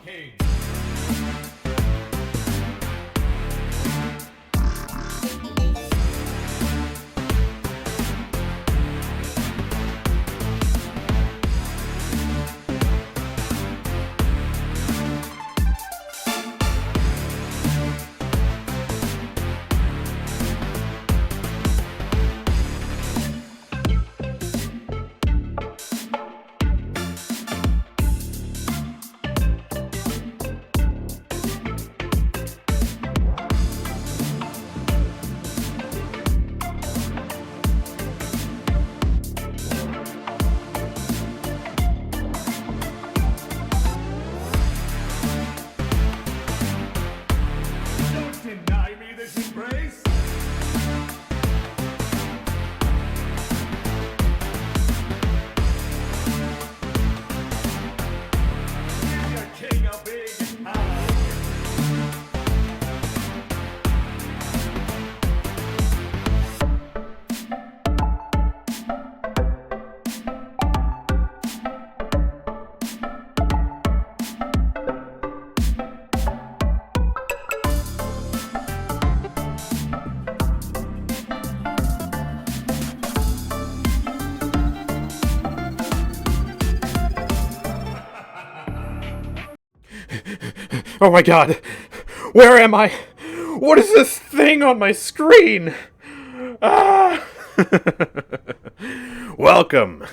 King. Deny me this embrace? Give your king a big house. Oh my god! Where am I? What is this thing on my screen? Ah! Welcome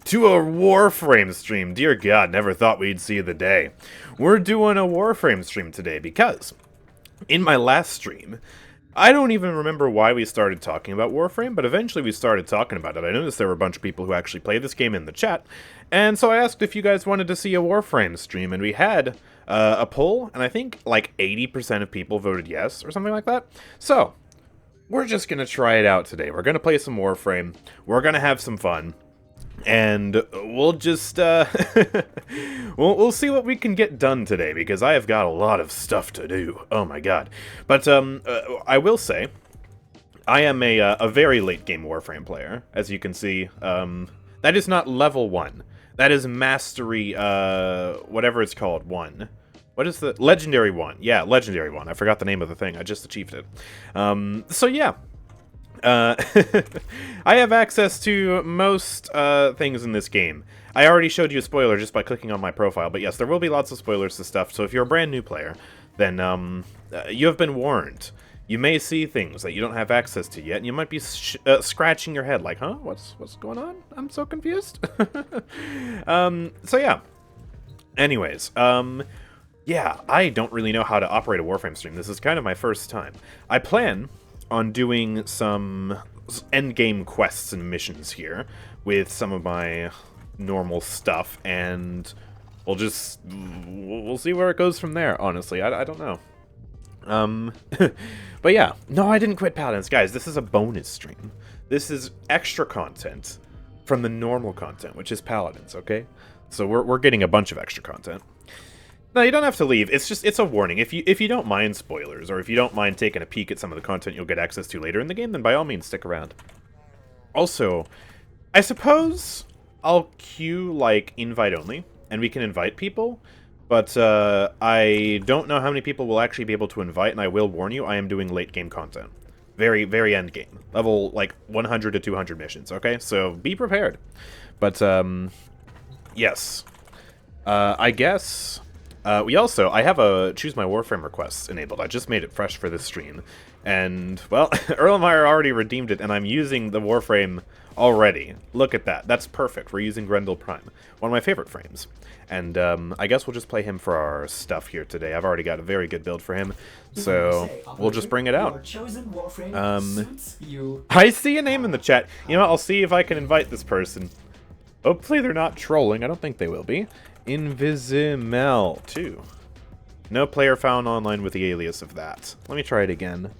to a Warframe stream. Dear God, never thought we'd see the day. We're doing a Warframe stream today because in my last stream, I don't even remember why we started talking about Warframe, but eventually we started talking about it. I noticed there were a bunch of people who actually play this game in the chat, and so I asked if you guys wanted to see a Warframe stream, and we had a poll, and I think like 80% of people voted yes, or something like that. So, we're just gonna try it out today. We're gonna play some Warframe, we're gonna have some fun, and we'll just, we'll see what we can get done today, because I have got a lot of stuff to do. Oh my god. But, I will say, I am a very late-game Warframe player, as you can see. That is not level 1. That is Mastery, whatever it's called, 1. What is the... Legendary 1. Yeah, Legendary 1. I forgot the name of the thing. I just achieved it. So yeah. I have access to most things in this game. I already showed you a spoiler just by clicking on my profile, but yes, there will be lots of spoilers to stuff, so if you're a brand new player, then you have been warned. You may see things that you don't have access to yet, and you might be scratching your head like, huh? What's going on? I'm so confused. So yeah. Anyways, yeah, I don't really know how to operate a Warframe stream. This is kind of my first time. I plan on doing some endgame quests and missions here with some of my normal stuff, and we'll see where it goes from there, honestly. I don't know. But yeah, no, I didn't quit Paladins. Guys, this is a bonus stream. This is extra content from the normal content, which is Paladins, okay? So we're getting a bunch of extra content. No, you don't have to leave. It's a warning. If you don't mind spoilers, or if you don't mind taking a peek at some of the content you'll get access to later in the game, then by all means stick around. Also, I suppose I'll queue, like, invite only, and we can invite people, but I don't know how many people will actually be able to invite, and I will warn you, I am doing late-game content. Very, very end game. Level, like, 100 to 200 missions, okay? So, be prepared. But, yes. I guess... I have a Choose My Warframe requests enabled. I just made it fresh for this stream. And, well, Erlenmeyer already redeemed it, and I'm using the Warframe already. Look at that. That's perfect. We're using Grendel Prime. One of my favorite frames. And, I guess we'll just play him for our stuff here today. I've already got a very good build for him. So, we'll just bring it out. I see a name in the chat. You know what? I'll see if I can invite this person. Hopefully they're not trolling. I don't think they will be. Invisimel 2. No player found online with the alias of that. Let me try it again.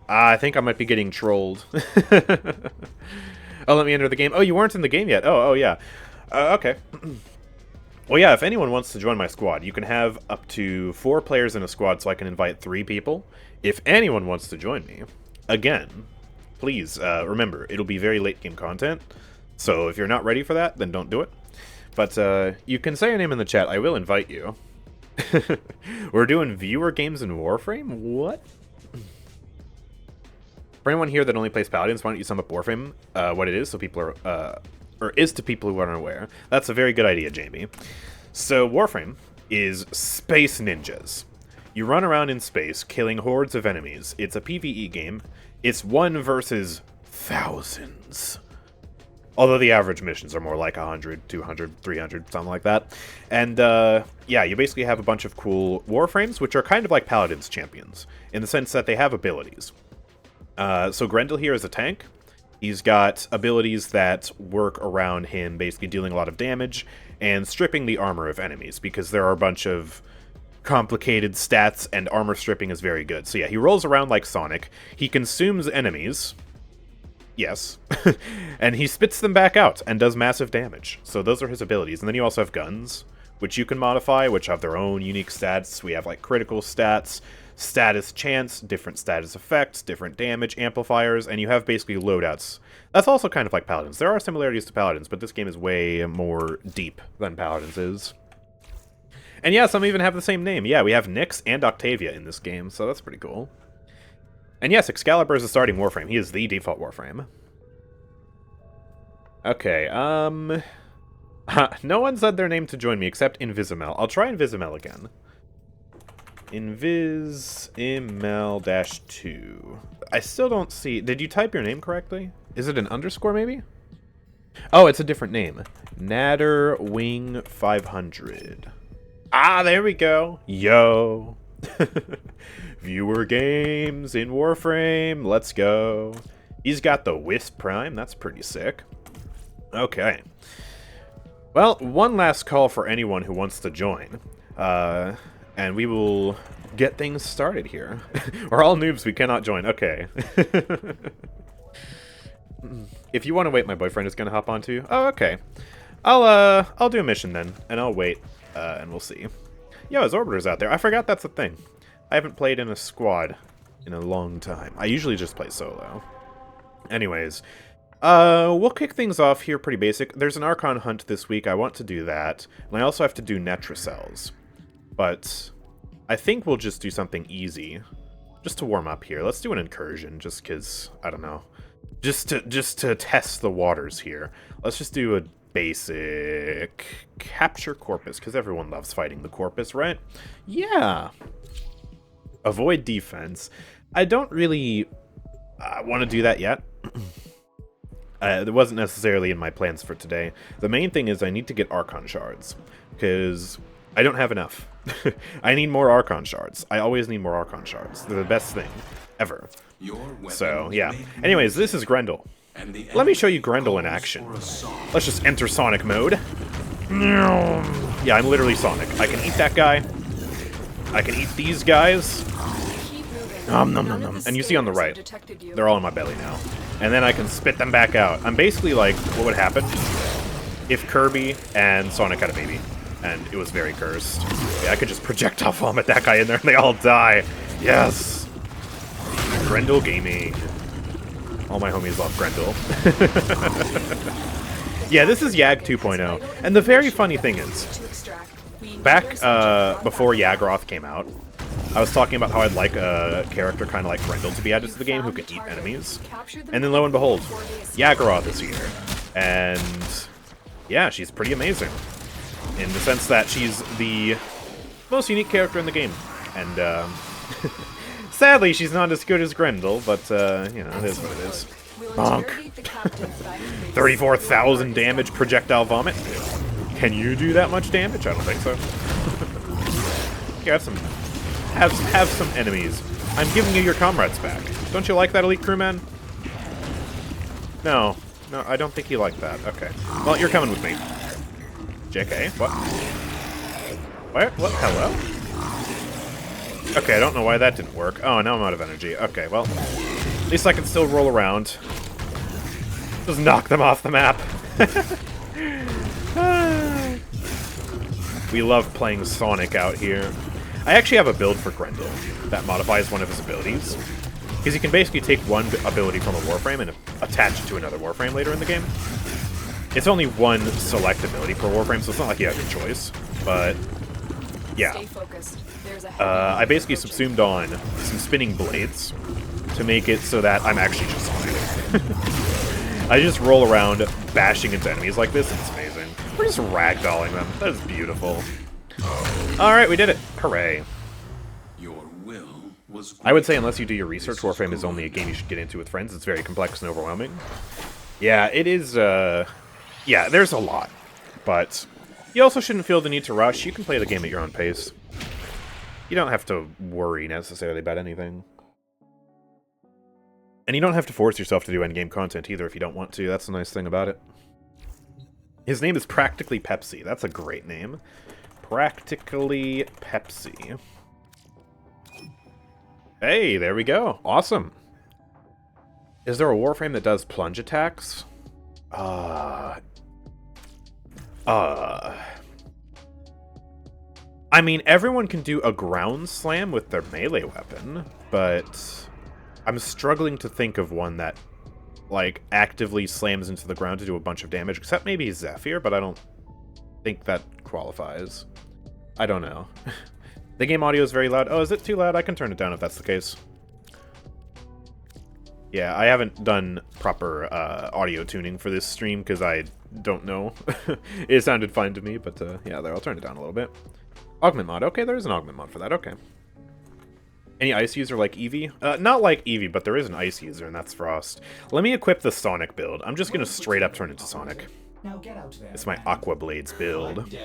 I think I might be getting trolled. Oh, let me enter the game. Oh, you weren't in the game yet. Oh yeah. Okay. Well, yeah, if anyone wants to join my squad, you can have up to 4 players in a squad, so I can invite 3 people. If anyone wants to join me, again, please, remember, it'll be very late game content. So if you're not ready for that, then don't do it. But you can say your name in the chat. I will invite you. We're doing viewer games in Warframe? What? For anyone here that only plays Paladins, why don't you sum up Warframe, what it is, so people are, or is to people who aren't aware. That's a very good idea, Jamie. So Warframe is space ninjas. You run around in space, killing hordes of enemies. It's a PvE game. It's 1 versus thousands. Although the average missions are more like 100, 200, 300, something like that. And, yeah, you basically have a bunch of cool Warframes, which are kind of like Paladins champions, in the sense that they have abilities. So Grendel here is a tank. He's got abilities that work around him, basically dealing a lot of damage and stripping the armor of enemies, because there are a bunch of complicated stats, and armor stripping is very good. So yeah, he rolls around like Sonic. He consumes enemies. Yes. And he spits them back out and does massive damage. So those are his abilities. And then you also have guns, which you can modify, which have their own unique stats. We have like critical stats, status chance, different status effects, different damage amplifiers, and you have basically loadouts. That's also kind of like Paladins. There are similarities to Paladins, but this game is way more deep than Paladins is. And yeah, some even have the same name. Yeah, we have Nyx and Octavia in this game, so that's pretty cool. And yes, Excalibur is the starting Warframe. He is the default Warframe. Okay, no one said their name to join me except Invisimel. I'll try Invisimel again. Invisimel-2. I still don't see... Did you type your name correctly? Is it an underscore, maybe? Oh, it's a different name. Natterwing500. Ah, there we go. Yo. Viewer games in Warframe. Let's go. He's got the Wisp Prime. That's pretty sick. Okay. Well, one last call for anyone who wants to join. And we will get things started here. We're all noobs. We cannot join. Okay. If you want to wait, my boyfriend is going to hop on too. Oh, okay. I'll do a mission then, and I'll wait, and we'll see. Yo, his orbiter's out there. I forgot that's a thing. I haven't played in a squad in a long time. I usually just play solo. Anyways, we'll kick things off here pretty basic. There's an Archon hunt this week. I want to do that. And I also have to do Netricels. But I think we'll just do something easy. Just to warm up here. Let's do an incursion, just because, I don't know. Just to test the waters here. Let's just do a basic capture Corpus, because everyone loves fighting the Corpus, right? Yeah. Avoid defense. I don't really want to do that yet. It wasn't necessarily in my plans for today. The main thing is I need to get Archon shards, because I don't have enough. I need more Archon shards. I always need more Archon shards. They're the best thing ever. So, yeah. Anyways, this is Grendel. Let me show you Grendel in action. Let's just enter Sonic mode. Yeah, I'm literally Sonic. I can eat that guy. I can eat these guys. Nom nom nom nom. And you see on the right, they're all in my belly now. And then I can spit them back out. I'm basically like, what would happen if Kirby and Sonic had a baby? And it was very cursed. Yeah, I could just projectile vomit that guy in there and they all die. Yes! Grendel Gaming. All my homies love Grendel. Yeah, this is Yag 2.0. And the very funny thing is, back before Yagroth came out, I was talking about how I'd like a character kind of like Grendel to be added to the game who can eat enemies. And then lo and behold, Yagroth is here. And yeah, she's pretty amazing. In the sense that she's the most unique character in the game. And sadly, she's not as good as Grendel, but you know, it is what it is. Bonk. 34,000 damage projectile vomit. Can you do that much damage? I don't think so. Okay, have some enemies. I'm giving you your comrades back. Don't you like that, elite crewman? No, I don't think you like that. Okay. Well, you're coming with me. JK, what? What? Hello? Okay, I don't know why that didn't work. Oh, now I'm out of energy. Okay, well, at least I can still roll around. Just knock them off the map. We love playing Sonic out here. I actually have a build for Grendel that modifies one of his abilities. Because you can basically take one ability from a Warframe and attach it to another Warframe later in the game. It's only one select ability per Warframe, so it's not like you have a choice. But yeah, I basically subsumed on some spinning blades to make it so that I'm actually just Sonic. I just roll around bashing into enemies like this, and it's amazing. We're just ragdolling them. That is beautiful. Alright, we did it. Hooray. Your will was I would say unless you do your research, Warframe is only a game you should get into with friends. It's very complex and overwhelming. Yeah, it is, yeah, there's a lot. But you also shouldn't feel the need to rush. You can play the game at your own pace. You don't have to worry necessarily about anything. And you don't have to force yourself to do endgame content either if you don't want to. That's the nice thing about it. His name is Practically Pepsi. That's a great name. Practically Pepsi. Hey, there we go. Awesome. Is there a Warframe that does plunge attacks? I mean, everyone can do a ground slam with their melee weapon, but I'm struggling to think of one that, like, actively slams into the ground to do a bunch of damage, except maybe Zephyr, but I don't think that qualifies. I don't know. The game audio is very loud. Oh, is it too loud? I can turn it down if that's the case. Yeah, I haven't done proper audio tuning for this stream because I don't know. It sounded fine to me, but yeah, there, I'll turn it down a little bit. Augment mod. Okay, there is an augment mod for that. Okay. Any ice user like Eevee? Not like Eevee, but there is an ice user, and that's Frost. Let me equip the Sonic build. I'm just going to straight up turn into Sonic. It's my Aqua Blades build.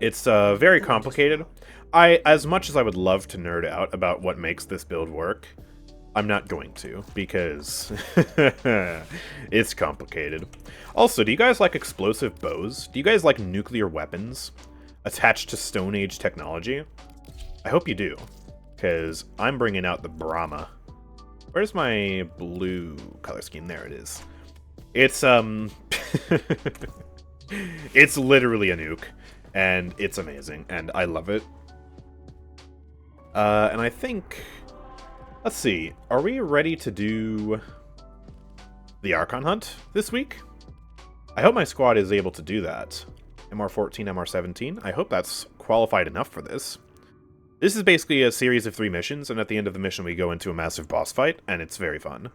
It's very complicated. As much as I would love to nerd out about what makes this build work, I'm not going to, because it's complicated. Also, do you guys like explosive bows? Do you guys like nuclear weapons attached to Stone Age technology? I hope you do, because I'm bringing out the Brahma. Where's my blue color scheme? There it is. It's, it's literally a nuke, and it's amazing, and I love it. And I think... Let's see, are we ready to do the Archon Hunt this week? I hope my squad is able to do that. MR14, MR17. I hope that's qualified enough for this. This is basically a series of 3 missions, and at the end of the mission we go into a massive boss fight, and it's very fun.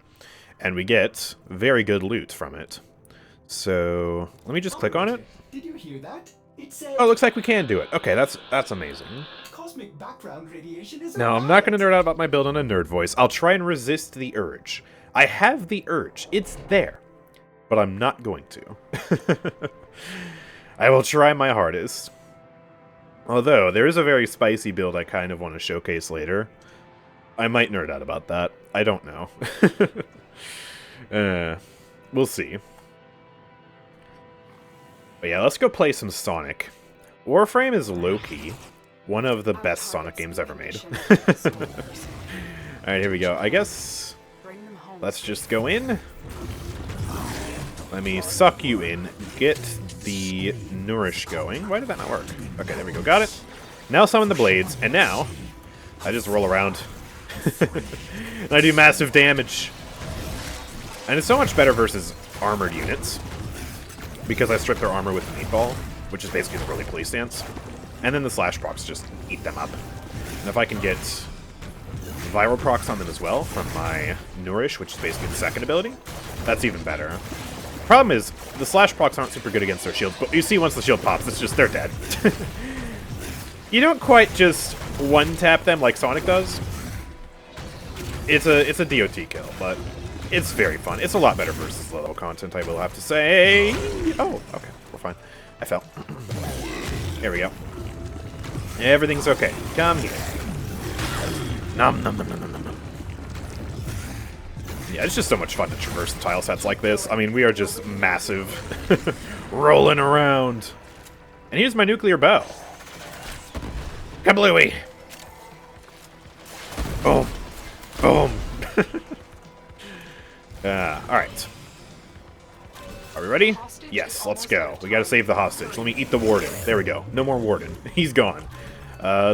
And we get very good loot from it. So, let me just click on it. Did you hear that? It said, Oh, looks like we can do it. Okay, that's amazing. cosmic background radiation is No, I'm not going to nerd out about my build on a nerd voice. I'll try and resist the urge. I have the urge. It's there. But I'm not going to. I will try my hardest. Although, there is a very spicy build I kind of want to showcase later. I might nerd out about that. I don't know. We'll see. But yeah, let's go play some Sonic. Warframe is low-key one of the best Sonic games ever made. Alright, here we go. I guess let's just go in. Let me suck you in. Get the Nourish going. Why did that not work? Okay, there we go. Got it. Now summon the blades, and now I just roll around. And I do massive damage. And it's so much better versus armored units, because I strip their armor with the meatball, which is basically the roly-poly stance. And then the slash procs just eat them up. And if I can get viral procs on them as well from my Nourish, which is basically the second ability, that's even better. Problem is, the slash procs aren't super good against their shields, but you see once the shield pops, it's just, they're dead. You don't quite just one-tap them like Sonic does. It's a DOT kill, but it's very fun. It's a lot better versus the level content, I will have to say. Oh, okay, we're fine. I fell. There we go. Everything's okay. Come here. Nom nom nom nom nom nom. Yeah, it's just so much fun to traverse the tile sets like this. I mean, we are just massive. Rolling around. And here's my nuclear bow. Kablooey! Boom. Boom. Alright. Are we ready? Yes, let's go. We gotta save the hostage. Let me eat the warden. There we go. No more warden. He's gone.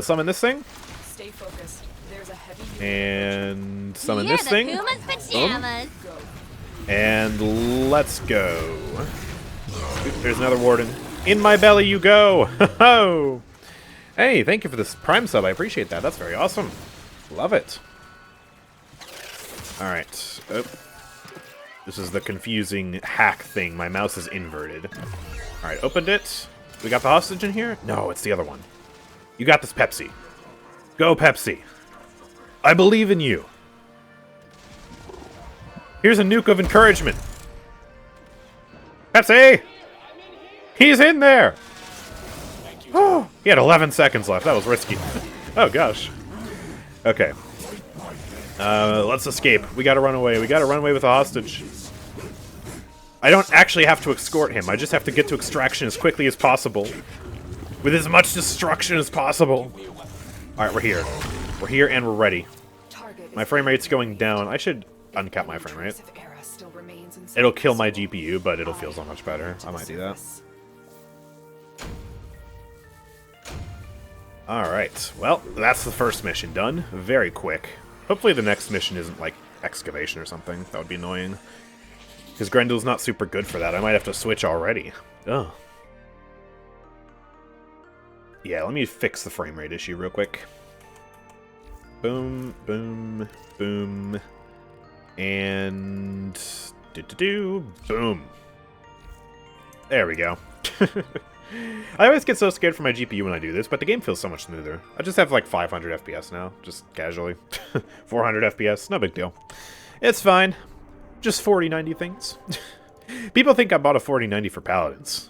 Summon this thing. Stay focused. There's a heavy And summon this thing. Puma's pajamas. And let's go. Oop, there's another warden. In my belly you go! Ho-ho! Hey, thank you for this Prime sub. I appreciate that. That's very awesome. Love it. Alright. Oh. This is the confusing hack thing. My mouse is inverted. Alright, opened it. We got the hostage in here? No, it's the other one. You got this, Pepsi. Go, Pepsi. I believe in you. Here's a nuke of encouragement. Pepsi! He's in there! Oh, he had 11 seconds left. That was risky. Oh, gosh. Okay. Let's escape. We gotta run away. We gotta run away with a hostage. I don't actually have to escort him. I just have to get to extraction as quickly as possible. With as much destruction as possible. Alright, we're here. We're here and we're ready. My frame rate's going down. I should uncap my frame rate. It'll kill my GPU, but it'll feel so much better. I might do that. Alright, well, that's the first mission done. Very quick. Hopefully the next mission isn't, like, excavation or something. That would be annoying. Because Grendel's not super good for that. I might have to switch already. Ugh. Yeah, let me fix the frame rate issue real quick. Boom, boom, boom. And... boom. There we go. I always get so scared for my GPU when I do this, but the game feels so much smoother. I just have like 500 FPS now, just casually. 400 FPS, no big deal. It's fine. Just 4090 things. People think I bought a 4090 for Paladins.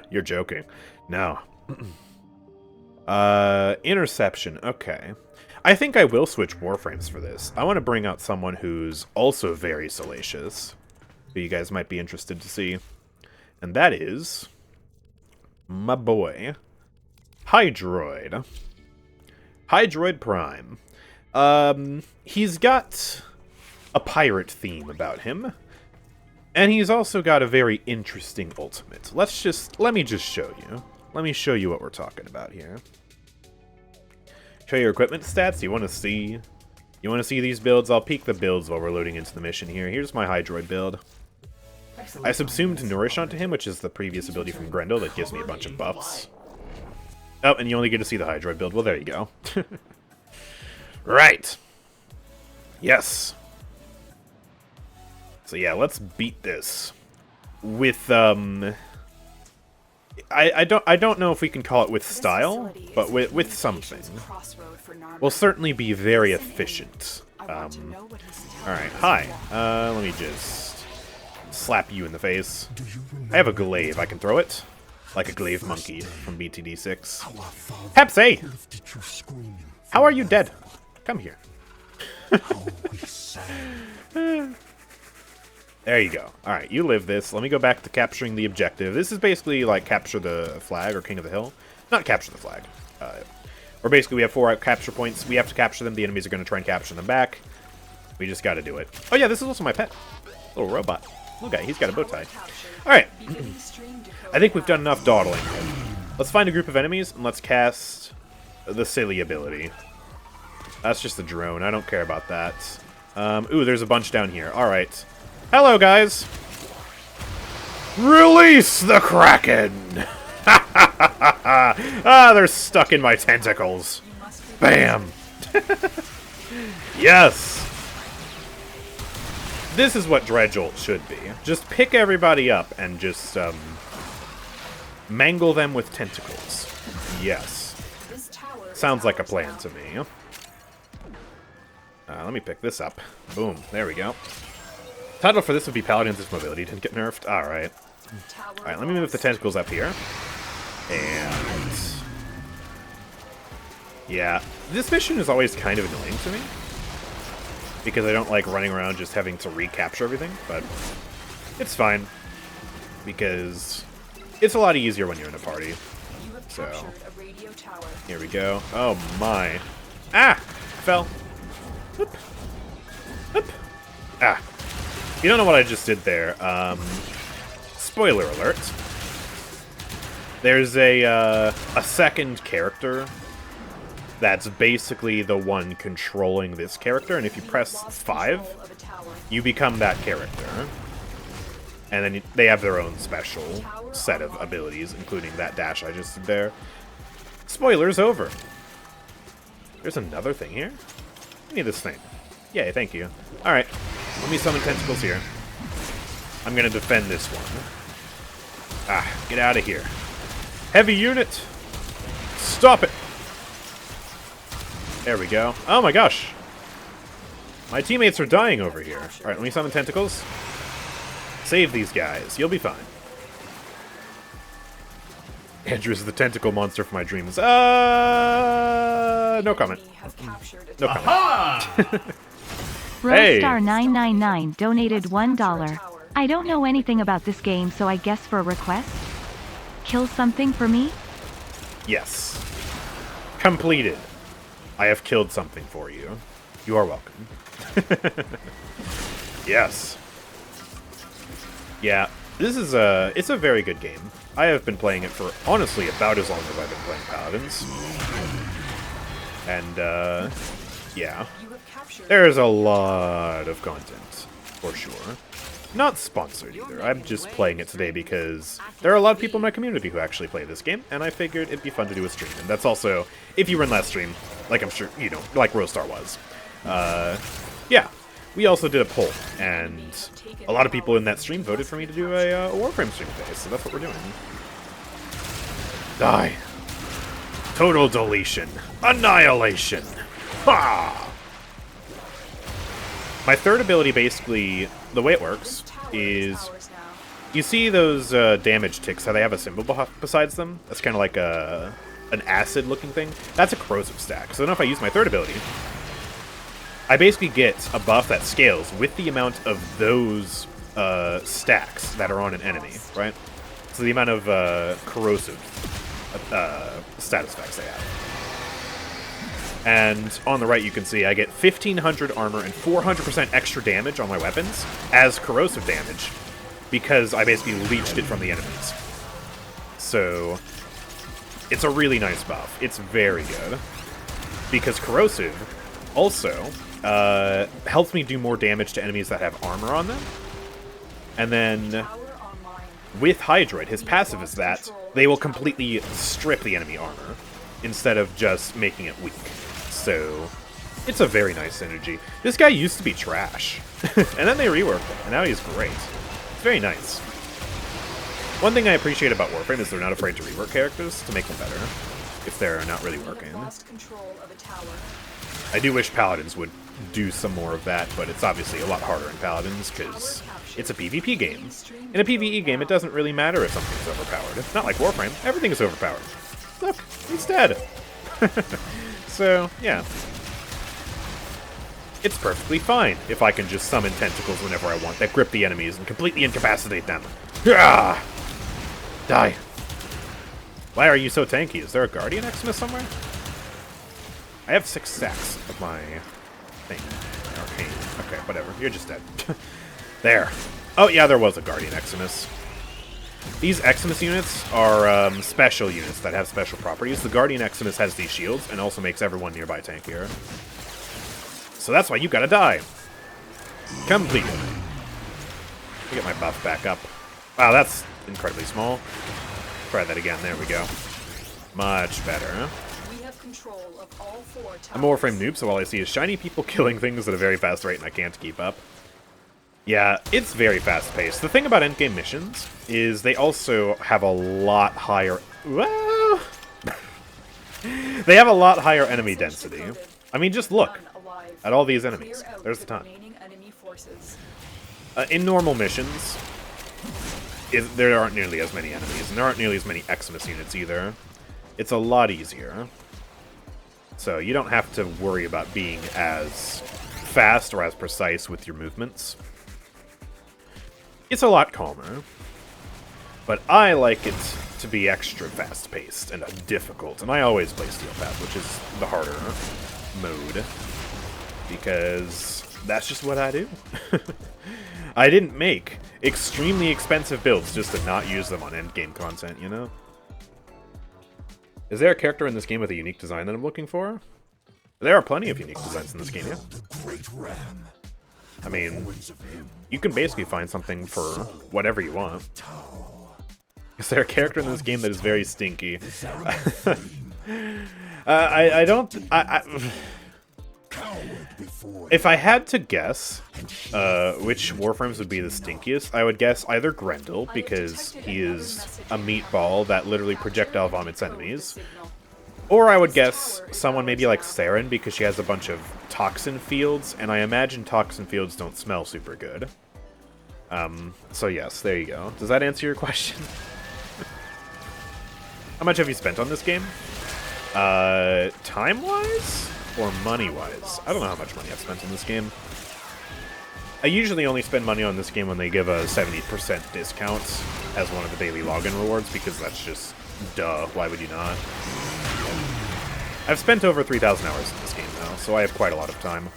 You're joking. No. Interception, okay. I think I will switch Warframes for this. I want to bring out someone who's also very salacious, who you guys might be interested to see. And that is... my boy, Hydroid. Hydroid Prime. He's got a pirate theme about him. And he's also got a very interesting ultimate. Let me just show you. Let me show you what we're talking about here. Show your equipment stats. You want to see these builds? I'll peek the builds while we're loading into the mission here. Here's my Hydroid build. I subsumed Nourish onto him, which is the previous ability from Grendel that gives me a bunch of buffs. Oh, and you only get to see the Hydroid build. Well, there you go. Right. Yes. So yeah, let's beat this with I don't know if we can call it with style, but with something. We'll certainly be very efficient. Alright, hi. Let me just slap you in the face. I have a glaive. I can throw it. Like a glaive monkey from BTD6. Pepsi! How are you dead? Come here. There you go. Alright, you live this. Let me go back to capturing the objective. This is basically like capture the flag or King of the Hill. Not capture the flag. Or basically we have 4 capture points. We have to capture them. The enemies are going to try and capture them back. We just got to do it. Oh yeah, this is also my pet. Little robot. Look at, he's got a bow tie. Alright. I think we've done enough dawdling. Let's find a group of enemies and let's cast the silly ability. That's just a drone. I don't care about that. Ooh, there's a bunch down here. Alright. Hello, guys. Release the Kraken! Ah, they're stuck in my tentacles. Bam! Yes! This is what Dredgejolt should be. Just pick everybody up and just, mangle them with tentacles. Yes. Sounds like a plan to me. Let me pick this up. Boom. There we go. Title for this would be Paladins if mobility didn't get nerfed. Alright. Alright, let me move the tentacles up here. And... yeah. This mission is always kind of annoying to me. Because I don't like running around just having to recapture everything, but it's fine. Because it's a lot easier when you're in a party. So, here we go. Oh my. Ah! Fell. Whoop. Whoop. Ah. You don't know what I just did there. Spoiler alert. There's a second character that's basically the one controlling this character, and if you press 5, you become that character. And then they have their own special set of abilities, including that dash I just did there. Spoilers over. There's another thing here. I need this thing. Yay, thank you. Alright, let me summon tentacles here. I'm gonna defend this one. Ah, get out of here. Heavy unit! Stop it! There we go. Oh my gosh! My teammates are dying over here. Alright, let me summon tentacles. Save these guys. You'll be fine. Andrew's the tentacle monster for my dreams. No comment. No comment. Hey! Rostar999 donated $1. I don't know anything about this game, so I guess for a request? Kill something for me? Yes. Completed. I have killed something for you. You are welcome. Yes. Yeah, this is it's a very good game. I have been playing it for, honestly, about as long as I've been playing Paladins. And, yeah. There's a lot of content, for sure. Not sponsored either. I'm just playing it today because there are a lot of people in my community who actually play this game, and I figured it'd be fun to do a stream. And that's also, if you were in last stream, like I'm sure, you know, like Rostar was. Yeah. We also did a poll, and a lot of people in that stream voted for me to do a Warframe stream today, so that's what we're doing. Die. Total deletion. Annihilation. Ha! My third ability, basically, the way it works is, you see those damage ticks, how they have a symbol besides them? That's kind of like an acid-looking thing. That's a corrosive stack. So then if I use my third ability, I basically get a buff that scales with the amount of those stacks that are on an enemy, right? So the amount of corrosive status effects they have. And on the right you can see I get 1500 armor and 400% extra damage on my weapons as corrosive damage because I basically leeched it from the enemies. So it's a really nice buff. It's very good. Because corrosive also helps me do more damage to enemies that have armor on them. And then with Hydroid, his passive is that they will completely strip the enemy armor instead of just making it weak. So it's a very nice synergy. This guy used to be trash, and then they reworked him, and now he's great. It's very nice. One thing I appreciate about Warframe is they're not afraid to rework characters to make them better if they're not really working. I do wish Paladins would do some more of that, but it's obviously a lot harder in Paladins because it's a PvP game. In a PvE game, it doesn't really matter if something's overpowered. It's not like Warframe. Everything is overpowered. Look, he's dead. So, yeah. It's perfectly fine if I can just summon tentacles whenever I want that grip the enemies and completely incapacitate them. Ah! Die. Why are you so tanky? Is there a Guardian Eximus somewhere? I have 6 stacks of my thing. Arcane. Okay, whatever. You're just dead. There. Oh, yeah, there was a Guardian Eximus. These Eximus units are special units that have special properties. The Guardian Eximus has these shields and also makes everyone nearby tankier. So that's why you gotta die. Completed. Let me get my buff back up. Wow, that's incredibly small. Try that again. There we go. Much better. We have control of all 4 I'm a Warframe noob, so all I see is shiny people killing things at a very fast rate, and I can't keep up. Yeah, it's very fast-paced. The thing about endgame missions is they also have a lot higher... Well, they have a lot higher enemy density. I mean, just look at all these enemies. There's the ton. In normal missions, there aren't nearly as many enemies, and there aren't nearly as many Eximus units either. It's a lot easier. So you don't have to worry about being as fast or as precise with your movements. It's a lot calmer, but I like it to be extra fast-paced and difficult, and I always play Steel Path, which is the harder mode, because that's just what I do. I didn't make extremely expensive builds just to not use them on endgame content, you know? Is there a character in this game with a unique design that I'm looking for? There are plenty of unique designs in this game, yeah. I mean, you can basically find something for whatever you want. Is there a character in this game that is very stinky? I don't... If I had to guess which Warframes would be the stinkiest, I would guess either Grendel, because he is a meatball that literally projectile vomits enemies. Or I would guess someone maybe like Saren, because she has a bunch of toxin fields, and I imagine toxin fields don't smell super good. So yes, there you go. Does that answer your question? How much have you spent on this game? Time-wise? Or money-wise? I don't know how much money I've spent on this game. I usually only spend money on this game when they give a 70% discount as one of the daily login rewards, because that's just, duh, why would you not? I've spent over 3,000 hours in this game now, so I have quite a lot of time.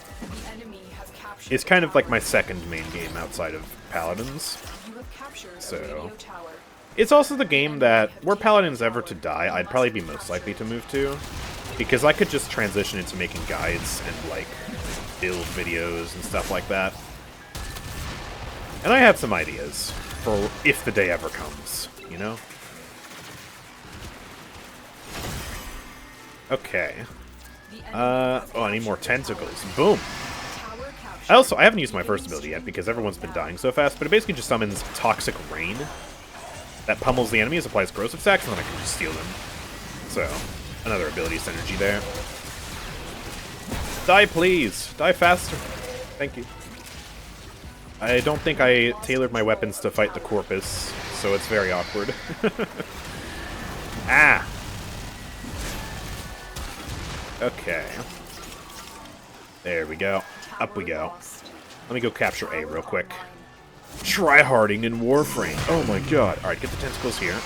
It's kind of like my second main game outside of Paladins. So, it's also the game that, were Paladins ever to die, I'd probably be most likely to move to. Because I could just transition into making guides and, like, build videos and stuff like that. And I have some ideas for if the day ever comes, you know? Okay. Oh, I need more tentacles. Boom! I haven't used my first ability yet because everyone's been dying so fast, but it basically just summons Toxic Rain that pummels the enemies, applies corrosive stacks, and then I can just steal them. So... another ability synergy there. Die, please! Die faster! Thank you. I don't think I tailored my weapons to fight the Corpus, so it's very awkward. Ah! Okay. There we go. Up we go. Let me go capture A real quick. Tryharding in Warframe. Oh my god. Alright, get the tentacles here.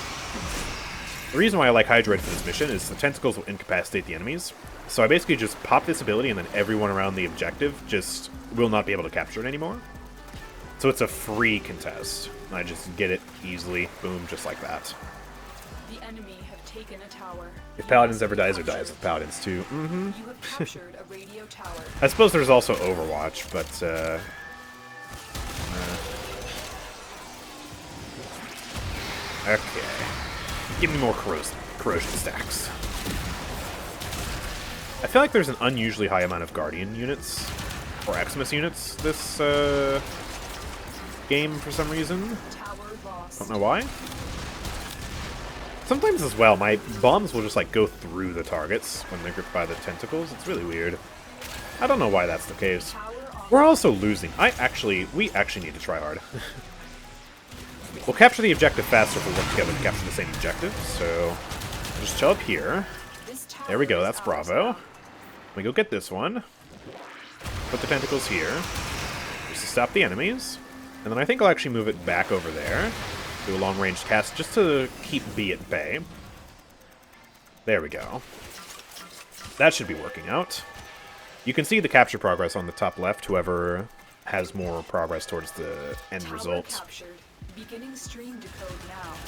The reason why I like Hydroid for this mission is the tentacles will incapacitate the enemies. So I basically just pop this ability and then everyone around the objective just will not be able to capture it anymore. So it's a free contest. I just get it easily. Boom, just like that. The enemy have taken a tower. If Paladins ever dies, or dies with Paladins too. Mm-hmm. You have captured a radio tower. I suppose there's also Overwatch, but okay. Give me more corrosion stacks. I feel like there's an unusually high amount of Guardian units, or Xmas units, this game for some reason. Don't know why. Sometimes as well, my bombs will just like go through the targets when they're gripped by the tentacles. It's really weird. I don't know why that's the case. We're also losing. We actually need to try hard. We'll capture the objective faster if we work together to capture the same objective, so just chill up here. There we go, that's Bravo. Let me go get this one. Put the tentacles here, just to stop the enemies. And then I think I'll actually move it back over there. Do a long-range cast just to keep B at bay. There we go. That should be working out. You can see the capture progress on the top left, whoever has more progress towards the end result.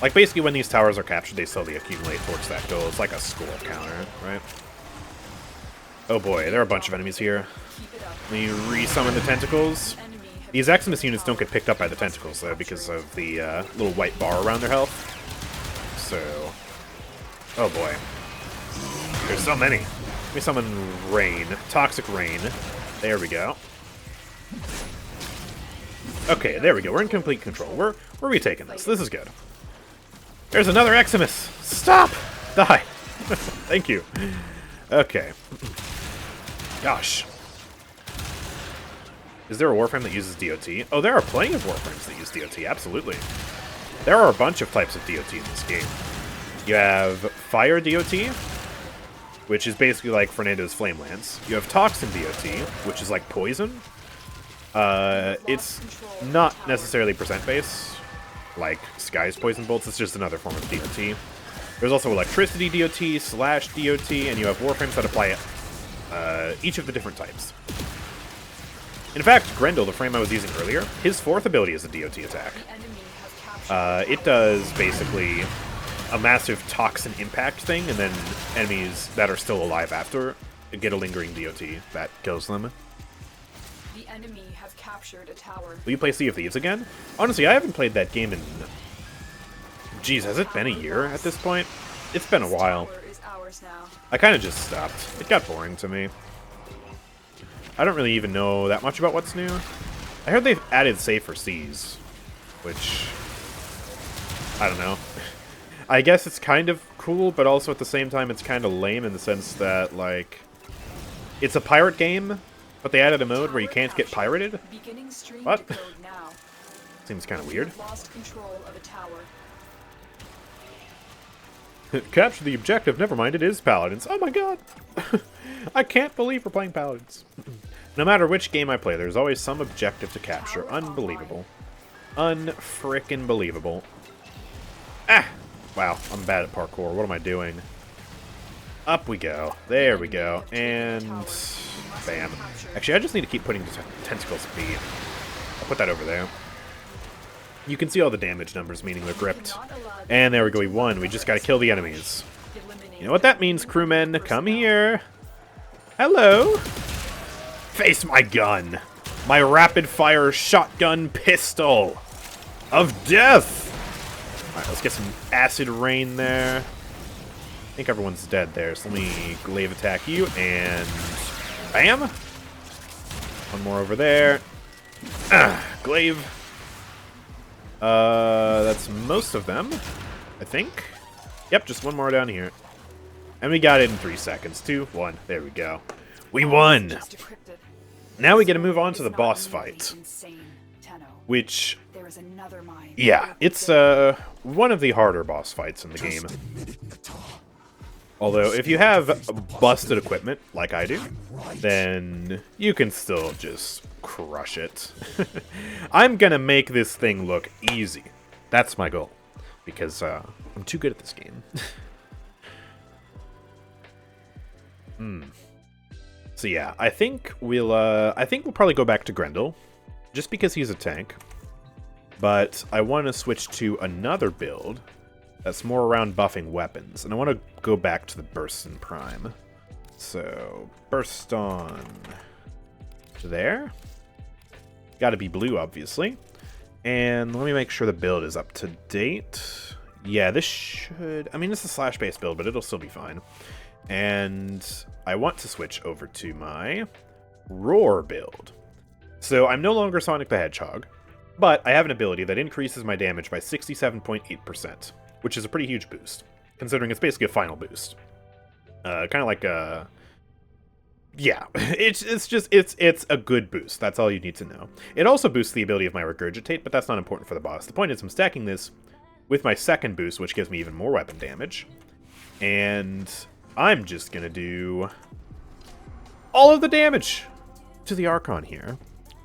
Like, basically, when these towers are captured, they slowly accumulate towards that goal. It's like a score counter, right? Oh boy, there are a bunch of enemies here. Let me re-summon the tentacles. These Xmas units don't get picked up by the tentacles, though, because of the little white bar around their health. So... oh boy. There's so many. Let me summon Rain. Toxic Rain. There we go. Okay, there we go. We're in complete control. We're retaking this. This is good. There's another Xmas! Stop! Die! Thank you. Okay. Gosh. Is there a Warframe that uses DOT? Oh, there are plenty of Warframes that use DOT, absolutely. There are a bunch of types of DOT in this game. You have Fire DOT, which is basically like Fernando's Flame Lance. You have Toxin DOT, which is like Poison. It's not necessarily percent-based, like Sky's Poison Bolts, it's just another form of DOT. There's also Electricity DOT, Slash DOT, and you have Warframes that apply each of the different types. In fact, Grendel, the frame I was using earlier, his fourth ability is a DOT attack. It does basically a massive toxin impact thing, and then enemies that are still alive after get a lingering DOT that kills them. enemy have captured a tower. Will you play Sea of Thieves again? Honestly, I haven't played that game in... Jeez, has it been a year at this point? It's been a while. Tower is ours now. I kind of just stopped. It got boring to me. I don't really even know that much about what's new. I heard they've added Safer Seas, which... I don't know. I guess it's kind of cool, but also at the same time it's kind of lame in the sense that, like... It's a pirate game, but they added a mode where you can't get pirated? Beginning stream What? decode now. Seems kind of weird. You've lost control of a tower. Capture the objective. Never mind, it is Paladins. Oh my god! I can't believe we're playing Paladins. No matter which game I play, there's always some objective to capture. Unbelievable. Unfrickin' believable. Ah! Wow, I'm bad at parkour. What am I doing? Up we go. There we go. And... bam. Actually, I just need to keep putting tentacle speed. I'll put that over there. You can see all the damage numbers, meaning they're gripped. And there we go, we won. We just gotta kill the enemies. You know what that means, crewmen? Come here. Hello. Face my gun. My rapid-fire shotgun pistol of death. Alright, let's get some acid rain there. I think everyone's dead there, so let me glaive attack you, and... bam! One more over there. Glaive. That's most of them, I think. Yep, just one more down here. And we got it in 3 seconds. 2, 1. There we go. We won! Just decrypted. Now we get to move on to the It's boss not nearly fight. insane, Tenno. Which, There is another mine. yeah, it's one of the harder boss fights in the game. Although, if you have busted equipment, like I do, then you can still just crush it. I'm gonna make this thing look easy. That's my goal. Because, I'm too good at this game. So yeah, I think we'll probably go back to Grendel. Just because he's a tank. But I want to switch to another build that's more around buffing weapons. And I want to go back to the Burst in Prime. So, Burst on... there. Gotta be blue, obviously. And let me make sure the build is up to date. Yeah, this should... I mean, it's a slash-based build, but it'll still be fine. And I want to switch over to my Roar build. So I'm no longer Sonic the Hedgehog, but I have an ability that increases my damage by 67.8%, which is a pretty huge boost, considering it's basically a final boost. Kind of like a... yeah, it's a good boost. That's all you need to know. It also boosts the ability of my Regurgitate, but that's not important for the boss. The point is I'm stacking this with my second boost, which gives me even more weapon damage. And I'm just going to do all of the damage to the Archon here.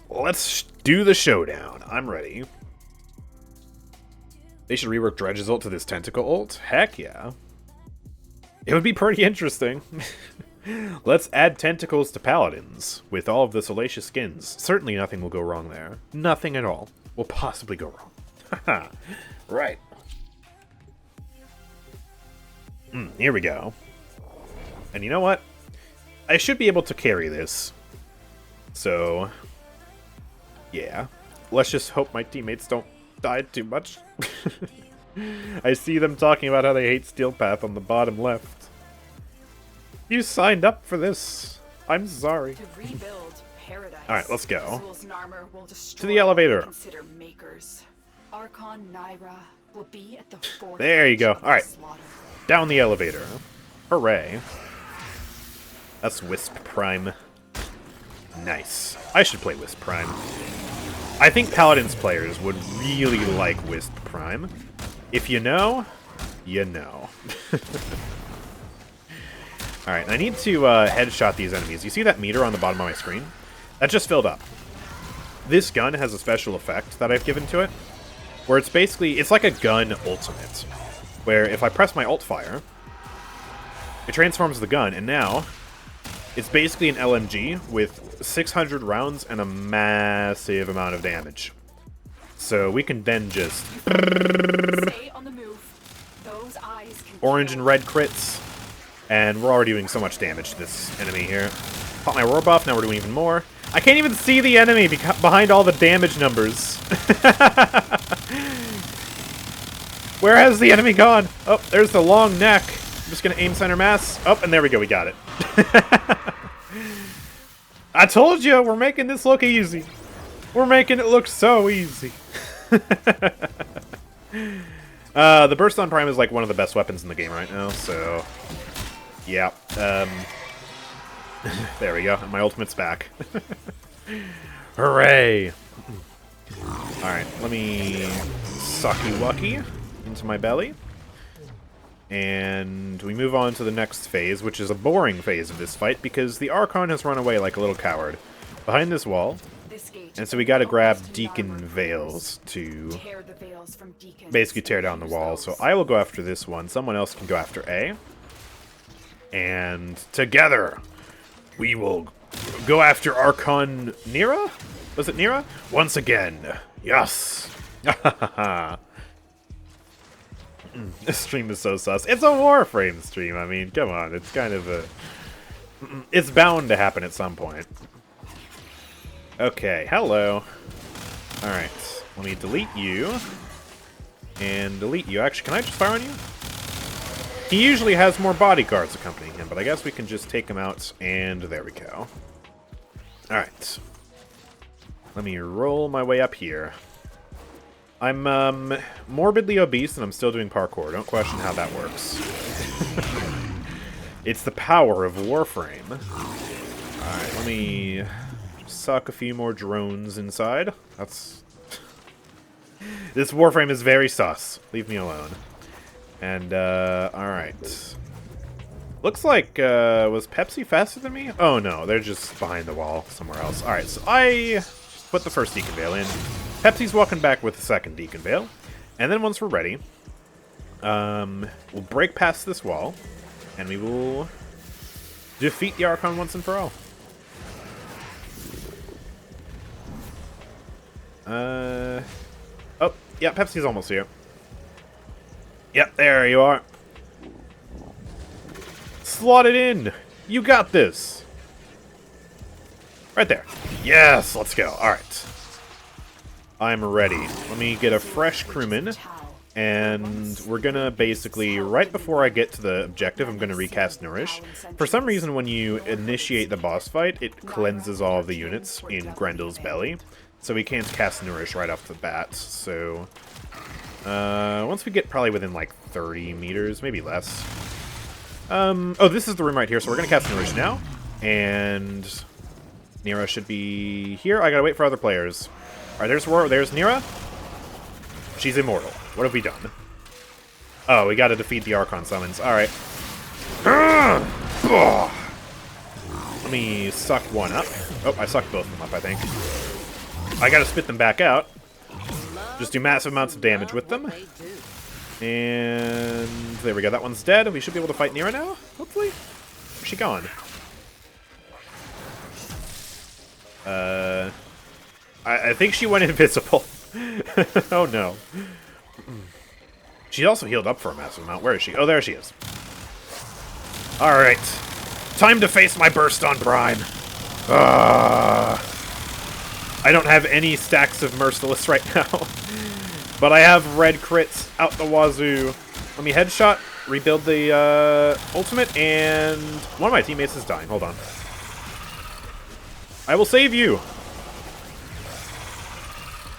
Let's do the showdown. I'm ready. They should rework Dredge's ult to this Tentacle ult? Heck yeah. It would be pretty interesting. Let's add tentacles to Paladins with all of the salacious skins. Certainly nothing will go wrong there. Nothing at all will possibly go wrong. Haha. Right. Here we go. And you know what? I should be able to carry this. So, yeah. Let's just hope my teammates don't die too much. I see them talking about how they hate Steel Path on the bottom left. You signed up for this. I'm sorry. To rebuild paradise. Alright, let's go. Tools and armor will destroy To the elevator. what we consider makers. Archon Naira will be at the forefront. There you go. of the Alright. slaughter. Down the elevator. Hooray. That's Wisp Prime. Nice. I should play Wisp Prime. I think Paladins players would really like Wisp Prime. If you know, you know. Alright, I need to headshot these enemies. You see that meter on the bottom of my screen? That just filled up. This gun has a special effect that I've given to it, where it's basically, it's like a gun ultimate, where if I press my alt fire, it transforms the gun, and now it's basically an LMG with 600 rounds and a massive amount of damage. So we can then just Stay on the move. Those eyes can orange kill. and red crits, and we're already doing so much damage to this enemy here. Pop my roar buff, now we're doing even more. I can't even see the enemy behind all the damage numbers. Where has the enemy gone? Oh, there's the long neck. I'm just gonna aim center mass. Oh, and there we go, we got it. I told you, we're making this look easy. We're making it look so easy. The Burst on Prime is like one of the best weapons in the game right now, so... Yeah. There we go, and my ultimate's back. Hooray! Alright, let me... Sucky-wucky into my belly. And we move on to the next phase, which is a boring phase of this fight, because the Archon has run away like a little coward behind this wall. And so we gotta grab Deacon Veils to basically tear down the wall. So I will go after this one. Someone else can go after A. And together, we will go after Archon Nira? Was it Nira? Once again. Yes! This stream is so sus. It's a Warframe stream. I mean, come on. It's kind of a... It's bound to happen at some point. Okay, hello. Alright, let me delete you. And delete you. Actually, can I just fire on you? He usually has more bodyguards accompanying him, but I guess we can just take him out, and there we go. Alright. Let me roll my way up here. I'm morbidly obese and I'm still doing parkour. Don't question how that works. It's the power of Warframe. Alright, let me suck a few more drones inside. That's... This Warframe is very sus. Leave me alone. And, alright. Looks like, was Pepsi faster than me? Oh no, they're just behind the wall somewhere else. Alright, so I put the first Deacon Veil in. Pepsi's walking back with the second Deacon Veil. And then once we're ready, we'll break past this wall, and we will defeat the Archon once and for all. Oh, yeah, Pepsi's almost here. Yep, there you are. Slot it in! You got this! Right there. Yes, let's go. Alright. I'm ready. Let me get a fresh crewman. And we're gonna basically, right before I get to the objective, I'm gonna recast Nourish. For some reason, when you initiate the boss fight, it cleanses all of the units in Grendel's belly. So we can't cast Nourish right off the bat. So, once we get probably within like 30 meters, maybe less. Oh, this is the room right here, so we're gonna cast Nourish now. And Nira should be here. I gotta wait for other players. Alright, there's Nira. She's immortal. What have we done? Oh, we gotta defeat the Archon summons. Alright. Let me suck one up. Oh, I sucked both of them up, I think. I gotta spit them back out. Just do massive amounts of damage with them. And there we go. That one's dead. We should be able to fight Nira now, hopefully. Where's she gone? I think she went invisible. Oh no. She also healed up for a massive amount. Where is she? Oh, there she is. Alright. Time to face my Burst on Prime. I don't have any stacks of Merciless right now. But I have red crits out the wazoo. Let me headshot, rebuild the ultimate, and one of my teammates is dying. Hold on. I will save you.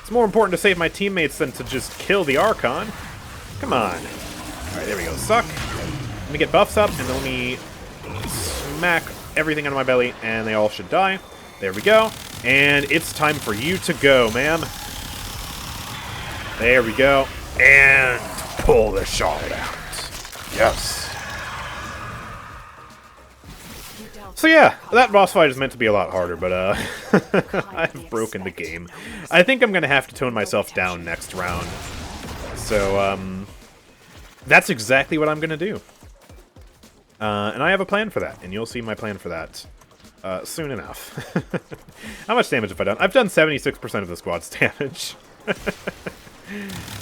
It's more important to save my teammates than to just kill the Archon. Come on. Alright, there we go. Suck. Let me get buffs up, and then let me smack everything out of my belly, and they all should die. There we go. And it's time for you to go, ma'am. There we go. And pull the shard out. Yes. So yeah, that boss fight is meant to be a lot harder, but I've broken the game. I think I'm gonna have to tone myself down next round. So, that's exactly what I'm gonna do. And I have a plan for that, and you'll see my plan for that soon enough. How much damage have I done? I've done 76% of the squad's damage.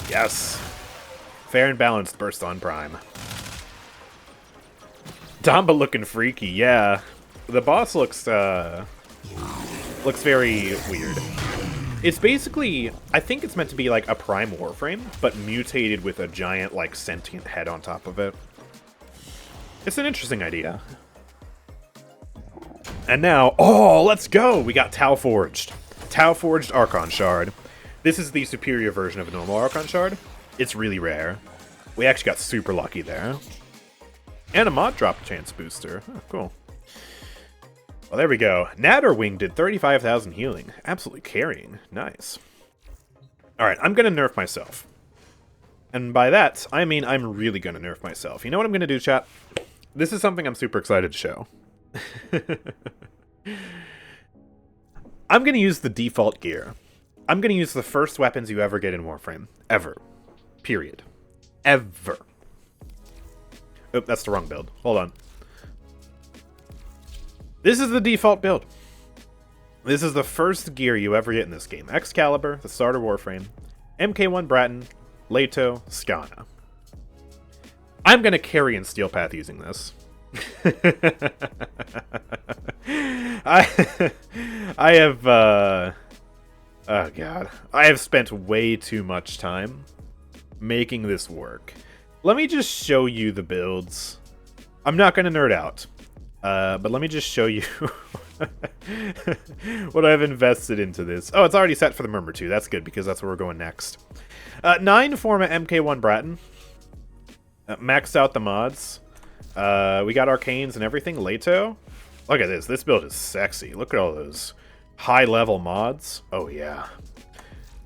Yes. Fair and balanced Burst on Prime. Damba looking freaky, yeah. The boss looks Looks very weird. It's basically, I think it's meant to be like a Prime Warframe, but mutated with a giant, like, sentient head on top of it. It's an interesting idea. And now, oh, let's go! We got Tau Forged. Tau Forged Archon Shard. This is the superior version of a normal Archon Shard. It's really rare. We actually got super lucky there. And a mod drop chance booster. Oh, cool. Well, there we go. Natterwing did 35,000 healing. Absolutely carrying. Nice. Alright, I'm going to nerf myself. And by that, I mean I'm really going to nerf myself. You know what I'm going to do, chat? This is something I'm super excited to show. I'm going to use the default gear. I'm going to use the first weapons you ever get in Warframe. Ever. Period. Ever. Oh, that's the wrong build. Hold on. This is the default build. This is the first gear you ever get in this game. Excalibur, the starter Warframe, MK1 Bratton, Leto, Skana. I'm going to carry in Steel Path using this. I have, oh god. I have spent way too much time making this work. Let me just show you the builds. I'm not going to nerd out. But let me just show you what I've invested into this. Oh, it's already set for the Murmur 2. That's good, because that's where we're going next. 9 Forma MK1 Bratton. Maxed out the mods. We got Arcanes and everything. Leto. Look at this. This build is sexy. Look at all those high-level mods. Oh, yeah.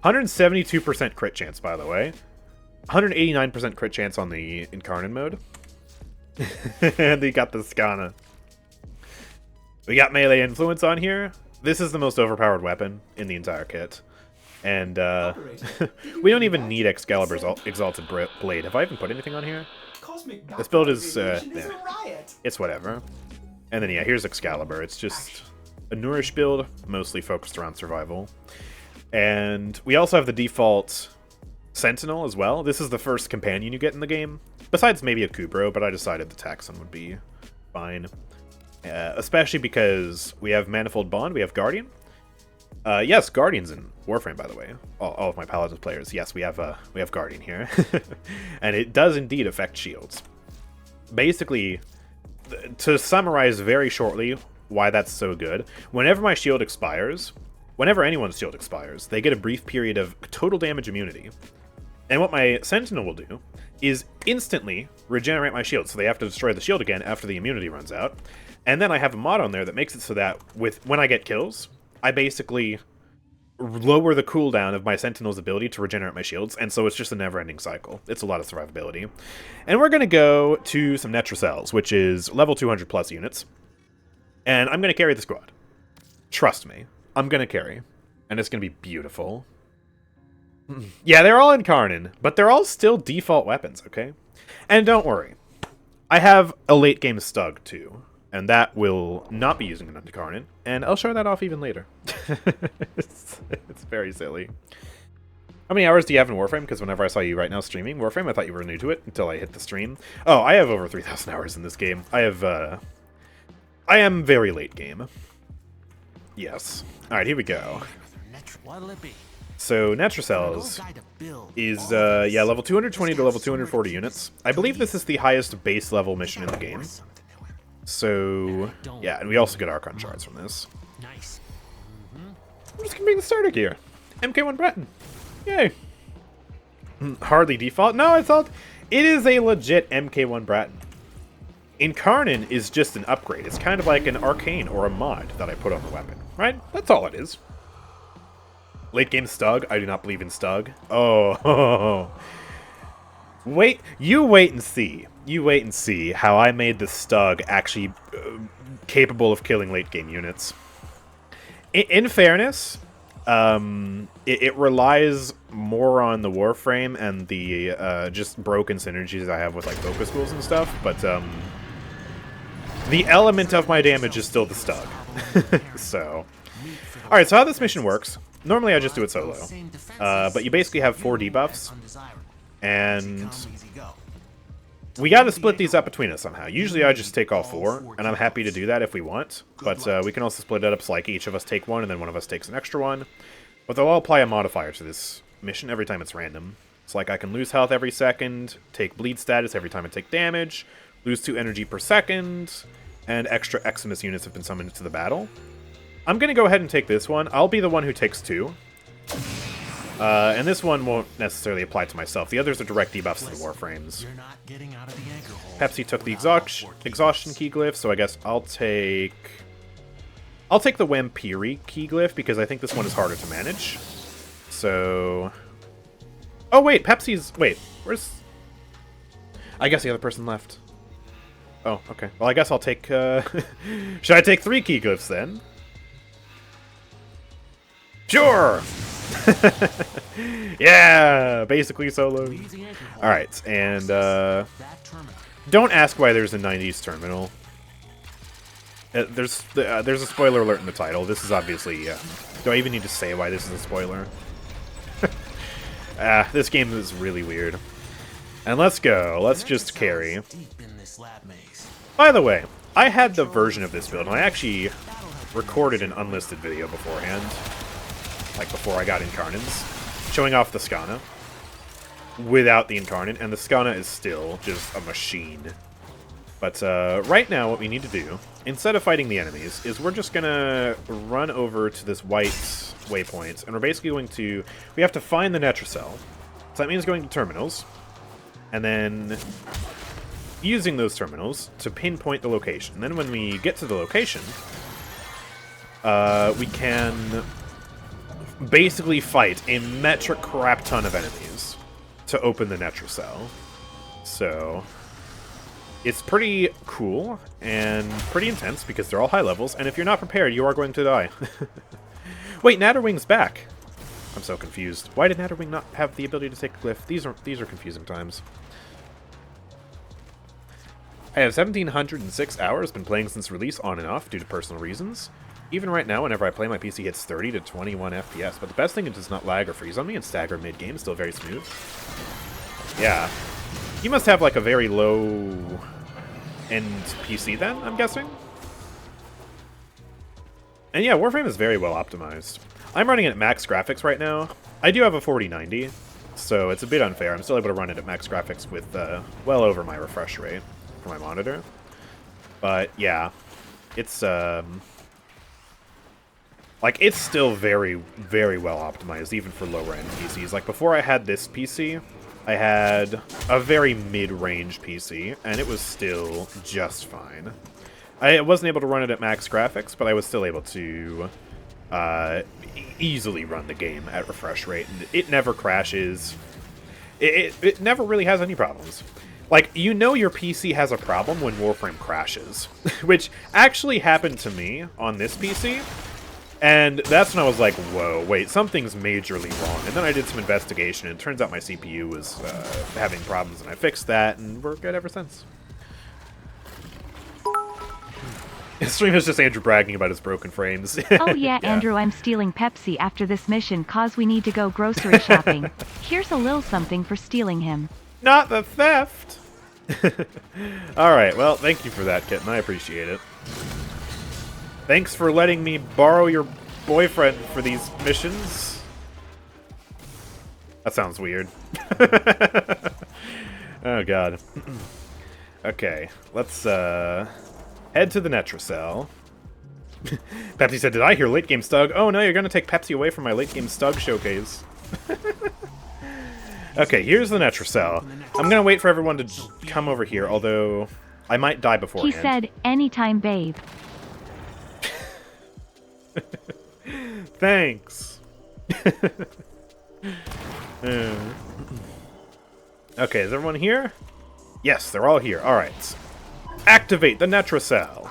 172% crit chance, by the way. 189% crit chance on the Incarnate mode. And you got the Skana. We got melee influence on here. This is the most overpowered weapon in the entire kit. And we don't even need Excalibur's Exalted Blade. Have I even put anything on here? This build is, it's whatever. And then, yeah, here's Excalibur. It's just a Nourish build, mostly focused around survival. And we also have the default Sentinel as well. This is the first companion you get in the game. Besides maybe a Kubro, but I decided the Taxon would be fine. Especially because we have Manifold Bond, we have Guardian. Yes, Guardian's in Warframe, by the way. All of my Paladins players. Yes, we have Guardian here. And it does indeed affect shields. Basically, to summarize very shortly why that's so good, whenever my shield expires, whenever anyone's shield expires, they get a brief period of total damage immunity. And what my Sentinel will do is instantly regenerate my shield, so they have to destroy the shield again after the immunity runs out. And then I have a mod on there that makes it so that when I get kills, I basically lower the cooldown of my Sentinel's ability to regenerate my shields, and so it's just a never-ending cycle. It's a lot of survivability. And we're going to go to some Netracels, which is level 200 plus units. And I'm going to carry the squad. Trust me. I'm going to carry. And it's going to be beautiful. Yeah, they're all Incarnin, but they're all still default weapons, okay? And don't worry. I have a late-game Stug, too. And that will not be using an Incarnin, and I'll show that off even later. It's very silly. How many hours do you have in Warframe? Because whenever I saw you right now streaming Warframe, I thought you were new to it until I hit the stream. Oh, I have over 3,000 hours in this game. I am very late game. Yes. Alright, here we go. So, Netracels is, yeah, level 220 to level 240 units. I believe this is the highest base level mission in the game. So, yeah, and we also get Archon shards from this. Nice. I'm just gonna bring the starter gear. MK1 Bratton. Yay. Hardly default. No, it is a legit MK1 Bratton. Incarnin is just an upgrade. It's kind of like an arcane or a mod that I put on the weapon, right? That's all it is. Late game Stug. I do not believe in Stug. Oh. Wait, you wait and see. You wait and see how I made the Stug actually capable of killing late game units. In fairness, it relies more on the Warframe and the just broken synergies I have with like focus schools and stuff, but the element of my damage is still the Stug. So, alright, so how this mission works, normally I just do it solo, but you basically have 4 debuffs, and we got to split these up between us somehow. Usually I just take all 4, and I'm happy to do that if we want. But we can also split it up so like each of us take one, and then one of us takes an extra one. But they'll all apply a modifier to this mission every time it's random. It's like I can lose health every second, take bleed status every time I take damage, lose 2 energy per second, and extra Eximus units have been summoned to the battle. I'm going to go ahead and take this one. I'll be the one who takes 2. And this one won't necessarily apply to myself. The others are direct debuffs to the Warframes. Pepsi took the exhaustion key glyph, so I guess I'll take the Wampiri key glyph because I think this one is harder to manage. So, oh wait, where's? I guess the other person left. Oh, okay. Well, I guess I'll take. Should I take 3 key glyphs then? Sure. Yeah, basically solo. Alright, and don't ask why there's a 90s terminal. There's a spoiler alert in the title. This is obviously... do I even need to say why this is a spoiler? This game is really weird. And let's go. Let's just carry. By the way, I had the version of this build, and I actually recorded an unlisted video beforehand. Like before I got Incarnins, showing off the Skana without the Incarnate, and the Skana is still just a machine. But right now, what we need to do, instead of fighting the enemies, is we're just gonna run over to this white waypoint, and we're basically going to... We have to find the Netracell. So that means going to terminals, and then using those terminals to pinpoint the location. And then when we get to the location, we can... basically fight a metric crap ton of enemies to open the Netracell. So it's pretty cool and pretty intense because they're all high levels, and if you're not prepared, you are going to die. Wait, Natterwing's back. I'm so confused. Why did Natterwing not have the ability to take a glyph? These are confusing times. I have 1,706 hours, been playing since release on and off due to personal reasons. Even right now, whenever I play, my PC hits 30 to 21 FPS, but the best thing, it does not lag or freeze on me and stagger mid-game, still very smooth. Yeah. You must have, like, a very low-end PC then, I'm guessing? And yeah, Warframe is very well optimized. I'm running it at max graphics right now. I do have a 4090, so it's a bit unfair. I'm still able to run it at max graphics with well over my refresh rate for my monitor. But, yeah. It's, like, it's still very, very well optimized, even for lower-end PCs. Like, before I had this PC, I had a very mid-range PC, and it was still just fine. I wasn't able to run it at max graphics, but I was still able to easily run the game at refresh rate. It never crashes. It never really has any problems. Like, you know your PC has a problem when Warframe crashes, which actually happened to me on this PC. And that's when I was like, whoa, wait, something's majorly wrong. And then I did some investigation, and it turns out my CPU was having problems, and I fixed that, and we're good ever since. His stream is just Andrew bragging about his broken frames. Oh yeah, Andrew, I'm stealing Pepsi after this mission cause we need to go grocery shopping. Here's a little something for stealing him. Not the theft! Alright, well, thank you for that, Kitten. I appreciate it. Thanks for letting me borrow your boyfriend for these missions. That sounds weird. Oh, God. Okay, let's head to the Netracell. Pepsi said, did I hear late game stug? Oh no, you're gonna take Pepsi away from my late game stug showcase. Okay, here's the Netracell. I'm gonna wait for everyone to come over here, although I might die beforehand. He said, anytime, babe. Thanks. Okay, is everyone here? Yes, they're all here. Alright. Activate the Netracell.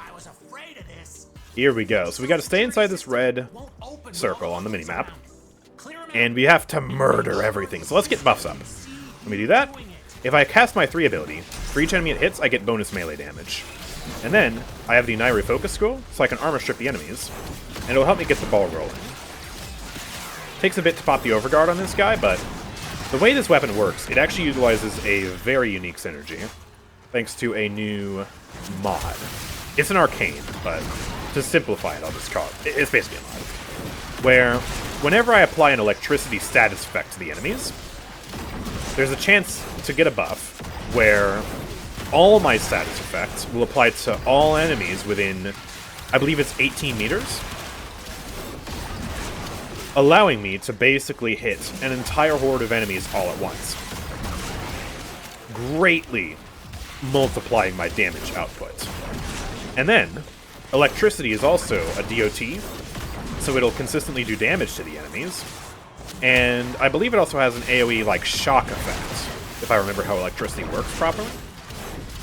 Here we go. So we gotta stay inside this red circle on the minimap. And we have to murder everything. So let's get buffs up. Let me do that. If I cast my 3 ability, for each enemy it hits, I get bonus melee damage. And then, I have the Nairi Focus Scroll, so I can armor strip the enemies. And it'll help me get the ball rolling. Takes a bit to pop the Overguard on this guy, but the way this weapon works, it actually utilizes a very unique synergy. thanks to a new mod. It's an arcane, but to simplify it, I'll just call it. It's basically a mod. Where, whenever I apply an electricity status effect to the enemies, there's a chance to get a buff where all my status effects will apply to all enemies within, I believe it's 18 meters, allowing me to basically hit an entire horde of enemies all at once, greatly multiplying my damage output. And then, electricity is also a DOT, so it'll consistently do damage to the enemies, and I believe it also has an AoE, like, shock effect, if I remember how electricity works properly.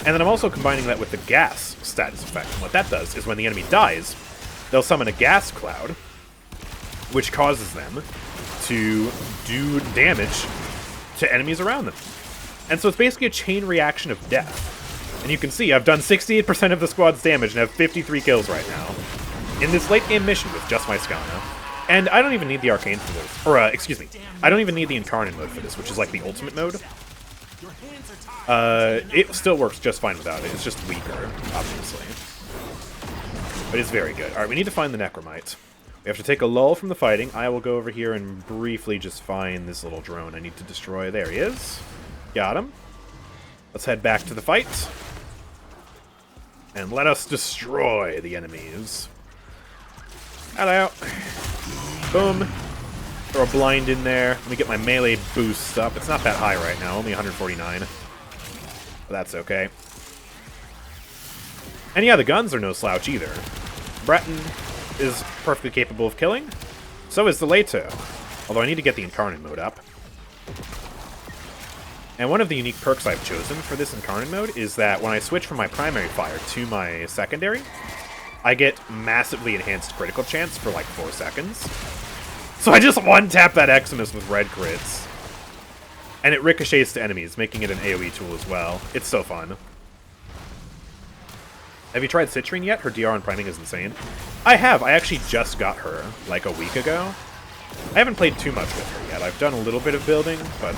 And then I'm also combining that with the gas status effect. And what that does is when the enemy dies, they'll summon a gas cloud, which causes them to do damage to enemies around them. And so it's basically a chain reaction of death. And you can see I've done 68% of the squad's damage and have 53 kills right now in this late game mission with just my Skana. And I don't even need the Arcane for this. Or, excuse me. I don't even need the Incarnate mode for this, which is like the ultimate mode. It still works just fine without it. It's just weaker, obviously. But it's very good. Alright, we need to find the Necromite. We have to take a lull from the fighting. I will go over here and briefly just find this little drone I need to destroy. There he is. Got him. Let's head back to the fight. And let us destroy the enemies. Hello. Boom. Throw a blind in there. Let me get my melee boost up. It's not that high right now, only 149. But that's okay. And yeah, the guns are no slouch either. Breton is perfectly capable of killing. So is the Leto. Although I need to get the Incarnate mode up. And one of the unique perks I've chosen for this Incarnate mode is that when I switch from my primary fire to my secondary, I get massively enhanced critical chance for like 4 seconds. So I just one-tap that Eximus with red crits. And it ricochets to enemies, making it an AoE tool as well. It's so fun. Have you tried Citrine yet? Her DR on priming is insane. I have. I actually just got her like a week ago. I haven't played too much with her yet. I've done a little bit of building, but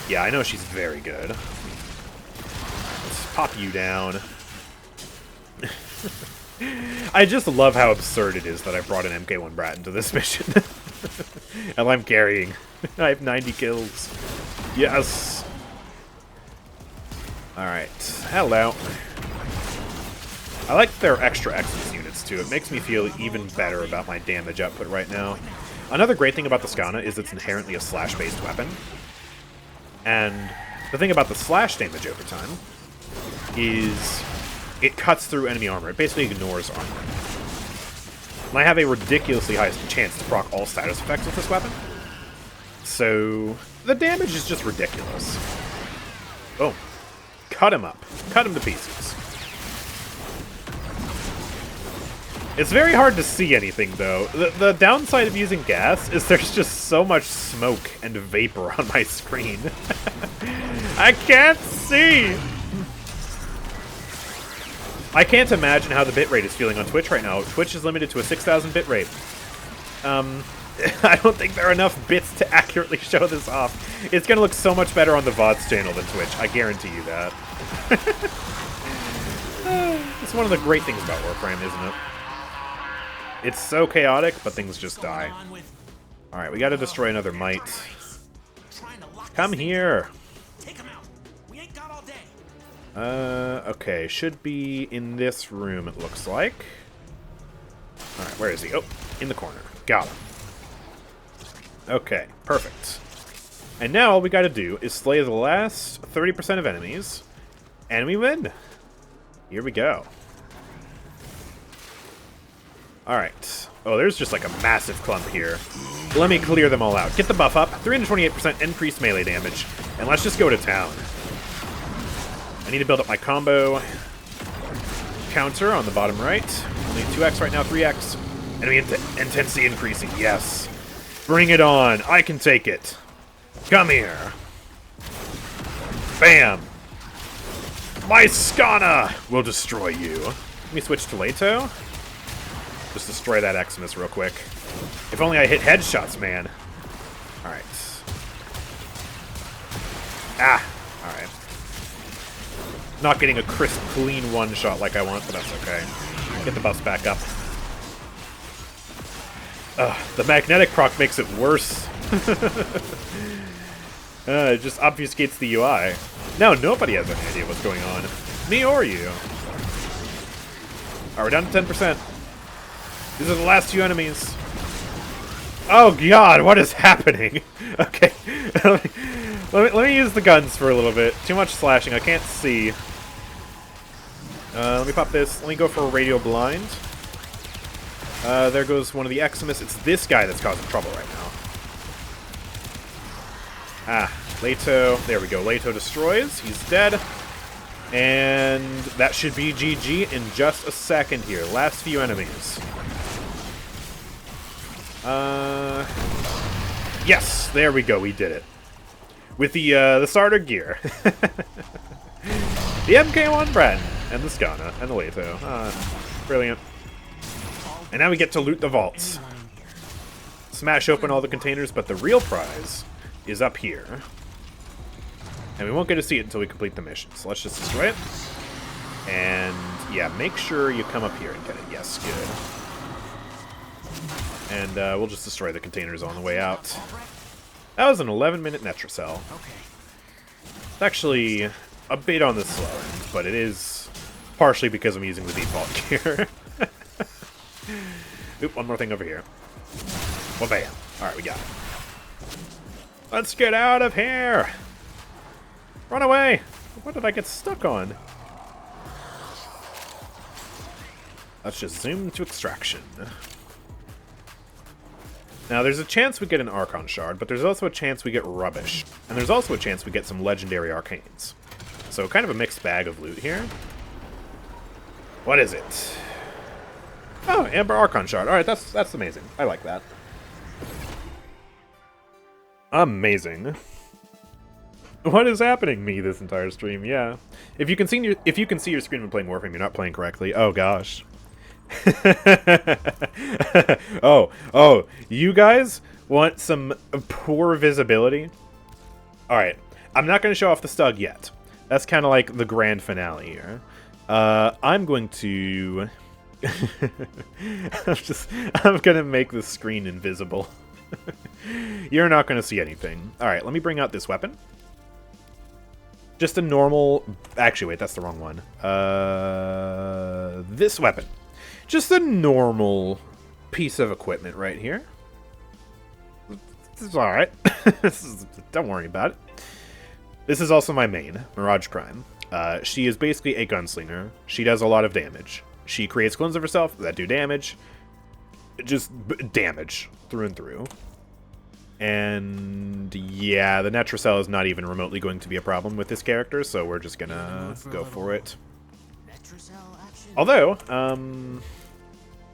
yeah, I know she's very good. Let's pop you down. I just love how absurd it is that I brought an MK1 Brat into this mission. And I'm carrying. I have 90 kills. Yes! Alright. Hello. I like their extra Exodus units, too. It makes me feel even better about my damage output right now. Another great thing about the Skana is it's inherently a slash-based weapon. And the thing about the slash damage over time is it cuts through enemy armor. It basically ignores armor. And I have a ridiculously high chance to proc all status effects with this weapon. So the damage is just ridiculous. Boom. Cut him up. Cut him to pieces. It's very hard to see anything, though. The downside of using gas is there's just so much smoke and vapor on my screen. I can't see! I can't imagine how the bitrate is feeling on Twitch right now. Twitch is limited to a 6,000 bitrate. I don't think there are enough bits to accurately show this off. It's gonna look so much better on the VODs channel than Twitch. I guarantee you that. It's one of the great things about Warframe, isn't it? It's so chaotic, but things just die. Alright, we gotta destroy another Mite. Come here! Okay, should be in this room, it looks like. Alright, where is he? Oh, in the corner. Got him. Okay, perfect. And now all we gotta do is slay the last 30% of enemies, and we win! Here we go. Alright. Oh, there's just like a massive clump here. Let me clear them all out. Get the buff up. 328% increased melee damage. And let's just go to town. I need to build up my combo counter on the bottom right. Only 2x right now, 3x. Enemy intensity increasing. Yes. Bring it on. I can take it. Come here. Bam. My Skana will destroy you. Let me switch to Leto. Just destroy that Eximus real quick. If only I hit headshots, man. Alright. Ah! Alright. Not getting a crisp, clean one-shot like I want, but that's okay. Get the buffs back up. The magnetic proc makes it worse. It just obfuscates the UI. Now nobody has any idea what's going on. Me or you. Alright, we're down to 10%. These are the last few enemies. Oh god, what is happening? Okay. let me use the guns for a little bit. Too much slashing, I can't see. Let me pop this. Let me go for a radio blind. There goes one of the Eximus. It's this guy that's causing trouble right now. Ah, Leto. There we go. Leto destroys. He's dead. And that should be GG in just a second here. Last few enemies. Yes, there we go. We did it. With the starter gear. The MK1 Bren. And the Skana. And the Leto. Brilliant. And now we get to loot the vaults. Smash open all the containers, but the real prize is up here. And we won't get to see it until we complete the mission. So let's just destroy it. And yeah, make sure you come up here and get it. Yes, good. And we'll just destroy the containers on the way out. That was an 11-minute Netracell. It's actually a bit on the slow end, but it is partially because I'm using the default gear. Oop, one more thing over here. Well, bam. Alright, we got it. Let's get out of here! Run away! What did I get stuck on? Let's just zoom to extraction. Now, there's a chance we get an Archon Shard, but there's also a chance we get rubbish. And there's also a chance we get some legendary arcanes. So, kind of a mixed bag of loot here. What is it? Oh, Amber Archon Shard. Alright, that's amazing. I like that. Amazing. What is happening to me this entire stream? Yeah. If you can see your screen when playing Warframe, you're not playing correctly. Oh gosh. oh, you guys want some poor visibility? Alright. I'm not going to show off the Stug yet. That's kind of like the grand finale here. I'm going to... I'm gonna make the screen invisible. You're not gonna see anything. Alright, let me bring out this weapon. Just a normal... Actually, wait, that's the wrong one. This weapon. Just a normal piece of equipment right here. This is alright. Don't worry about it. This is also my main, Mirage Prime. She is basically a gunslinger. She does a lot of damage. She creates clones of herself that do damage. Just damage through and through. And yeah, the Netracell is not even remotely going to be a problem with this character, so we're just gonna go for it. Although,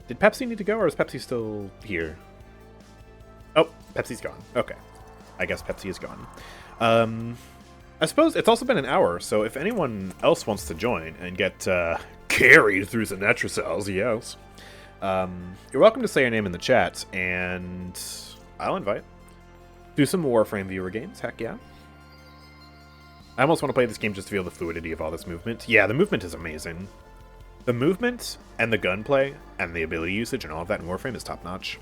did Pepsi need to go, or is Pepsi still here? Oh, Pepsi's gone. Okay. I guess Pepsi is gone. I suppose it's also been an hour, so if anyone else wants to join and get carried through some Netracells, yes. You're welcome to say your name in the chat, and I'll invite. Do some Warframe viewer games, heck yeah. I almost want to play this game just to feel the fluidity of all this movement. Yeah, the movement is amazing. The movement, and the gunplay, and the ability usage, and all of that in Warframe is top-notch.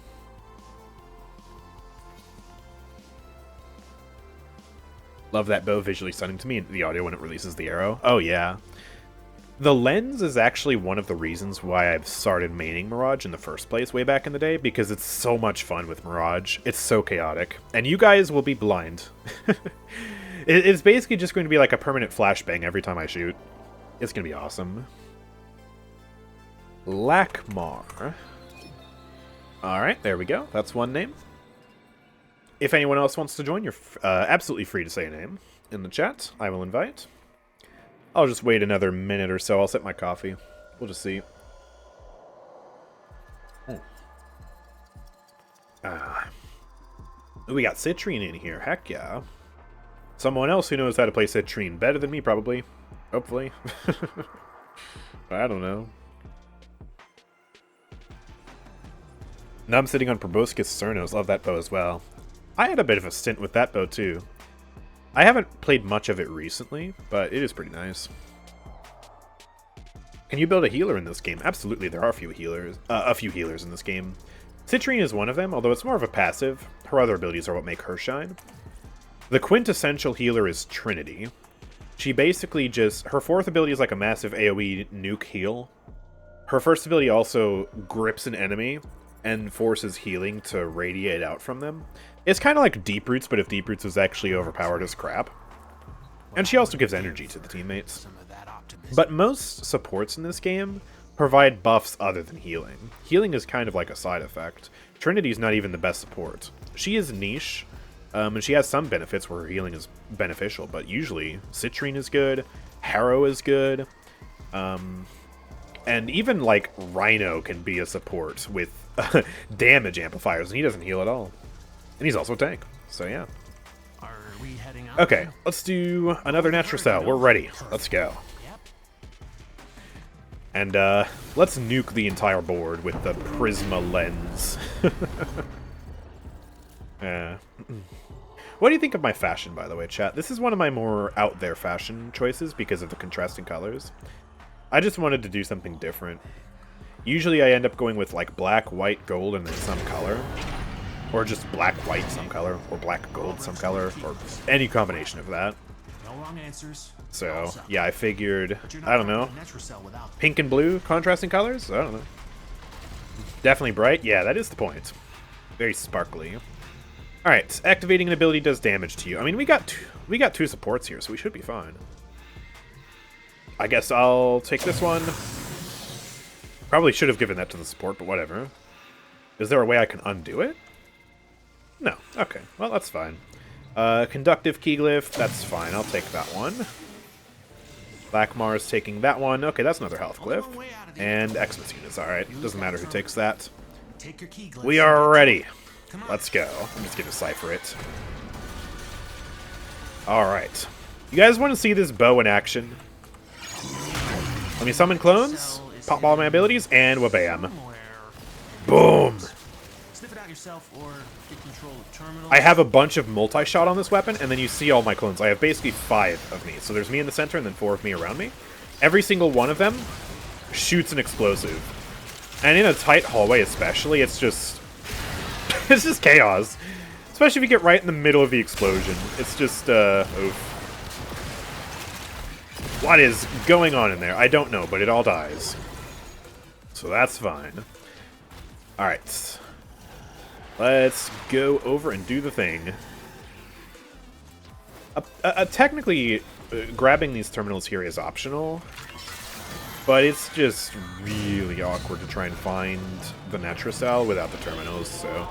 Love that bow visually stunning to me, and the audio when it releases the arrow. Oh, yeah. The lens is actually one of the reasons why I've started maining Mirage in the first place way back in the day, because it's so much fun with Mirage. It's so chaotic. And you guys will be blind. It's basically just going to be like a permanent flashbang every time I shoot. It's going to be awesome. Lakmar. Alright, there we go. That's one name. If anyone else wants to join, you're absolutely free to say a name in the chat. I will invite. I'll just wait another minute or so. I'll sip my coffee. We'll just see. We got Citrine in here. Heck yeah. Someone else who knows how to play Citrine better than me, probably. Hopefully. I don't know. Now I'm sitting on Proboscis Cernos. Love that bow as well. I had a bit of a stint with that bow too. I haven't played much of it recently, but it is pretty nice. Can you build a healer in this game? Absolutely, there are a few healers in this game. Citrine is one of them, although it's more of a passive. Her other abilities are what make her shine. The quintessential healer is Trinity. She basically just... Her fourth ability is like a massive AoE nuke heal. Her first ability also grips an enemy and forces healing to radiate out from them. It's kind of like Deep Roots, but if Deep Roots was actually overpowered as crap. And she also gives energy to the teammates. But most supports in this game provide buffs other than healing. Healing is kind of like a side effect. Trinity's not even the best support. She is niche, and she has some benefits where her healing is beneficial, but usually Citrine is good, Harrow is good, and even, like, Rhino can be a support with damage amplifiers, and he doesn't heal at all. And he's also a tank, so yeah. Are we heading out? Okay, let's do another Natural Cell. We're ready. Let's go. And, let's nuke the entire board with the Prisma lens. What do you think of my fashion, by the way, chat? This is one of my more out-there fashion choices because of the contrasting colors. I just wanted to do something different. Usually I end up going with, like, black, white, gold, and then some color. Or just black, white, some color. Or black, gold, some color. Or any combination of that. No wrong answers. So, yeah, I figured, I don't know, pink and blue contrasting colors? I don't know. Definitely bright? Yeah, that is the point. Very sparkly. Alright, activating an ability does damage to you. I mean, we got two supports here, so we should be fine. I guess I'll take this one. Probably should have given that to the support, but whatever. Is there a way I can undo it? No. Okay, well, that's fine. Conductive Keyglyph, that's fine. I'll take that one. Black Mars taking that one. Okay, that's another health glyph. And X-Machine is alright. Doesn't matter who takes that. We are ready. Let's go. I'm just gonna cipher it. Alright. You guys want to see this bow in action? Let me summon clones, pop all my abilities, and wabam. Boom! I have a bunch of multi-shot on this weapon, and then you see all my clones. I have basically 5 of me. So there's me in the center, and then 4 of me around me. Every single one of them shoots an explosive. And in a tight hallway especially, it's just... it's just chaos. Especially if you get right in the middle of the explosion. It's just, oof. What is going on in there? I don't know, but it all dies. So that's fine. Alright. Let's go over and do the thing. Technically, grabbing these terminals here is optional, but it's just really awkward to try and find the Natural Cell without the terminals, so...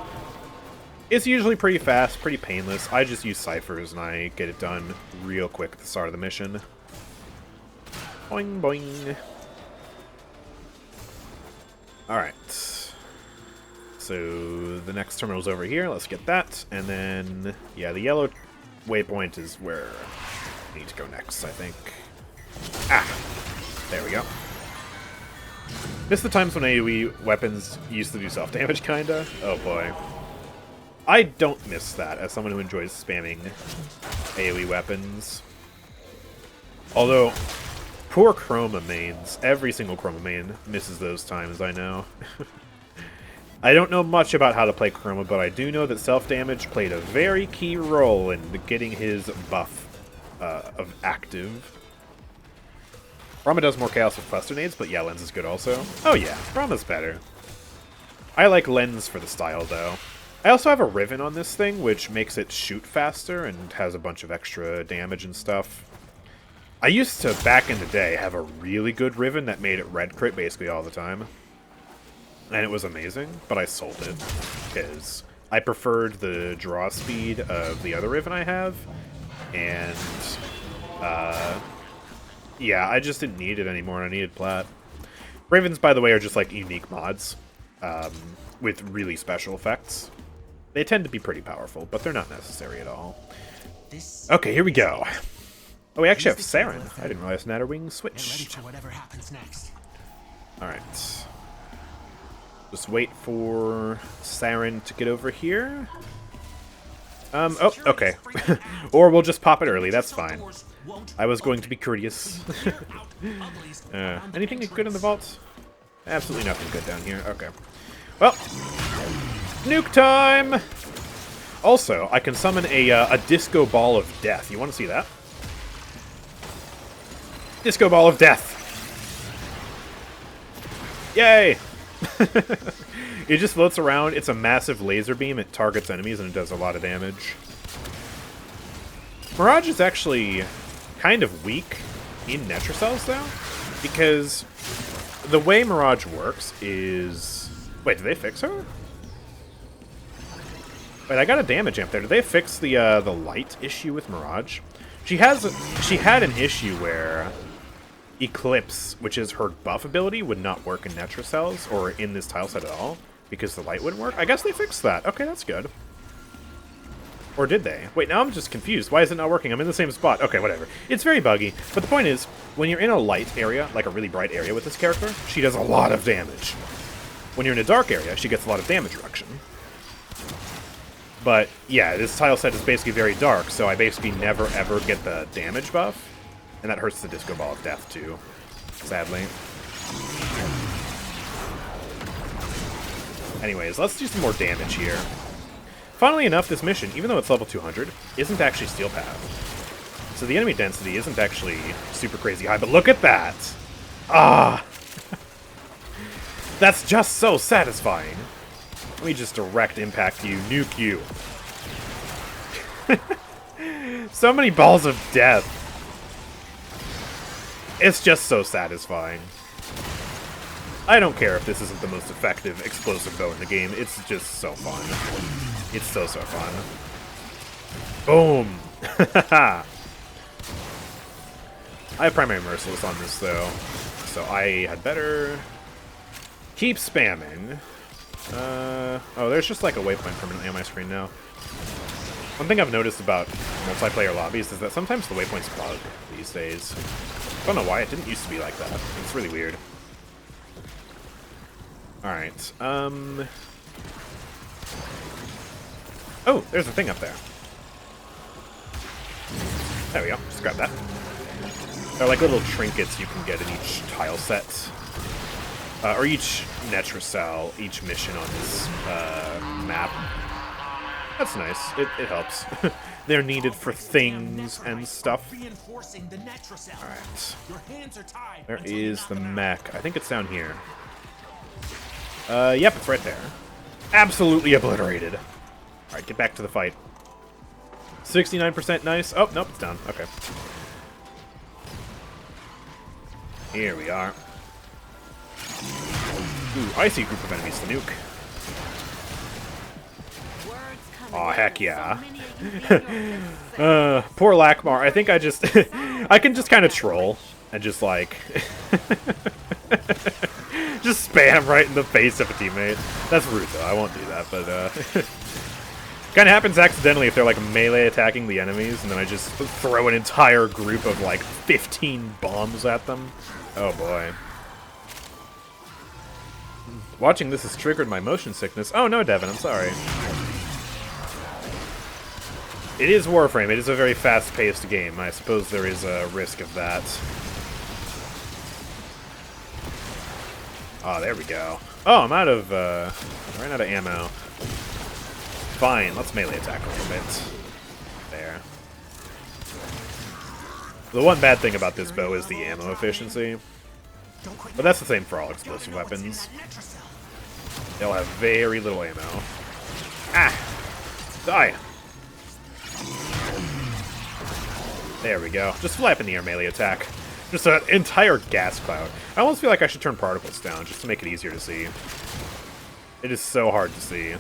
It's usually pretty fast, pretty painless. I just use ciphers and I get it done real quick at the start of the mission. Boing, boing. Alright. So the next terminal's over here. Let's get that. And then, yeah, the yellow waypoint is where I need to go next, I think. Ah! There we go. Miss the times when AoE weapons used to do self-damage, kinda. Oh boy. I don't miss that as someone who enjoys spamming AoE weapons. Although, poor Chroma mains. Every single Chroma main misses those times, I know. I don't know much about how to play Chroma, but I do know that self-damage played a very key role in getting his buff of active. Rama does more chaos with cluster nades, but yeah, Lens is good also. Oh yeah, Rama's better. I like Lens for the style, though. I also have a Riven on this thing, which makes it shoot faster and has a bunch of extra damage and stuff. I used to, back in the day, have a really good Riven that made it red crit basically all the time. And it was amazing, but I sold it, because I preferred the draw speed of the other Riven I have, and, yeah, I just didn't need it anymore, and I needed Plat. Ravens, by the way, are just, like, unique mods, with really special effects. They tend to be pretty powerful, but they're not necessary at all. Okay, here we go. Oh, we actually have Saren. I didn't realize Natterwing switched. Alright. Just wait for Saren to get over here. Oh, okay. Or we'll just pop it early, that's fine. won't I was going to be courteous. out uglies around the Anything good in the entrance. vault? Absolutely nothing good down here. Okay. Well, nuke time! Also, I can summon a disco ball of death. You want to see that? Disco ball of death! Yay! It just floats around. It's a massive laser beam. It targets enemies and it does a lot of damage. Mirage is actually kind of weak in Netrocells, though, because the way Mirage works is... Wait, did they fix her? Wait, I got a damage amp there. Did they fix the light issue with Mirage? She had an issue where Eclipse, which is her buff ability, would not work in Netrocells or in this tile set at all because the light wouldn't work. I guess they fixed that. Okay, that's good. Or did they? Wait, now I'm just confused. Why is it not working? I'm in the same spot. Okay, whatever. It's very buggy. But the point is, when you're in a light area, like a really bright area with this character, she does a lot of damage. When you're in a dark area, she gets a lot of damage reduction. But, yeah, this tile set is basically very dark, so I basically never ever get the damage buff. And that hurts the Disco Ball of Death, too. Sadly. Anyways, let's do some more damage here. Funnily enough, this mission, even though it's level 200, isn't actually Steel Path. So the enemy density isn't actually super crazy high, but look at that! Ah! That's just so satisfying. Let me just direct impact you, nuke you. So many balls of death. It's just so satisfying. I don't care if this isn't the most effective explosive bow in the game. It's just so fun. It's so fun. Boom! I have primary merciless on this, though. So I had better keep spamming. Oh, there's just like a waypoint permanently on my screen now. One thing I've noticed about multiplayer lobbies is that sometimes the waypoints bug these days. I don't know why, it didn't used to be like that. It's really weird. Alright, oh, there's a thing up there. There we go, just grab that. They're like little trinkets you can get in each tile set. Or each Netrocell, each mission on this map. That's nice. It helps. They're needed for things and stuff. Reinforcing the Netrocell. Alright. Your hands are tied. Where until you is knock the them out. mech? I think it's down here. Yep, it's right there. Absolutely obliterated. Alright, get back to the fight. 69% nice. Oh, nope, it's down. Okay. Here we are. Ooh, I see a group of enemies to nuke. Aw, heck yeah. Poor Lakmar. I think I just... I can just kind of troll. And just, like... just spam right in the face of a teammate. That's rude, though. I won't do that, but, kind of happens accidentally if they're, like, melee attacking the enemies, and then I just throw an entire group of, like, 15 bombs at them. Oh, boy. Watching this has triggered my motion sickness. Oh, no, Devin, I'm sorry. It is Warframe. It is a very fast-paced game. I suppose there is a risk of that. Oh, there we go. Oh, I'm out of, I ran out of ammo. Fine, let's melee attack a little bit. There. The one bad thing about this bow is the ammo efficiency. But that's the same for all explosive weapons. They'll have very little ammo. Ah! Die! There we go. Just flap in the air melee attack. Just an entire gas cloud. I almost feel like I should turn particles down just to make it easier to see. It is so hard to see.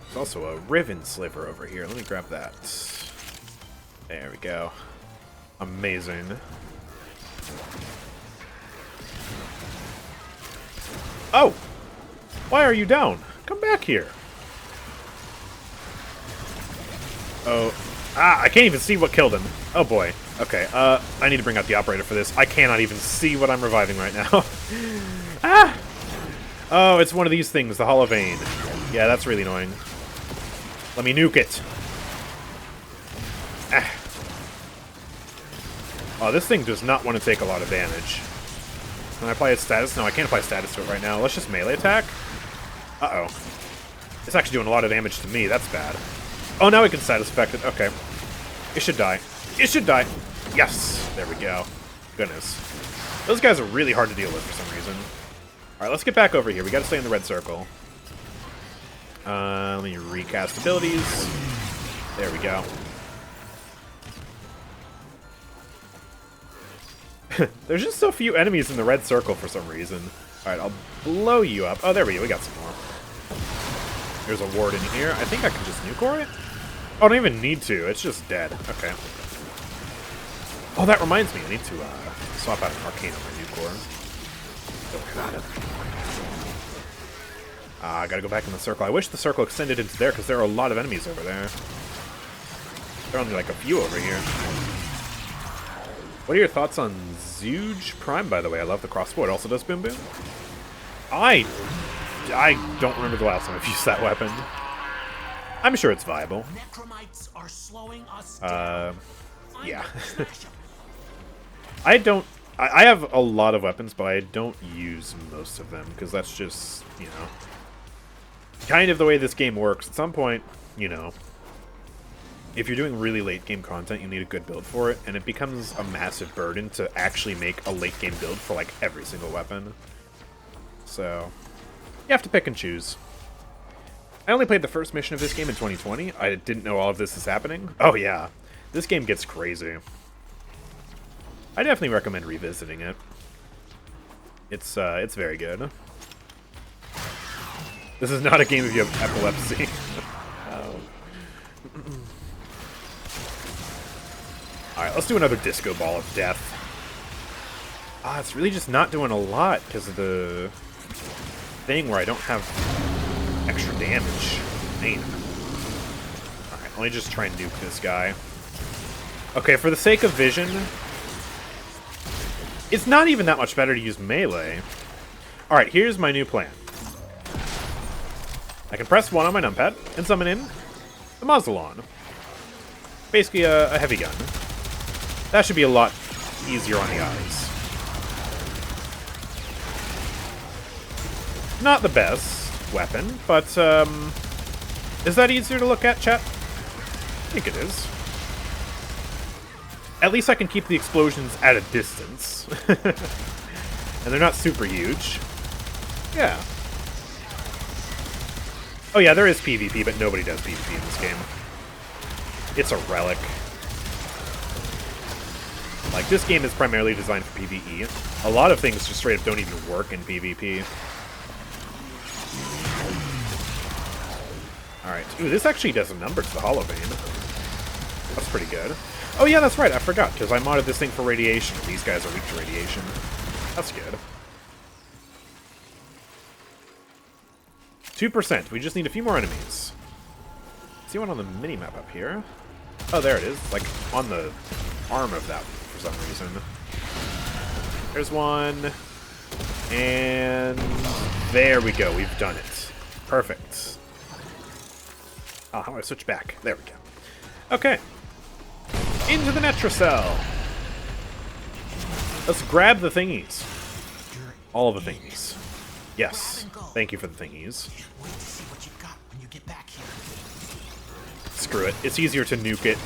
There's also a Riven sliver over here. Let me grab that. There we go. Amazing. Oh! Why are you down? Come back here. Oh. Ah, I can't even see what killed him. Oh boy. Okay, I need to bring out the operator for this. I cannot even see what I'm reviving right now. Ah! Oh, it's one of these things, the Hall of Vane. Yeah, that's really annoying. Let me nuke it. Oh, this thing does not want to take a lot of damage. Can I apply its status? No, I can't apply status to it right now. Let's just melee attack. Uh-oh. It's actually doing a lot of damage to me. That's bad. Oh, now we can status effect it. Okay. It should die. It should die. Yes. There we go. Goodness. Those guys are really hard to deal with for some reason. Alright, let's get back over here. We gotta stay in the red circle. Let me recast abilities. There we go. There's just so few enemies in the red circle for some reason. Alright, I'll blow you up. Oh, there we go. We got some more. There's a ward in here. I think I can just nuke it. Oh, I don't even need to. It's just dead. Okay. Oh, that reminds me. I need to swap out an arcane on my nuke core. Don't got it. I gotta go back in the circle. I wish the circle extended into there because there are a lot of enemies over there. There are only like a few over here. What are your thoughts on Zooge Prime, by the way? I love the crossbow. It also does boom boom. I don't remember the last time I've used that weapon. I'm sure it's viable. Necromites are slowing us down. Yeah. I have a lot of weapons, but I don't use most of them, because that's just, you know, kind of the way this game works. At some point, you know, if you're doing really late game content, you need a good build for it, and it becomes a massive burden to actually make a late game build for, like, every single weapon. So, you have to pick and choose. I only played the first mission of this game in 2020. I didn't know all of this is happening. Oh yeah, this game gets crazy. I definitely recommend revisiting it. It's very good. This is not a game if you have epilepsy. Alright, let's do another disco ball of death. It's really just not doing a lot because of the thing where I don't have extra damage. Man. Alright, let me just try and nuke this guy. Okay, for the sake of vision, it's not even that much better to use melee. Alright, here's my new plan. I can press 1 on my numpad and summon in the Muzzle-on. Basically a heavy gun. That should be a lot easier on the eyes. Not the best weapon, but is that easier to look at, chat? I think it is. At least I can keep the explosions at a distance. And they're not super huge. Yeah. Oh yeah, there is PvP, but nobody does PvP in this game. It's a relic. Like, this game is primarily designed for PvE. A lot of things just straight up don't even work in PvP. Alright. Ooh, this actually does a number to the Hollow Vein. That's pretty good. Oh yeah, that's right, I forgot, because I modded this thing for radiation. These guys are weak to radiation. That's good. 2%. We just need a few more enemies. See one on the mini-map up here? Oh, there it is. Like, on the arm of that for some reason. There's one. And there we go. We've done it. Perfect. Oh, how do I switch back? There we go. Okay. Into the Netrocell. Let's grab the thingies. All of the thingies. Yes. Thank you for the thingies. Wait to see what you got when you get back here. Screw it. It's easier to nuke it.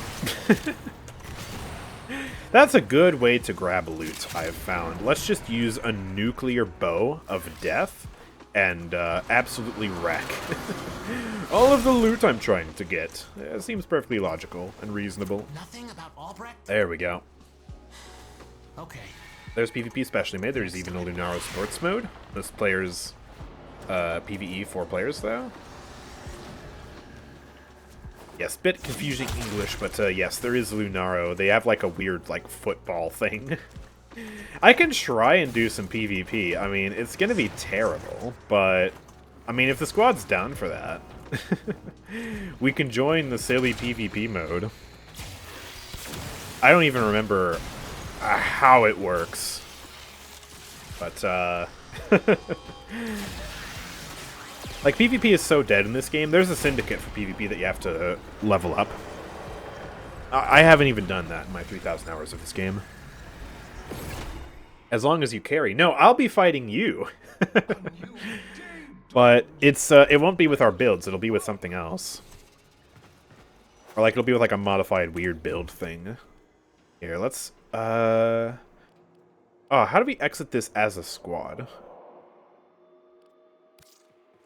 That's a good way to grab loot, I've found. Let's just use a nuclear bow of death and absolutely wreck all of the loot I'm trying to get. It seems perfectly logical and reasonable. Nothing about Albrecht? There we go. Okay. There's PvP specially made. There's even a Lunaro sports mode. This player's PvE 4 players, though. Yes, bit confusing English, but yes, there is Lunaro. They have like a weird like football thing. I can try and do some PvP. I mean, it's gonna be terrible, but I mean, if the squad's down for that, we can join the silly PvP mode. I don't even remember how it works, but like, PvP is so dead in this game. There's a syndicate for PvP that you have to level up. I haven't even done that in my 3,000 hours of this game. As long as you carry. No, I'll be fighting you. But it's it won't be with our builds. It'll be with something else. Or like it'll be with like a modified weird build thing. Here, let's oh, how do we exit this as a squad?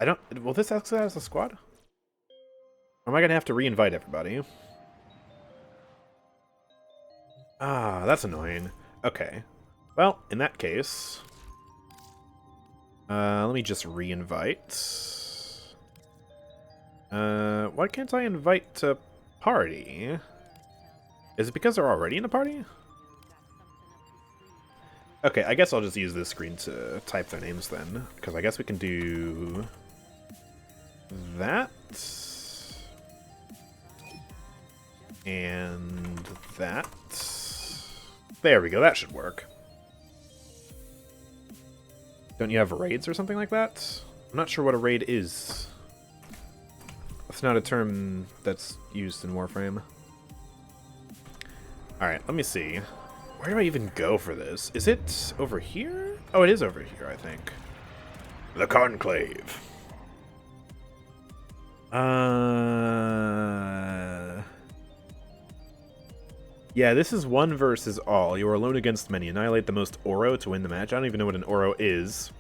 I don't will this exit as a squad? Or am I gonna have to re-invite everybody? Ah, that's annoying. Okay. Well, in that case, let me just re-invite. Why can't I invite to party? Is it because they're already in a party? Okay, I guess I'll just use this screen to type their names then, because I guess we can do that and that. There we go, that should work. Don't you have raids or something like that? I'm not sure what a raid is. That's not a term that's used in Warframe. Alright, let me see. Where do I even go for this? Is it over here? Oh, it is over here, I think. The Conclave. Yeah, this is one versus all. You are alone against many. Annihilate the most Oro to win the match. I don't even know what an Oro is.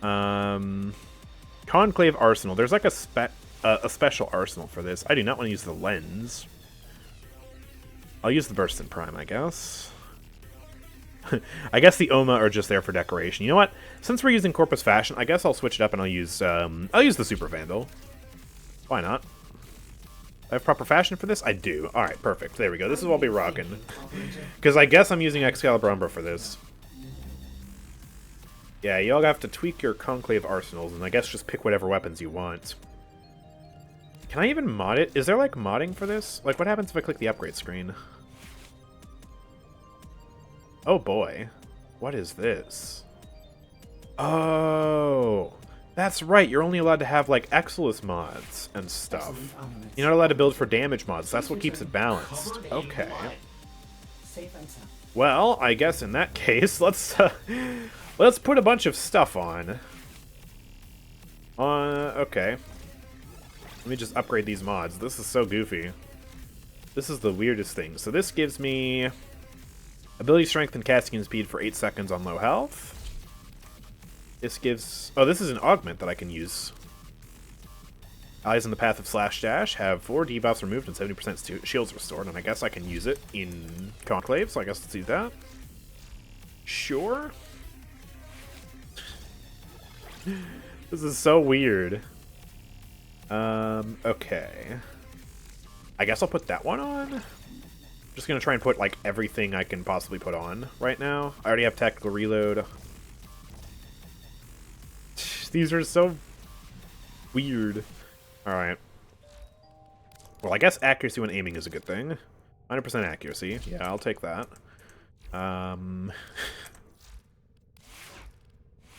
Conclave Arsenal. There's like a special arsenal for this. I do not want to use the lens. I'll use the Burst in Prime, I guess. I guess the Oma are just there for decoration. You know what? Since we're using Corpus Fashion, I guess I'll switch it up and I'll use the Super Vandal. Why not? I have proper fashion for this? I do. Alright, perfect. There we go. This is what I'll be rocking. Because I guess I'm using Excalibur Umbra for this. Yeah, you all have to tweak your Conclave arsenals, and I guess just pick whatever weapons you want. Can I even mod it? Is there, like, modding for this? Like, what happens if I click the upgrade screen? Oh, boy. What is this? Oh... That's right, you're only allowed to have, like, Exilus mods and stuff. You're not allowed to build for damage mods. That's what keeps it balanced. Okay. Well, I guess in that case, let's put a bunch of stuff on. Okay. Let me just upgrade these mods. This is so goofy. This is the weirdest thing. So this gives me ability strength and casting speed for 8 seconds on low health. This gives... Oh, this is an augment that I can use. Allies in the path of Slash Dash have 4 debuffs removed and 70% shields restored, and I guess I can use it in Conclave, so I guess let's do that. Sure. This is so weird. Okay. I guess I'll put that one on. Just gonna try and put, like, everything I can possibly put on right now. I already have Tactical Reload. These are so weird. Alright. Well, I guess accuracy when aiming is a good thing. 100% accuracy. Yeah, I'll take that.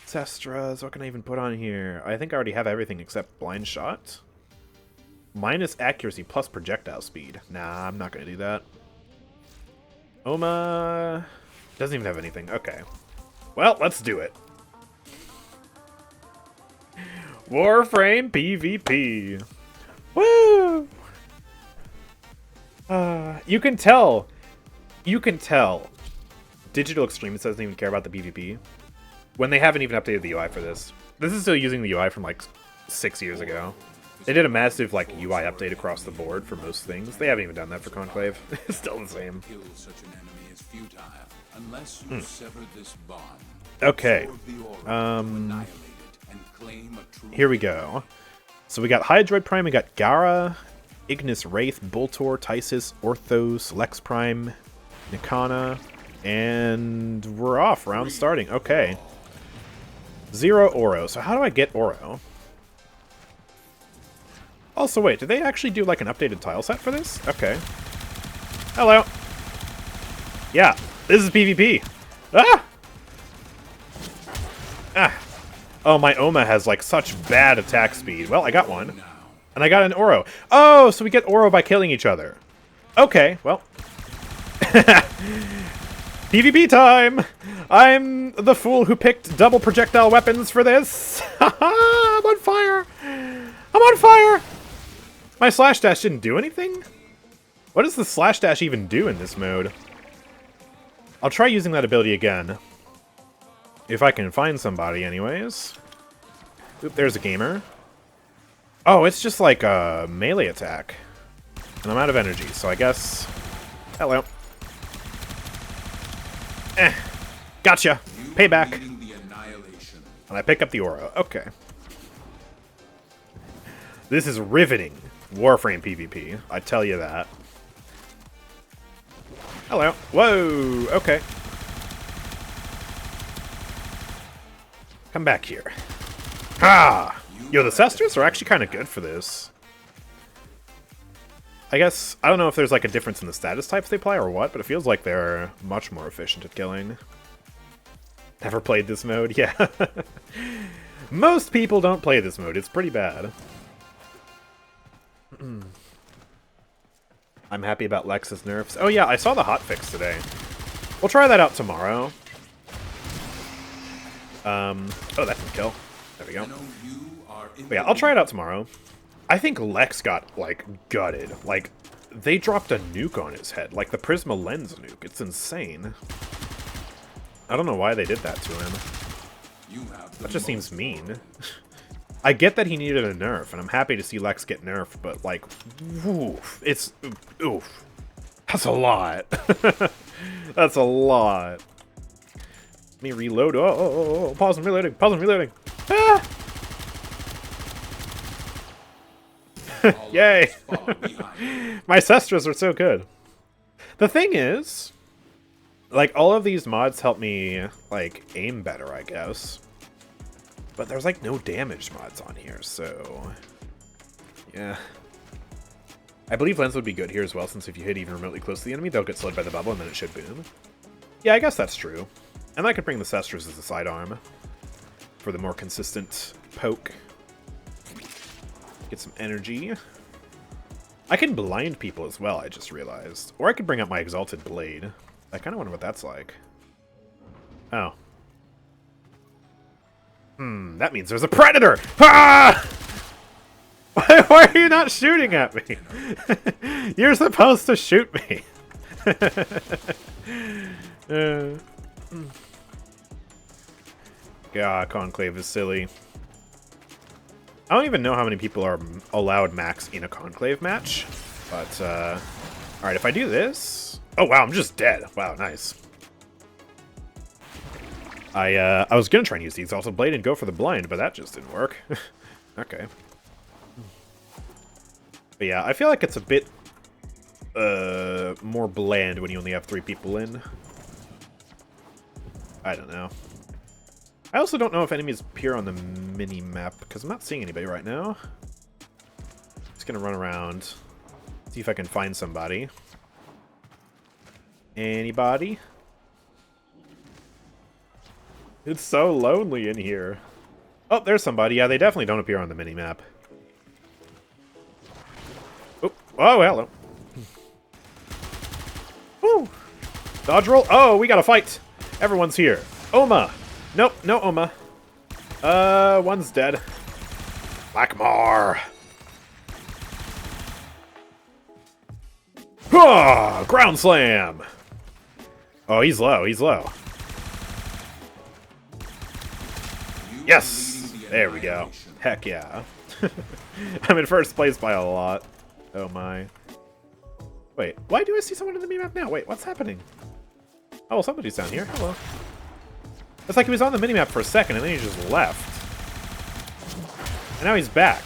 Cestras, what can I even put on here? I think I already have everything except Blind Shot. Minus accuracy plus projectile speed. Nah, I'm not going to do that. Oma... doesn't even have anything. Okay. Well, let's do it. Warframe PvP. Woo! You can tell. You can tell. Digital Extremists doesn't even care about the PvP. When they haven't even updated the UI for this. This is still using the UI from like 6 years ago. They did a massive like UI update across the board for most things. They haven't even done that for Conclave. It's still the same. Kill such an enemy is futile unless you sever this bond. Okay. Here we go. So we got Hydroid Prime, we got Gara, Ignis Wraith, Boltor, Tysis, Orthos, Lex Prime, Nikana, and we're off. Round starting. Okay. 0 Oro. So how do I get Oro? Also, wait, did they actually do like an updated tile set for this? Okay. Hello. Yeah, this is PvP. Ah! Ah! Oh, my Oma has, like, such bad attack speed. Well, I got one. And I got an Oro. Oh, so we get Oro by killing each other. Okay, well. PvP time! I'm the fool who picked double projectile weapons for this. I'm on fire! I'm on fire! My slash dash didn't do anything? What does the slash dash even do in this mode? I'll try using that ability again. If I can find somebody anyways. Oop, there's a gamer. Oh, it's just like a melee attack. And I'm out of energy, so I guess... Hello. Gotcha. Payback. The annihilation. And I pick up the aura. Okay. This is riveting Warframe PvP. I tell you that. Hello. Whoa. Okay. Come back here. Ah! Yo, the Cesters are actually kind of good for this. I guess, I don't know if there's like a difference in the status types they play or what, but it feels like they're much more efficient at killing. Never played this mode? Yeah. Most people don't play this mode. It's pretty bad. I'm happy about Lex's nerfs. Oh yeah, I saw the hotfix today. We'll try that out tomorrow. Oh, that can kill. There we go. But yeah, I'll try it out tomorrow. I think Lex got, like, gutted. Like, they dropped a nuke on his head. Like, the Prisma Lens nuke. It's insane. I don't know why they did that to him. That just seems mean. I get that he needed a nerf, and I'm happy to see Lex get nerfed, but, like, oof. It's... Oof. That's a lot. That's a lot. Let me reload. Oh. Pause and reloading. Pause and reloading. Ah! Yay! My Cestras are so good. The thing is, like, all of these mods help me, like, aim better, I guess. But there's, like, no damage mods on here, so... Yeah. I believe Lens would be good here as well, since if you hit even remotely close to the enemy, they'll get slowed by the bubble, and then it should boom. Yeah, I guess that's true. And I could bring the Cestras as a sidearm for the more consistent poke. Get some energy. I can blind people as well, I just realized. Or I could bring up my Exalted Blade. I kind of wonder what that's like. Oh. That means there's a predator! Ah! Why are you not shooting at me? You're supposed to shoot me. God, Conclave is silly. I don't even know how many people are allowed max in a Conclave match, but, alright, if I do this... Oh, wow, I'm just dead. Wow, nice. I was gonna try and use the Exalted Blade and go for the blind, but that just didn't work. Okay. But yeah, I feel like it's a bit, more bland when you only have 3 people in. I don't know. I also don't know if enemies appear on the mini-map, because I'm not seeing anybody right now. Just gonna run around, see if I can find somebody. Anybody? It's so lonely in here. Oh, there's somebody. Yeah, they definitely don't appear on the mini-map. Oh, hello. Woo! Dodge roll. Oh, we got to fight. Everyone's here. Oma. Nope, no Oma. One's dead. Blackmar. Ah, ground slam. Oh, he's low. He's low. Yes. There we go. Heck yeah. I'm in first place by a lot. Oh my. Wait, why do I see someone in the minimap now? Wait, what's happening? Oh, well, somebody's down here. Hello. It's like he was on the minimap for a second and then he just left. And now he's back.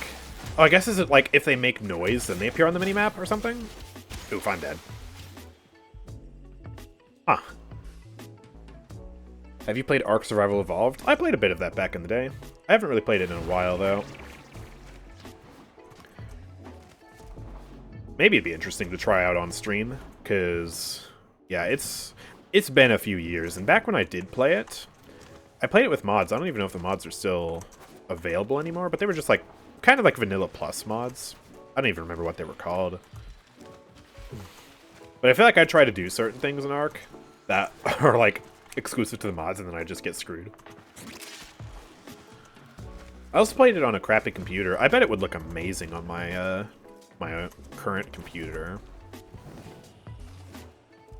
Oh, I guess is it like if they make noise then they appear on the minimap or something? Oof, I'm dead. Huh. Have you played Ark Survival Evolved? I played a bit of that back in the day. I haven't really played it in a while, though. Maybe it'd be interesting to try out on stream, because, yeah, it's been a few years, and back when I did play it, I played it with mods. I don't even know if the mods are still available anymore, but they were just, like, kind of like Vanilla Plus mods. I don't even remember what they were called. But I feel like I try to do certain things in Ark, that are like exclusive to the mods, and then I just get screwed. I also played it on a crappy computer. I bet it would look amazing on my my current computer.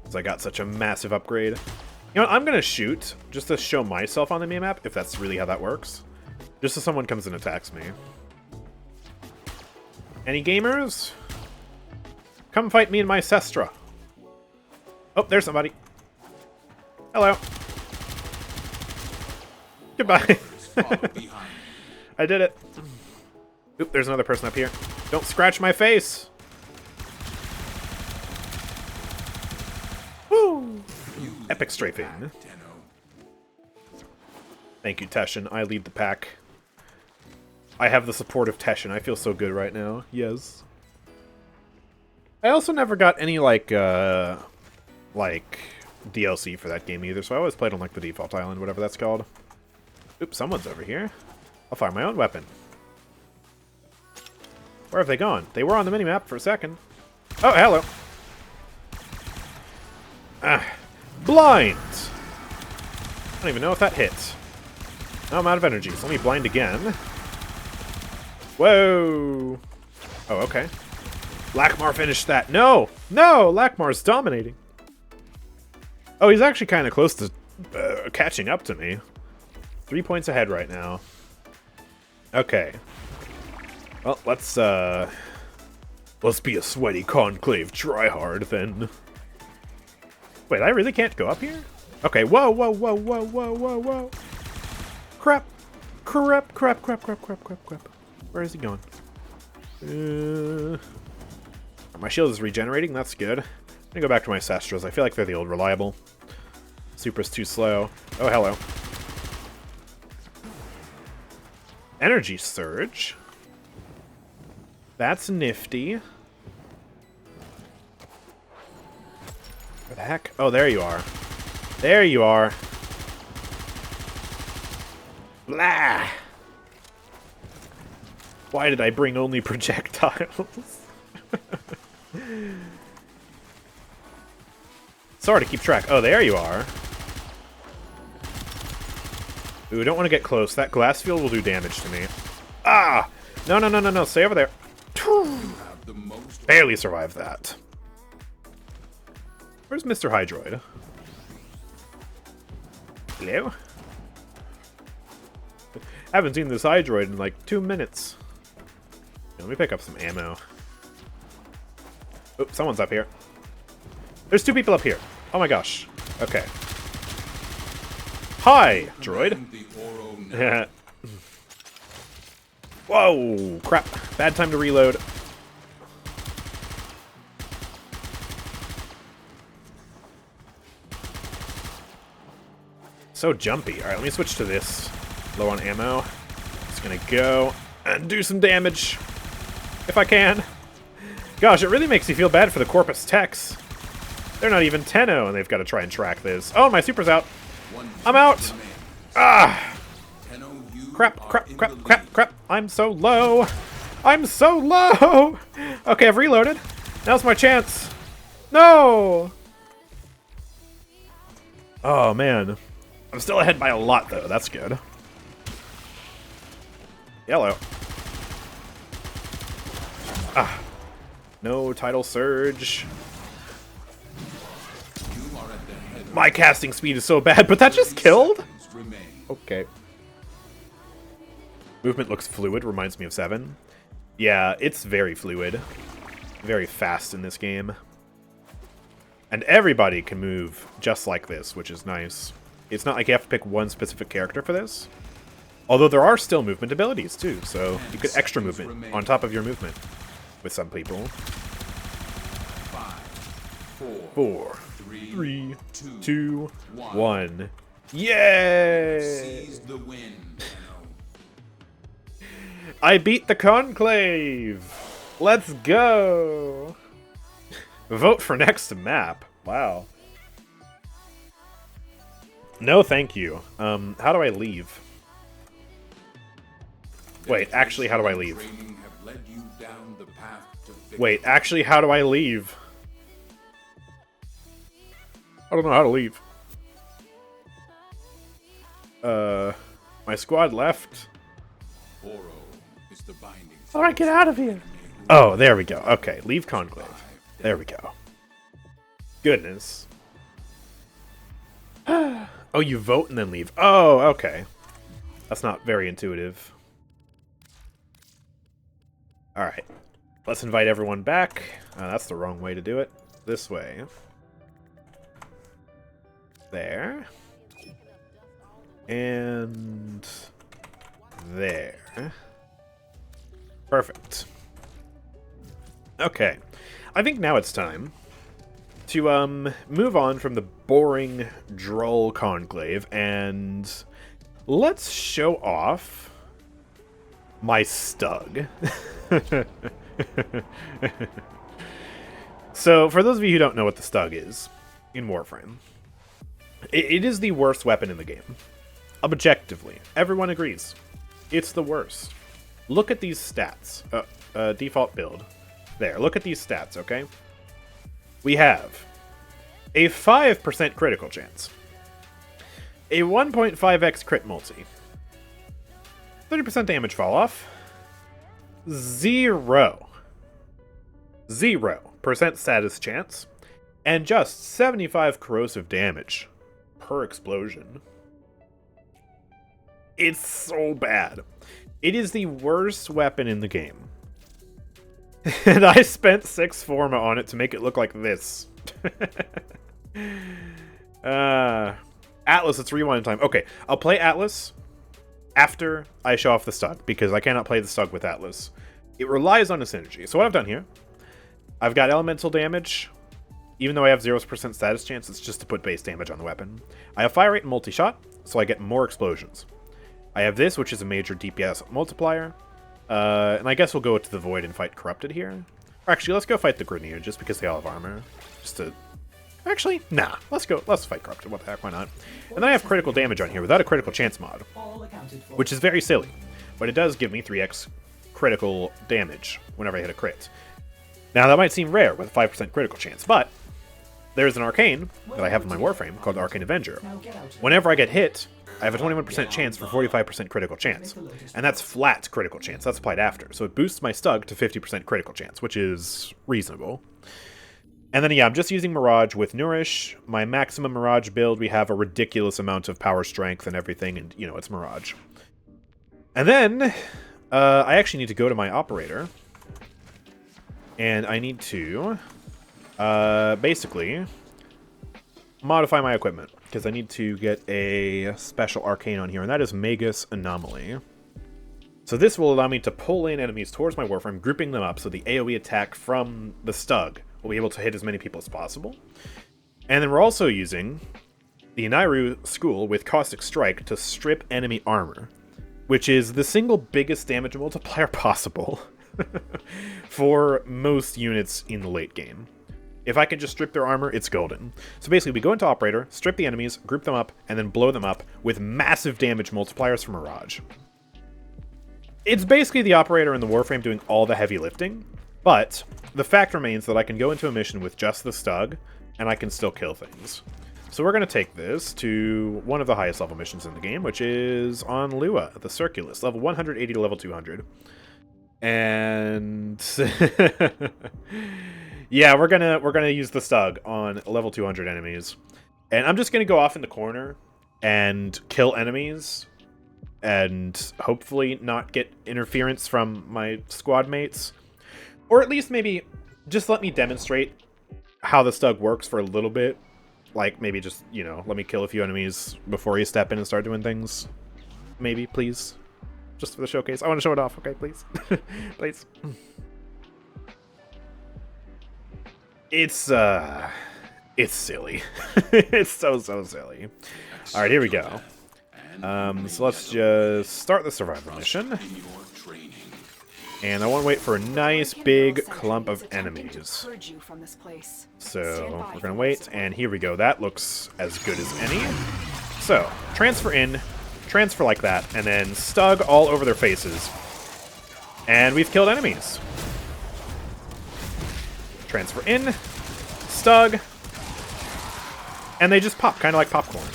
Because I got such a massive upgrade. You know what, I'm gonna shoot just to show myself on the minimap, if that's really how that works. Just so someone comes and attacks me. Any gamers? Come fight me in my Sestra. Oh, there's somebody. Hello. Goodbye. I did it. Oop, there's another person up here. Don't scratch my face. Woo! Epic strafing. Thank you, Teshin. I lead the pack. I have the support of Teshin. I feel so good right now. Yes. I also never got any, like DLC for that game either, so I always played on, like, the default island, whatever that's called. Oops, someone's over here. I'll fire my own weapon. Where have they gone? They were on the minimap for a second. Oh, hello. Ah, blind! I don't even know if that hit. Oh, I'm out of energy, so let me blind again. Whoa! Oh, okay. Lackmar finished that. No! No! Lackmar's dominating. Oh, he's actually kind of close to catching up to me. 3 points ahead right now. Okay. Well, let's be a sweaty conclave tryhard then. Wait, I really can't go up here? Okay, whoa, whoa, whoa, whoa, whoa, whoa, whoa. Crap. Crap, crap, crap, crap, crap, crap, crap. Where is he going? My shield is regenerating, that's good. I'm gonna go back to my Sestras. I feel like they're the old reliable. Supra's too slow. Oh, hello. Energy surge. That's nifty. Where the heck? Oh, there you are. There you are. Blah! Why did I bring only projectiles? It's hard to keep track. Oh, there you are. Ooh, don't want to get close. That glass field will do damage to me. Ah! No, no, no, no, no. Stay over there. Barely survived that. Where's Mr. Hydroid? Hello? Haven't seen this Hydroid in like 2 minutes. Let me pick up some ammo. Oh, someone's up here. There's 2 people up here. Oh my gosh. Okay. Hi, droid. Whoa, crap. Bad time to reload. So jumpy. Alright, let me switch to this. Low on ammo. Just gonna go and do some damage. If I can. Gosh, it really makes you feel bad for the Corpus Techs. They're not even 10-0 and they've got to try and track this. Oh, my super's out. I'm out. Ah. Crap, crap, crap, crap, crap. I'm so low. I'm so low. Okay, I've reloaded. Now's my chance. No. Oh, man. I'm still ahead by a lot, though. That's good. Yellow. Ah. No tidal surge. My casting speed is so bad, but that just killed? Okay. Movement looks fluid, reminds me of 7. Yeah, it's very fluid. Very fast in this game. And everybody can move just like this, which is nice. It's not like you have to pick one specific character for this. Although there are still movement abilities, too, so you get extra movement on top of your movement with some people. 4, 3, 2, 1. Yay! I beat the Conclave! Let's go! Vote for next map. Wow. No, thank you. How do I leave? Wait, actually, how do I leave? Wait, actually, how do I leave? I don't know how to leave. My squad left. Oro is the binding. How do I get out of here? Oh, there we go. Okay, leave Conclave. There we go. Goodness. Oh, you vote and then leave. Oh, okay. That's not very intuitive. Alright. Let's invite everyone back. That's the wrong way to do it. This way. There. And there. Perfect. Okay. I think now it's time to move on from the boring droll conclave and let's show off my stug. So, for those of you who don't know what the stug is in Warframe, it is the worst weapon in the game. Objectively, everyone agrees. It's the worst. Look at these stats. Default build. There, look at these stats, okay? We have a 5% critical chance, a 1.5x crit multi, 30% damage fall off, 0% status chance, and just 75 corrosive damage per explosion. It's so bad. It is the worst weapon in the game. And I spent 6 forma on it to make it look like this. Atlas, let's rewind time. Okay, I'll play Atlas after I show off the stug, because I cannot play the stug with Atlas. It relies on a synergy. So what I've done here, I've got elemental damage. Even though I have 0% status chance, it's just to put base damage on the weapon. I have fire rate and multi-shot, so I get more explosions. I have this, which is a major DPS multiplier. And I guess we'll go to the Void and fight Corrupted here. Or actually, let's go fight the Grineer, just because they all have armor. Just to... Actually, nah. Let's fight Corrupted. What the heck, why not? And then I have critical damage on here without a critical chance mod, All accounted for. which is very silly. But it does give me 3x critical damage whenever I hit a crit. Now, that might seem rare with a 5% critical chance, but there's an arcane that I have in my Warframe called Arcane Avenger. Now get out. Whenever I get hit, I have a 21% chance for 45% critical chance. And that's flat critical chance. That's applied after. So it boosts my stug to 50% critical chance, which is reasonable. And then, yeah, I'm just using Mirage with Nourish. My maximum Mirage build, we have a ridiculous amount of power strength and everything, and, you know, it's Mirage. And then, I actually need to go to my operator. And I need to, basically, modify my equipment, because I need to get a special arcane on here, and that is Magus Anomaly. So this will allow me to pull in enemies towards my Warframe, grouping them up so the AoE attack from the stug will be able to hit as many people as possible. And then we're also using the Nairu School with Caustic Strike to strip enemy armor, which is the single biggest damage multiplier possible for most units in the late game. If I can just strip their armor, it's golden. So basically, we go into Operator, strip the enemies, group them up, and then blow them up with massive damage multipliers from Mirage. It's basically the Operator and the Warframe doing all the heavy lifting, but the fact remains that I can go into a mission with just the stug, and I can still kill things. So we're going to take this to one of the highest level missions in the game, which is on Lua, the Circulus, level 180 to level 200. And... yeah, we're gonna use the stug on level 200 enemies. And I'm just gonna go off in the corner and kill enemies and hopefully not get interference from my squad mates. Or at least maybe just let me demonstrate how the stug works for a little bit. Like, maybe just, you know, let me kill a few enemies before you step in and start doing things. Maybe, please. Just for the showcase. I want to show it off, okay, please? Please. It's silly. It's so silly. Alright, here we go. So let's just start the survival mission. And I want to wait for a nice big clump of enemies. So we're going to wait, and here we go. That looks as good as any. So, transfer in, transfer like that, and then stug all over their faces. And we've killed enemies. Transfer in, stug, And they just pop, kind of like popcorn.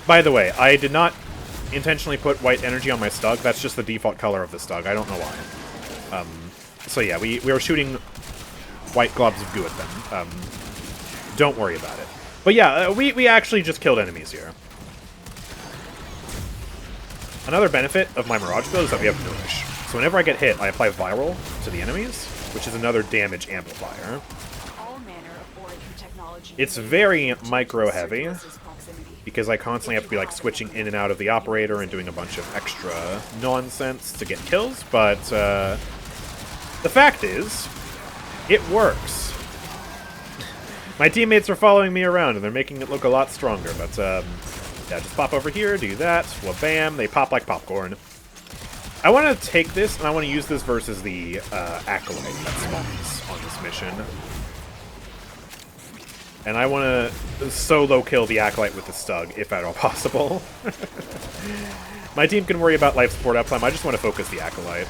By the way, I did not intentionally put white energy on my Stug. That's just the default color of the Stug. I don't know why. So yeah, we were shooting white globs of goo at them. Don't worry about it. But yeah, we actually just killed enemies here. Another benefit of my Mirage build is that we have Nourish. So whenever I get hit, I apply Viral to the enemies, which is another damage amplifier. All manner of Origin technology. It's very micro-heavy, because I constantly have to be like switching in and out of the operator and doing a bunch of extra nonsense to get kills, but the fact is, it works. My teammates are following me around and they're making it look a lot stronger, but yeah, just pop over here, do that, well bam, they pop like popcorn. I want to take this and I want to use this versus the Acolyte that spawns on this mission. And I want to solo kill the Acolyte with the Stug, if at all possible. My team can worry about life support uptime. I just want to focus the Acolyte.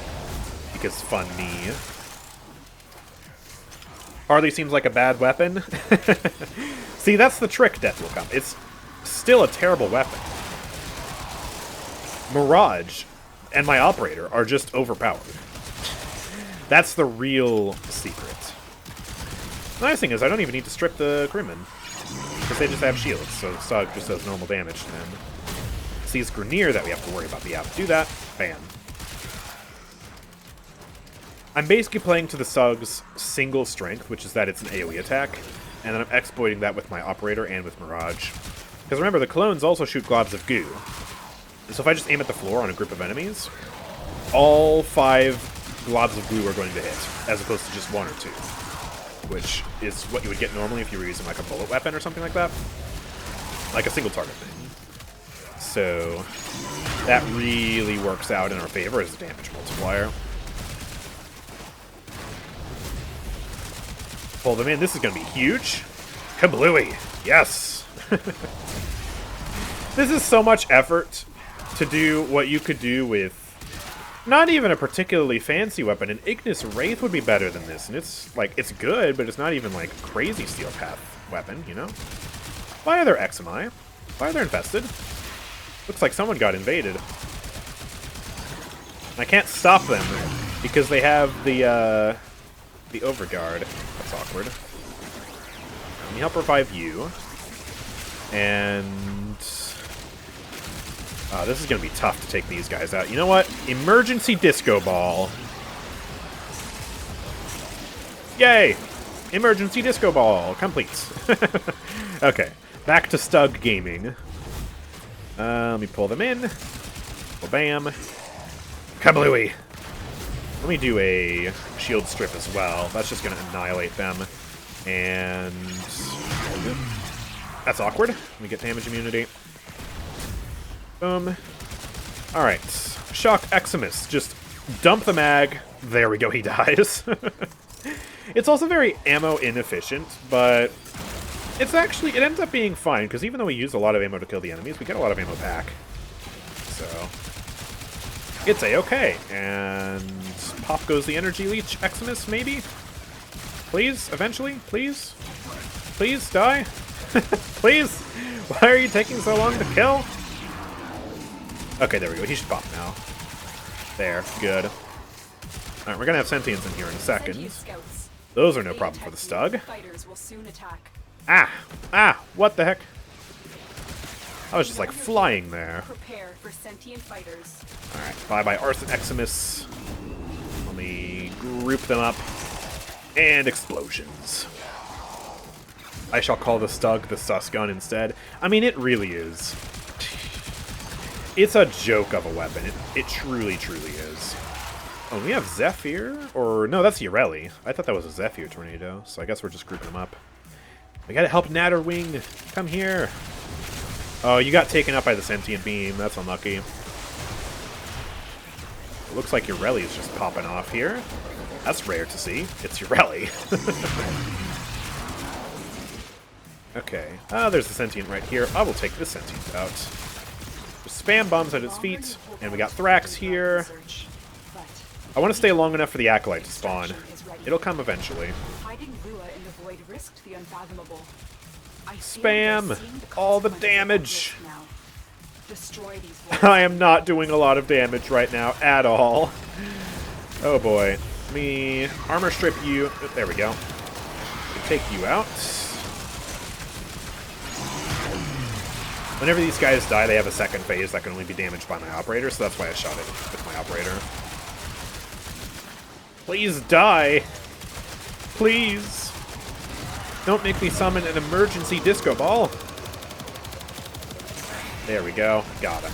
Because funny. Hardly seems like a bad weapon. See, that's the trick, Death will come. It's still a terrible weapon. Mirage and my Operator are just overpowered. That's the real secret. The nice thing is I don't even need to strip the crewmen, because they just have shields, so Stug just does normal damage to them. It's these Grineer that we have to worry about. But yeah, do that, bam. I'm basically playing to the Stug's single strength, which is that it's an AoE attack, and then I'm exploiting that with my Operator and with Mirage. Because remember, the clones also shoot globs of goo. So if I just aim at the floor on a group of enemies, all 5 globs of goo are going to hit, as opposed to just 1 or 2. Which is what you would get normally if you were using like a bullet weapon or something like that. Like a single target thing. So that really works out in our favor as a damage multiplier. Pull them in. This is going to be huge. Kablooey. Yes. This is so much effort to do what you could do with not even a particularly fancy weapon. An Ignis Wraith would be better than this. And it's, like, it's good, but it's not even, like, crazy Steel Path weapon, you know? Why are there XMI? Why are they infested? Looks like someone got invaded. I can't stop them because they have the Overguard. That's awkward. Let me help revive you. And this is going to be tough to take these guys out. You know what? Emergency Disco Ball. Yay! Emergency Disco Ball. Complete. Okay. Back to Stug Gaming. Let me pull them in. Well, bam. Kablooey. Let me do a shield strip as well. That's just going to annihilate them. And that's awkward. Let me get damage immunity. Boom. Alright. Shock Eximus. Just dump the mag. There we go, he dies. It's also very ammo inefficient, but it's actually, it ends up being fine, because even though we use a lot of ammo to kill the enemies, we get a lot of ammo back. So it's a-okay. And pop goes the Energy Leech Eximus, maybe? Please, eventually? Please? Please, die? Please? Why are you taking so long to kill? Okay, there we go. He should pop now. There. Good. Alright, we're gonna have Sentients in here in a second. Those are no problem for the Stug. Ah! Ah! What the heck? I was just, like, flying there. Alright, bye-bye Arson Eximus. Let me group them up. And explosions. I shall call the Stug the sus gun instead. I mean, it really is. It's a joke of a weapon. It truly, truly is. Oh, we have Zephyr? Or, no, that's Yoreli. I thought that was a Zephyr tornado, so I guess we're just grouping them up. We gotta help Natterwing. Come here. Oh, you got taken up by the Sentient Beam. That's unlucky. It looks like Yoreli is just popping off here. That's rare to see. It's Yoreli. Okay. There's the Sentient right here. I will take this Sentient out. Just spam bombs at its feet. And we got Thrax here. I want to stay long enough for the Acolyte to spawn. It'll come eventually. I feel they're Spam seeing the all the consequences of damage. this now. Destroy these walls. I am not doing a lot of damage right now at all. Oh boy. Let me armor strip you. There we go. Take you out. Whenever these guys die, they have a second phase that can only be damaged by my operator, so that's why I shot it with my operator. Please die. Please. Don't make me summon an emergency disco ball. There we go. Got him.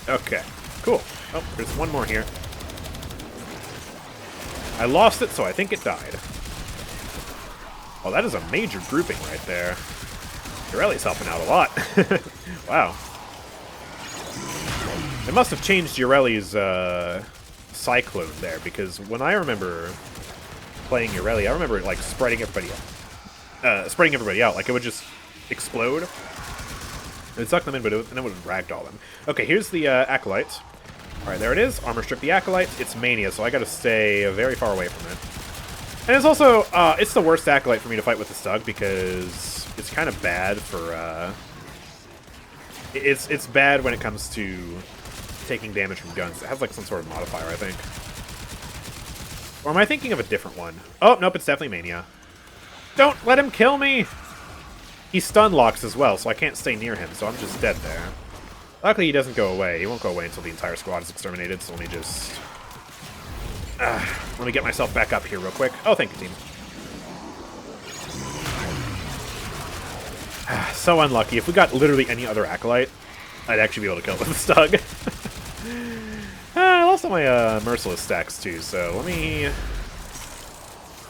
Okay. Cool. Oh, there's one more here. I lost it, so I think it died. Oh, that is a major grouping right there. Jirelli's helping out a lot. Wow. They must have changed Jirelli's Cyclone there, because when I remember playing Jirelli, I remember it like spreading everybody out. Like it would just explode. It would suck them in, but and it would ragdoll them. Okay, here's the Acolyte. Alright, there it is. Armor strip the Acolyte. It's Mania, so I gotta stay very far away from it. And it's also, it's the worst Acolyte for me to fight with the Stug, because it's kind of bad for, it's bad when it comes to taking damage from guns. It has, like, some sort of modifier, I think. Or am I thinking of a different one? Oh, nope, it's definitely Mania. Don't let him kill me! He stun locks as well, so I can't stay near him, so I'm just dead there. Luckily, he doesn't go away. He won't go away until the entire squad is exterminated, so let me just... let me get myself back up here real quick. Oh, thank you, team. So unlucky. If we got literally any other Acolyte, I'd actually be able to kill the Stug. I lost all my Merciless stacks, too, so let me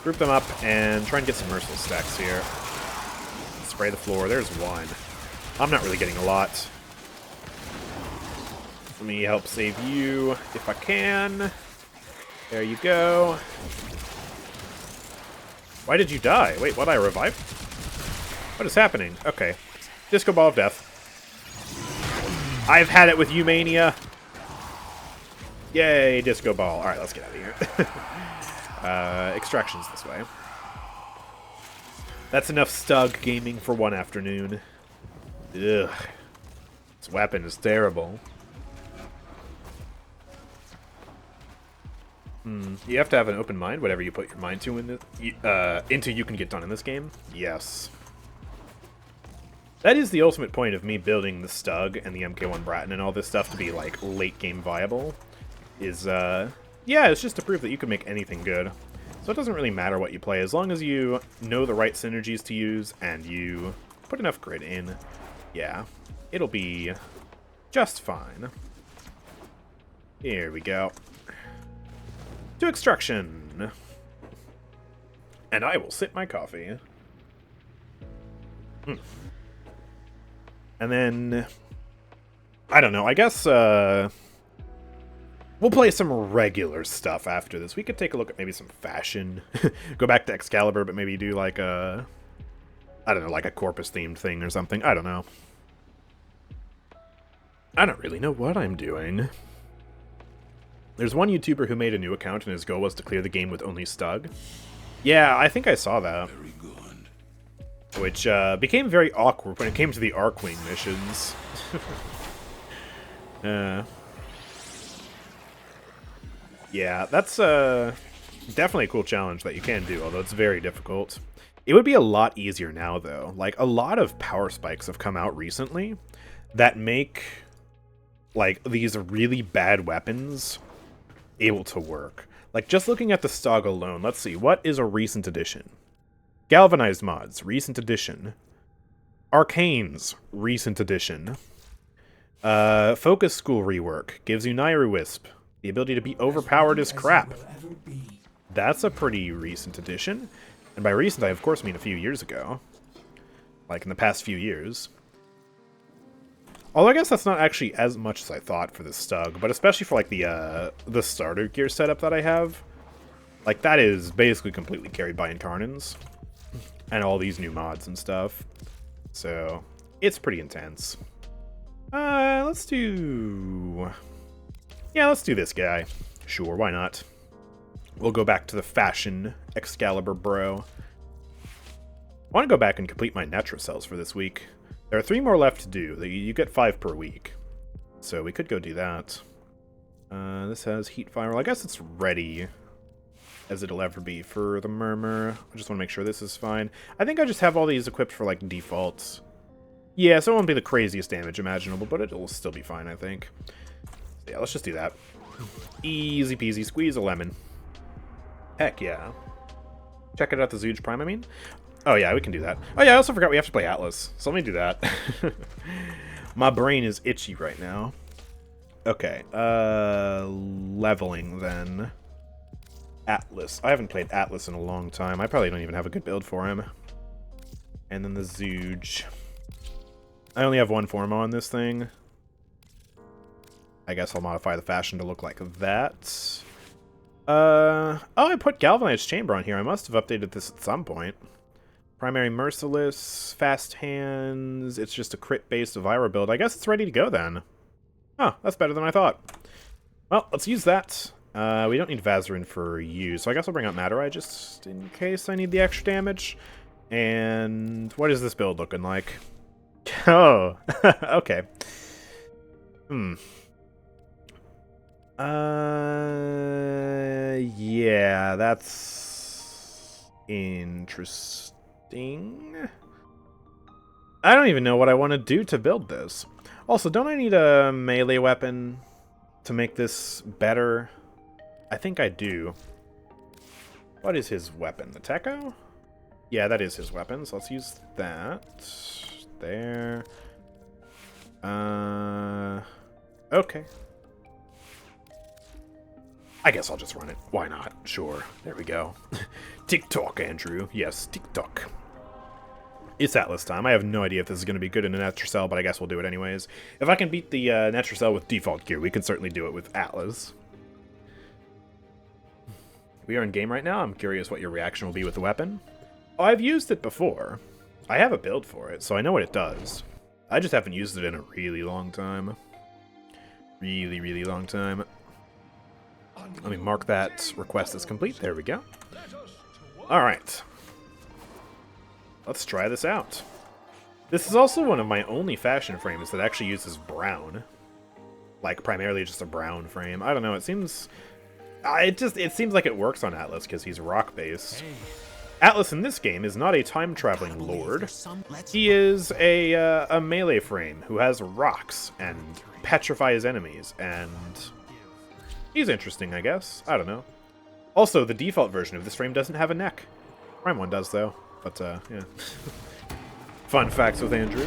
group them up and try and get some Merciless stacks here. Spray the floor. There's one. I'm not really getting a lot. Let me help save you if I can. There you go. Why did you die? Wait, what? I revived? What is happening? Okay. Disco Ball of Death. I've had it with you, Mania. Yay, Disco Ball. Alright, let's get out of here. Extractions this way. That's enough Stug gaming for one afternoon. Ugh. This weapon is terrible. You have to have an open mind, whatever you put your mind to into you can get done in this game. Yes. That is the ultimate point of me building the Stug and the MK1 Bratton and all this stuff to be, like, late game viable. Is, yeah, it's just to prove that you can make anything good. So it doesn't really matter what you play, as long as you know the right synergies to use and you put enough grid in. Yeah, it'll be just fine. Here we go. To extraction. And I will sip my coffee. And then, I don't know, I guess, we'll play some regular stuff after this. We could take a look at maybe some fashion. Go back to Excalibur, but maybe do like a, I don't know, like a Corpus-themed thing or something. I don't know. I don't really know what I'm doing. There's one YouTuber who made a new account and his goal was to clear the game with only Stug. Yeah, I think I saw that. Very good. Which became very awkward when it came to the Arcwing missions. Yeah, that's definitely a cool challenge that you can do, although it's very difficult. It would be a lot easier now, though. Like, a lot of power spikes have come out recently that make, like, these really bad weapons able to work. Like, just looking at the Stog alone, let's see, what is a recent addition? Galvanized mods, recent addition. Arcanes, recent addition. Focus School rework, gives you Nairu Wisp. The ability to be overpowered is crap. That's a pretty recent addition. And by recent, I of course mean a few years ago. Like in the past few years. Although I guess that's not actually as much as I thought for this Stug, but especially for like the starter gear setup that I have. Like that is basically completely carried by Incarnans. And all these new mods and stuff. So, it's pretty intense. Let's do... Yeah, let's do this guy. Sure, why not? We'll go back to the fashion Excalibur bro. I want to go back and complete my Netra cells for this week. There are 3 more left to do. You get 5 per week. So we could go do that. This has heat fire. Well, I guess it's ready as it'll ever be for the Murmur. I just want to make sure this is fine. I think I just have all these equipped for, like, defaults. Yeah, so it won't be the craziest damage imaginable, but it'll still be fine, I think. So yeah, let's just do that. Easy peasy, squeeze a lemon. Heck yeah. Check it out, the Zooge Prime, I mean. Oh yeah, we can do that. Oh yeah, I also forgot we have to play Atlas, so let me do that. My brain is itchy right now. Okay, leveling then. Atlas. I haven't played Atlas in a long time. I probably don't even have a good build for him. And then the Zooge. I only have 1 Formo on this thing. I guess I'll modify the fashion to look like that. Oh, I put Galvanized Chamber on here. I must have updated this at some point. Primary Merciless, Fast Hands. It's just a crit-based Elvira build. I guess it's ready to go then. Oh, that's better than I thought. Well, let's use that. We don't need Vazarin for you, so I guess I'll bring out Madurai just in case I need the extra damage. And what is this build looking like? Oh, okay. Yeah, that's interesting. I don't even know what I want to do to build this. Also, don't I need a melee weapon to make this better? I think I do. What is his weapon? The Techo? Yeah, that is his weapon, so let's use that. There. Okay. I guess I'll just run it. Why not? Sure. There we go. TikTok, Andrew. Yes, TikTok. It's Atlas time. I have no idea if this is going to be good in a Netra Cell, but I guess we'll do it anyways. If I can beat the Netra Cell with default gear, we can certainly do it with Atlas. We are in game right now. I'm curious what your reaction will be with the weapon. Oh, I've used it before. I have a build for it, so I know what it does. I just haven't used it in a really long time. Really, really long time. Let me mark that request as complete. There we go. Alright. Let's try this out. This is also one of my only fashion frames that actually uses brown. Like, primarily just a brown frame. I don't know, it seems... It seems like it works on Atlas because he's rock-based. Atlas in this game is not a time-traveling lord. He is a melee frame who has rocks and petrifies enemies, and he's interesting, I guess. I don't know. Also, the default version of this frame doesn't have a neck. Prime one does, though. But, yeah. Fun facts with Andrew.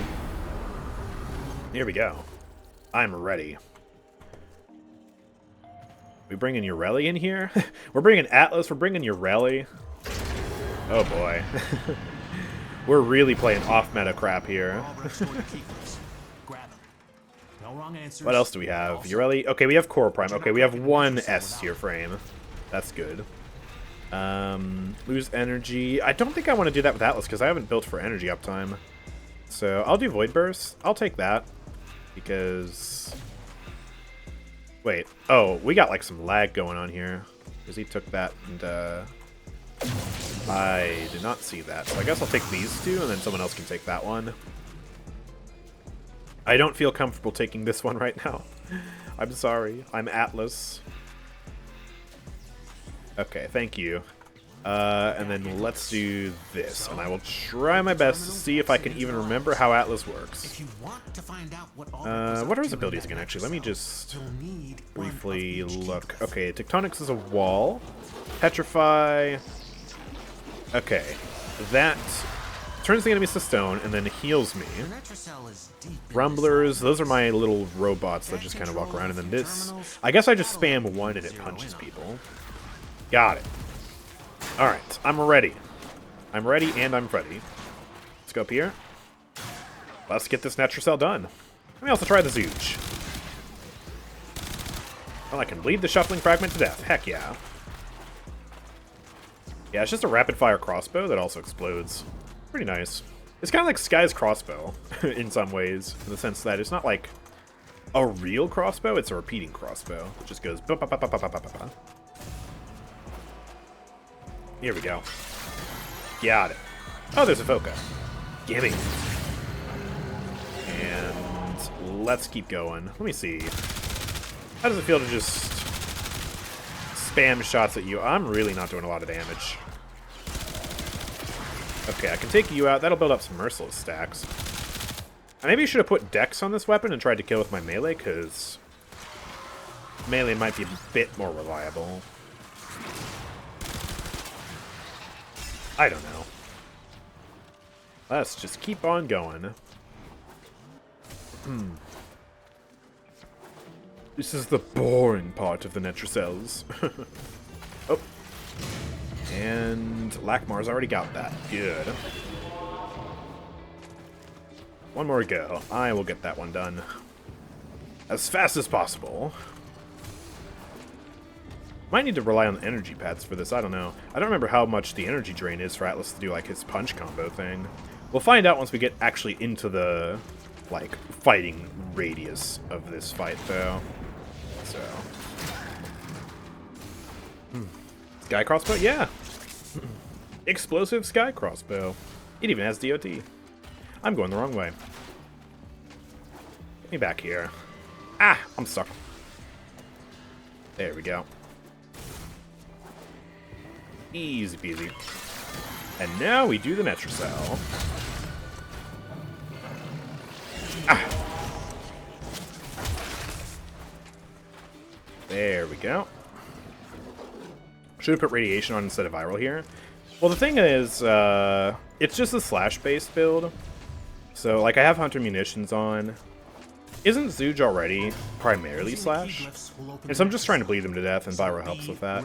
Here we go. I'm ready. We bringing Ureli in here? We're bringing Atlas, we're bringing Ureli. Oh boy. We're really playing off-meta crap here. What else do we have? Ureli? Okay, we have Core Prime. Okay, we have 1 S tier frame. That's good. Lose energy. I don't think I want to do that with Atlas because I haven't built for energy uptime. So I'll do Void Burst. I'll take that. Because... Wait. Oh, we got like some lag going on here. Because he took that and I did not see that. So I guess I'll take these 2 and then someone else can take that one. I don't feel comfortable taking this one right now. I'm sorry. I'm Atlas. Okay, thank you. And then let's do this. And I will try my best to see if I can even remember how Atlas works. What are his abilities again, actually? Let me just briefly look. Okay, Tectonics is a wall. Petrify. Okay. That turns the enemies to stone and then heals me. Rumblers, those are my little robots that just kind of walk around. And then this, I guess I just spam 1 and it punches people. Got it. Alright, I'm ready. I'm ready and I'm ready. Let's go up here. Let's get this Netra Cell done. Let me also try the Zooge. Well, I can bleed the Shuffling Fragment to death. Heck yeah. Yeah, it's just a rapid-fire crossbow that also explodes. Pretty nice. It's kind of like Sky's crossbow in some ways, in the sense that it's not like a real crossbow, it's a repeating crossbow. It just goes ba-ba-ba-ba-ba-ba-ba-ba. Here we go. Got it. Oh, there's a Foca. Gimme. And let's keep going. Let me see. How does it feel to just spam shots at you? I'm really not doing a lot of damage. Okay, I can take you out. That'll build up some merciless stacks. I maybe should have put Dex on this weapon and tried to kill with my melee, because melee might be a bit more reliable. I don't know. Let's just keep on going. This is the boring part of the Netricels. Oh. And Lakmar's already got that. Good. One more go. I will get that one done as fast as possible. Might need to rely on the energy pads for this. I don't know. I don't remember how much the energy drain is for Atlas to do like his punch combo thing. We'll find out once we get actually into the like fighting radius of this fight, though. So, Sky crossbow, yeah. Explosive sky crossbow. It even has DOT. I'm going the wrong way. Get me back here. Ah, I'm stuck. There we go. Easy peasy. And now we do the Netricel. Ah. There we go. Should have put radiation on instead of viral here. Well, the thing is, it's just a slash-based build. So, like, I have Hunter Munitions on. Isn't Zooge already primarily slash? And so I'm just trying to bleed him to death, and Viral helps with that.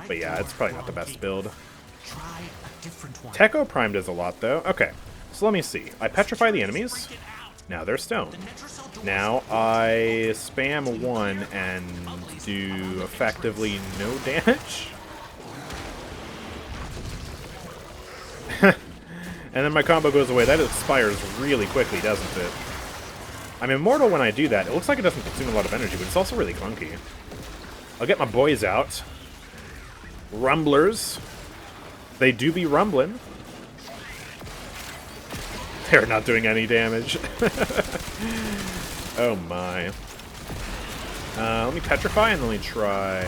But yeah, it's probably not the best build. Techo Prime does a lot, though. Okay, so let me see. I petrify the enemies. Now they're stone. Now I spam 1 and do effectively no damage. And then my combo goes away. That expires really quickly, doesn't it? I'm immortal when I do that. It looks like it doesn't consume a lot of energy, but it's also really clunky. I'll get my boys out. Rumblers. They do be rumbling. They're not doing any damage. Oh my. Let me petrify and let me try.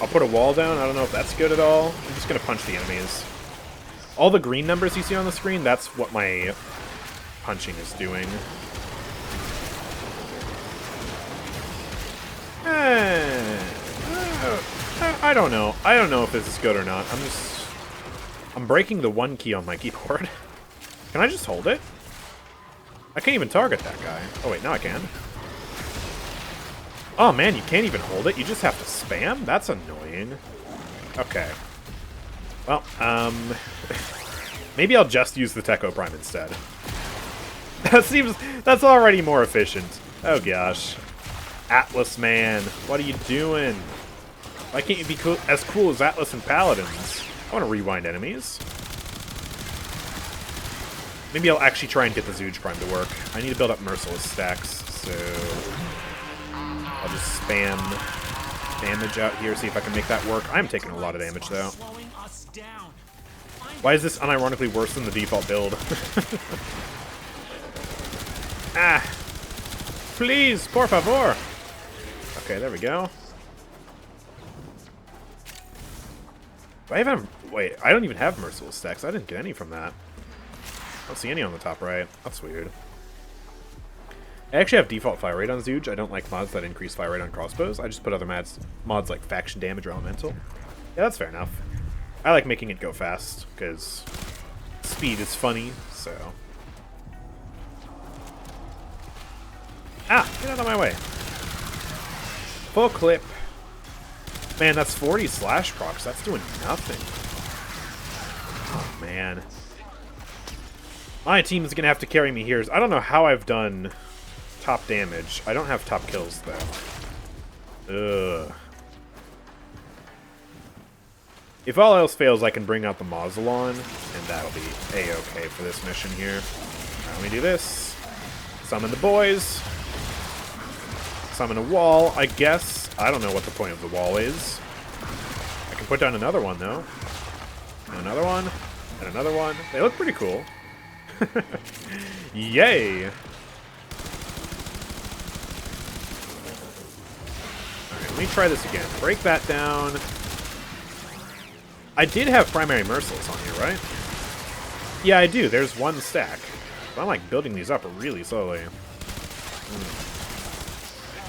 I'll put a wall down. I don't know if that's good at all. I'm just going to punch the enemies. All the green numbers you see on the screen, that's what my punching is doing. I don't know. I don't know if this is good or not. I'm breaking the 1 key on my keyboard. Can I just hold it? I can't even target that guy. Oh wait, now I can. Oh man, you can't even hold it. You just have to spam? That's annoying. Okay. Well, maybe I'll just use the Techo Prime instead. That's already more efficient. Oh gosh. Atlas man, what are you doing? Why can't you be as cool as Atlas and Paladins? I want to rewind enemies. Maybe I'll actually try and get the Zooge Prime to work. I need to build up merciless stacks, so I'll just spam damage out here, see if I can make that work. I'm taking a lot of damage, though. Why is this unironically worse than the default build? Ah! Please, por favor! Okay, there we go. Do I even... Wait, I don't even have merciless stacks. I didn't get any from that. I don't see any on the top right. That's weird. I actually have default fire rate on Zooge. I don't like mods that increase fire rate on crossbows. I just put other mods like faction damage or elemental. Yeah, that's fair enough. I like making it go fast, because speed is funny, so... Ah! Get out of my way. Full clip. Man, that's 40 slash procs. That's doing nothing. Oh, man. My team is going to have to carry me here. I don't know how I've done top damage. I don't have top kills, though. Ugh. If all else fails, I can bring out the Mausolon, and that'll be a-okay for this mission here. Let me do this. Summon the boys. Summon a wall, I guess. I don't know what the point of the wall is. I can put down another one, though. And another one. And another one. They look pretty cool. Yay! Alright, let me try this again. Break that down. I did have primary merciless on here, right? Yeah, I do. There's one stack. But I'm like building these up really slowly.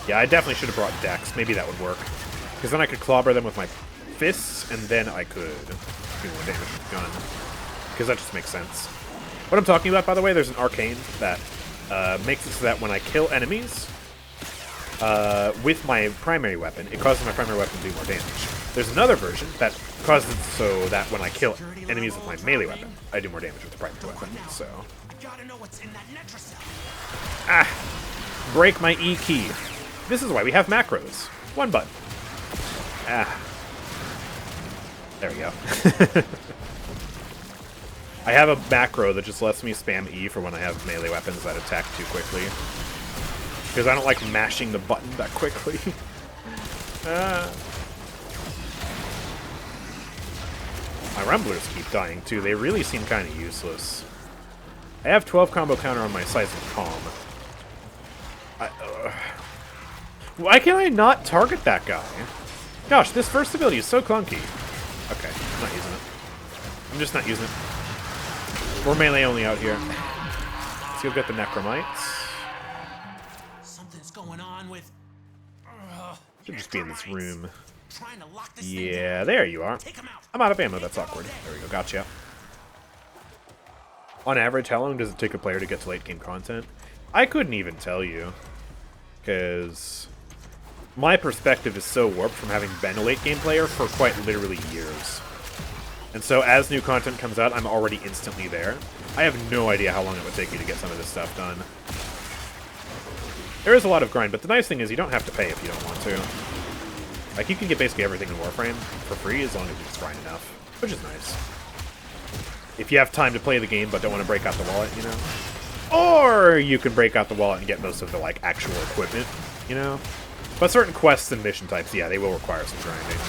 Yeah, I definitely should have brought Dex. Maybe that would work. Because then I could clobber them with my fists, and then I could do more damage with the gun. Because that just makes sense. What I'm talking about, by the way, there's an arcane that makes it so that when I kill enemies with my primary weapon, it causes my primary weapon to do more damage. There's another version that causes it so that when I kill enemies with my melee weapon, I do more damage with the primary weapon. So, I gotta know what's in that Netracell. break my E key. This is why we have macros. One button. There we go. I have a macro that just lets me spam E for when I have melee weapons that attack too quickly. Because I don't like mashing the button that quickly. My rumblers keep dying too. They really seem kind of useless. I have 12 combo counter on my Seismic Palm. Why can I not target that guy? Gosh, this first ability is so clunky. Okay, I'm not using it. I'm just not using it. We're melee only out here. Let's go get the Necromites. Something's going on with. Should just be in this room. Trying to lock this thing Yeah, down. there you are. Take 'em out. I'm out of ammo, that's awkward. There we go, gotcha. On average, how long does it take a player to get to late game content? I couldn't even tell you. Because my perspective is so warped from having been a late game player for quite literally years. And so as new content comes out, I'm already instantly there. I have no idea how long it would take you to get some of this stuff done. There is a lot of grind, but the nice thing is you don't have to pay if you don't want to. Like, you can get basically everything in Warframe for free as long as you just grind enough, which is nice. If you have time to play the game but don't want to break out the wallet, you know? Or you can break out the wallet and get most of the, like, actual equipment, you know? But certain quests and mission types, yeah, they will require some grinding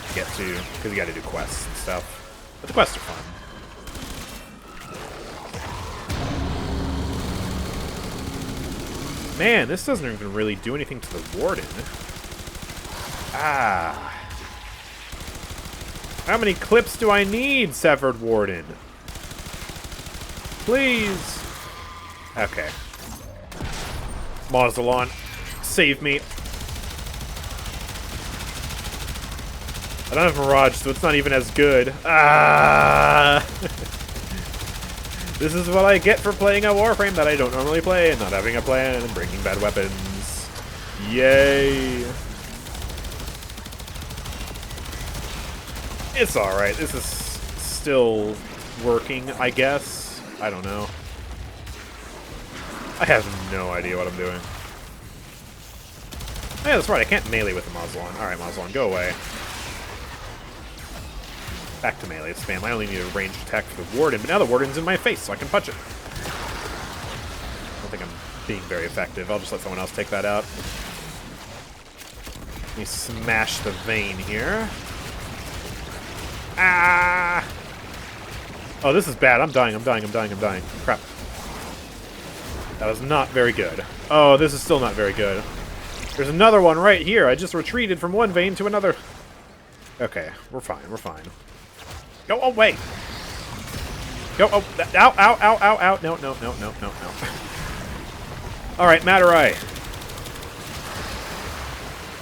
to get to, because you gotta do quests and stuff. But the quests are fun. Man, this doesn't even really do anything to the Warden. How many clips do I need, Severed Warden? Please. Okay. Mausolon, save me. I don't have Mirage, so it's not even as good. This is what I get for playing a Warframe that I don't normally play and not having a plan and breaking bad weapons. Yay. It's alright. This is still working, I guess. I don't know. I have no idea what I'm doing. Oh, yeah, that's right. I can't melee with the Mausolon. Alright, Mausolon, go away. Back to melee spam. I only need a ranged attack for the Warden, but now the Warden's in my face, so I can punch it. I don't think I'm being very effective. I'll just let someone else take that out. Let me smash the vein here. Ah! Oh, this is bad. I'm dying, I'm dying, I'm dying, I'm dying. Crap. That was not very good. Oh, this is still not very good. There's another one right here. I just retreated from one vein to another. Okay, we're fine, we're fine. Go away! Go, oh, ow, ow, ow, ow, ow. No, no, no, no, no, no. Alright, Matarai.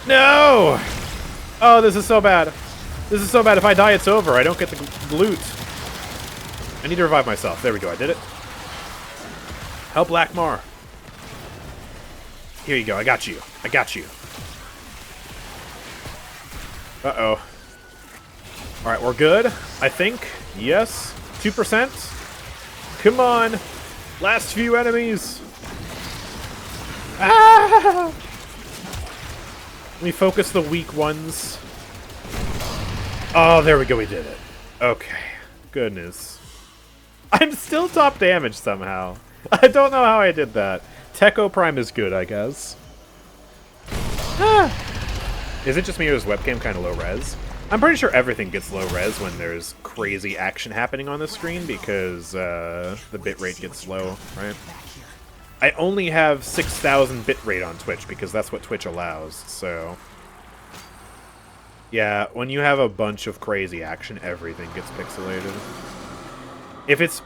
No! Oh, this is so bad. This is so bad. If I die, it's over. I don't get the loot. I need to revive myself. There we go. I did it. Help Lackmar. Here you go. I got you. I got you. Uh-oh. Alright, we're good. I think. Yes. 2%. Come on. Last few enemies. Ah! Let me focus the weak ones. Oh, there we go. We did it. Okay. Goodness. I'm still top damage somehow. I don't know how I did that. Techo Prime is good, I guess. Ah. Is it just me or is webcam kind of low res? I'm pretty sure everything gets low res when there's crazy action happening on the screen because the bitrate gets low, right? I only have 6,000 bitrate on Twitch because that's what Twitch allows, so... Yeah, when you have a bunch of crazy action, everything gets pixelated. If it's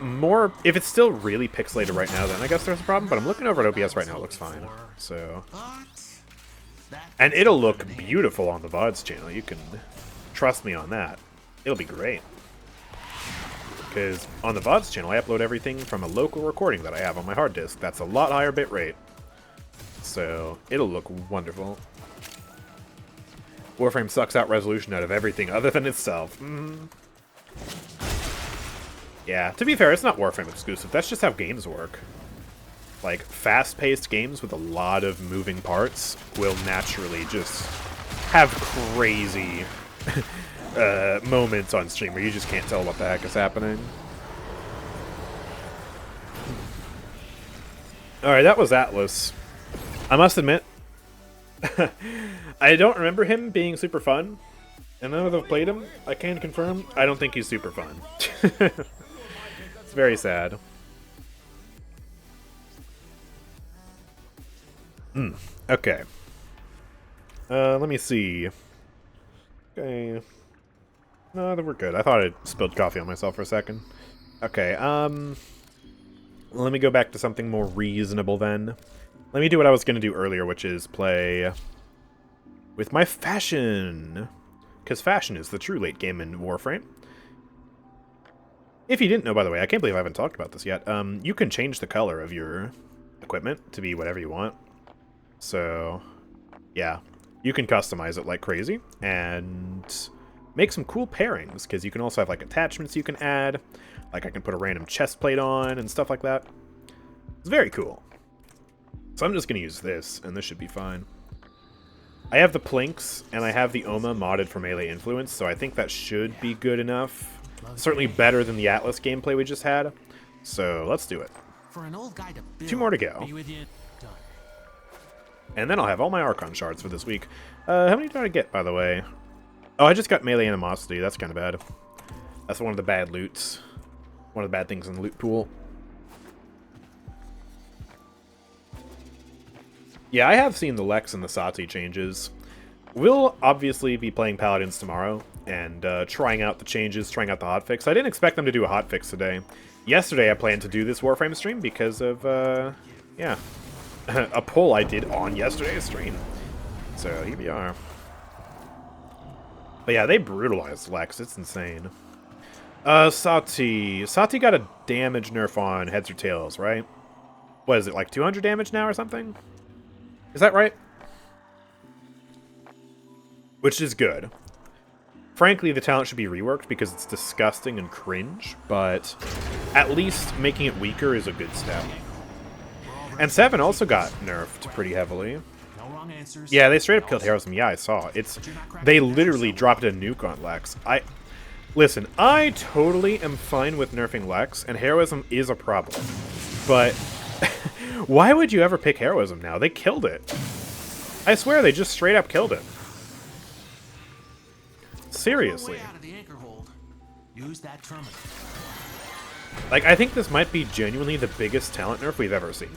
still really pixelated right now, then I guess there's a problem, but I'm looking over at OBS right now, it looks fine, so... And it'll look beautiful on the VODs channel, you can trust me on that. It'll be great. Because on the VODs channel, I upload everything from a local recording that I have on my hard disk. That's a lot higher bitrate. So, it'll look wonderful. Warframe sucks out resolution out of everything other than itself. Yeah, to be fair, it's not Warframe exclusive. That's just how games work. Like, fast-paced games with a lot of moving parts will naturally just have crazy moments on stream where you just can't tell what the heck is happening. Alright, that was Atlas. I must admit, I don't remember him being super fun. And now that I've played him, I can confirm, I don't think he's super fun. It's very sad. Okay. Let me see. Okay. No, we're good. I thought I spilled coffee on myself for a second. Okay, let me go back to something more reasonable then. Let me do what I was going to do earlier, which is play with my fashion. Because fashion is the true late game in Warframe. If you didn't know, by the way, I can't believe I haven't talked about this yet. You can change the color of your equipment to be whatever you want. So, yeah. You can customize it like crazy, and make some cool pairings, because you can also have, like, attachments you can add. Like, I can put a random chest plate on, and stuff like that. It's very cool. So I'm just going to use this, and this should be fine. I have the Plinks, and I have the Oma modded for melee influence, so I think that should be good enough. Certainly better than the Atlas gameplay we just had. So, let's do it. For an old guy to build, 2 more to go. be with you. Done. And then I'll have all my Archon shards for this week. How many did I get, by the way? Oh, I just got melee animosity. That's kind of bad. That's one of the bad loots. One of the bad things in the loot pool. Yeah, I have seen the Lex and the Sati changes. We'll obviously be playing Paladins tomorrow and trying out the changes, trying out the hotfix. I didn't expect them to do a hotfix today. Yesterday I planned to do this Warframe stream because of, yeah, a poll I did on yesterday's stream. So here we are. But yeah, they brutalized Lex. It's insane. Sati. Sati got a damage nerf on heads or tails, right? What is it, like 200 damage now or something? Is that right? Which is good. Frankly, the talent should be reworked because it's disgusting and cringe, but at least making it weaker is a good step. And 7 also got nerfed pretty heavily. No wrong answers. Yeah, they straight up killed Heroism. Yeah, I saw. They literally dropped a nuke on Lex. Listen, I totally am fine with nerfing Lex, and Heroism is a problem. But why would you ever pick Heroism now? They killed it. I swear, they just straight up killed it. Seriously. Out of the anchor hold. Use that terminal. Like, I think this might be genuinely the biggest talent nerf we've ever seen.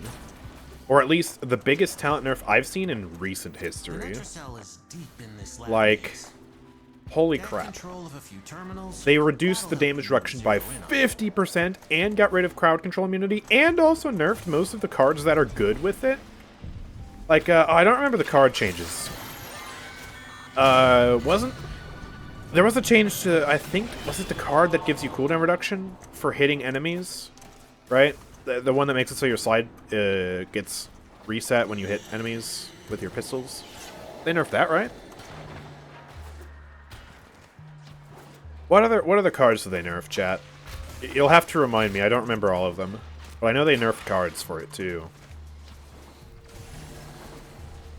Or at least the biggest talent nerf I've seen in recent history. Like, holy crap. They reduced the damage reduction by 50% and got rid of crowd control immunity and also nerfed most of the cards that are good with it. Like, I don't remember the card changes. There was a change to, I think, was it the card that gives you cooldown reduction for hitting enemies? Right? The one that makes it so your slide gets reset when you hit enemies with your pistols. They nerfed that, right? What other cards do they nerf, chat? You'll have to remind me. I don't remember all of them. But I know they nerfed cards for it, too.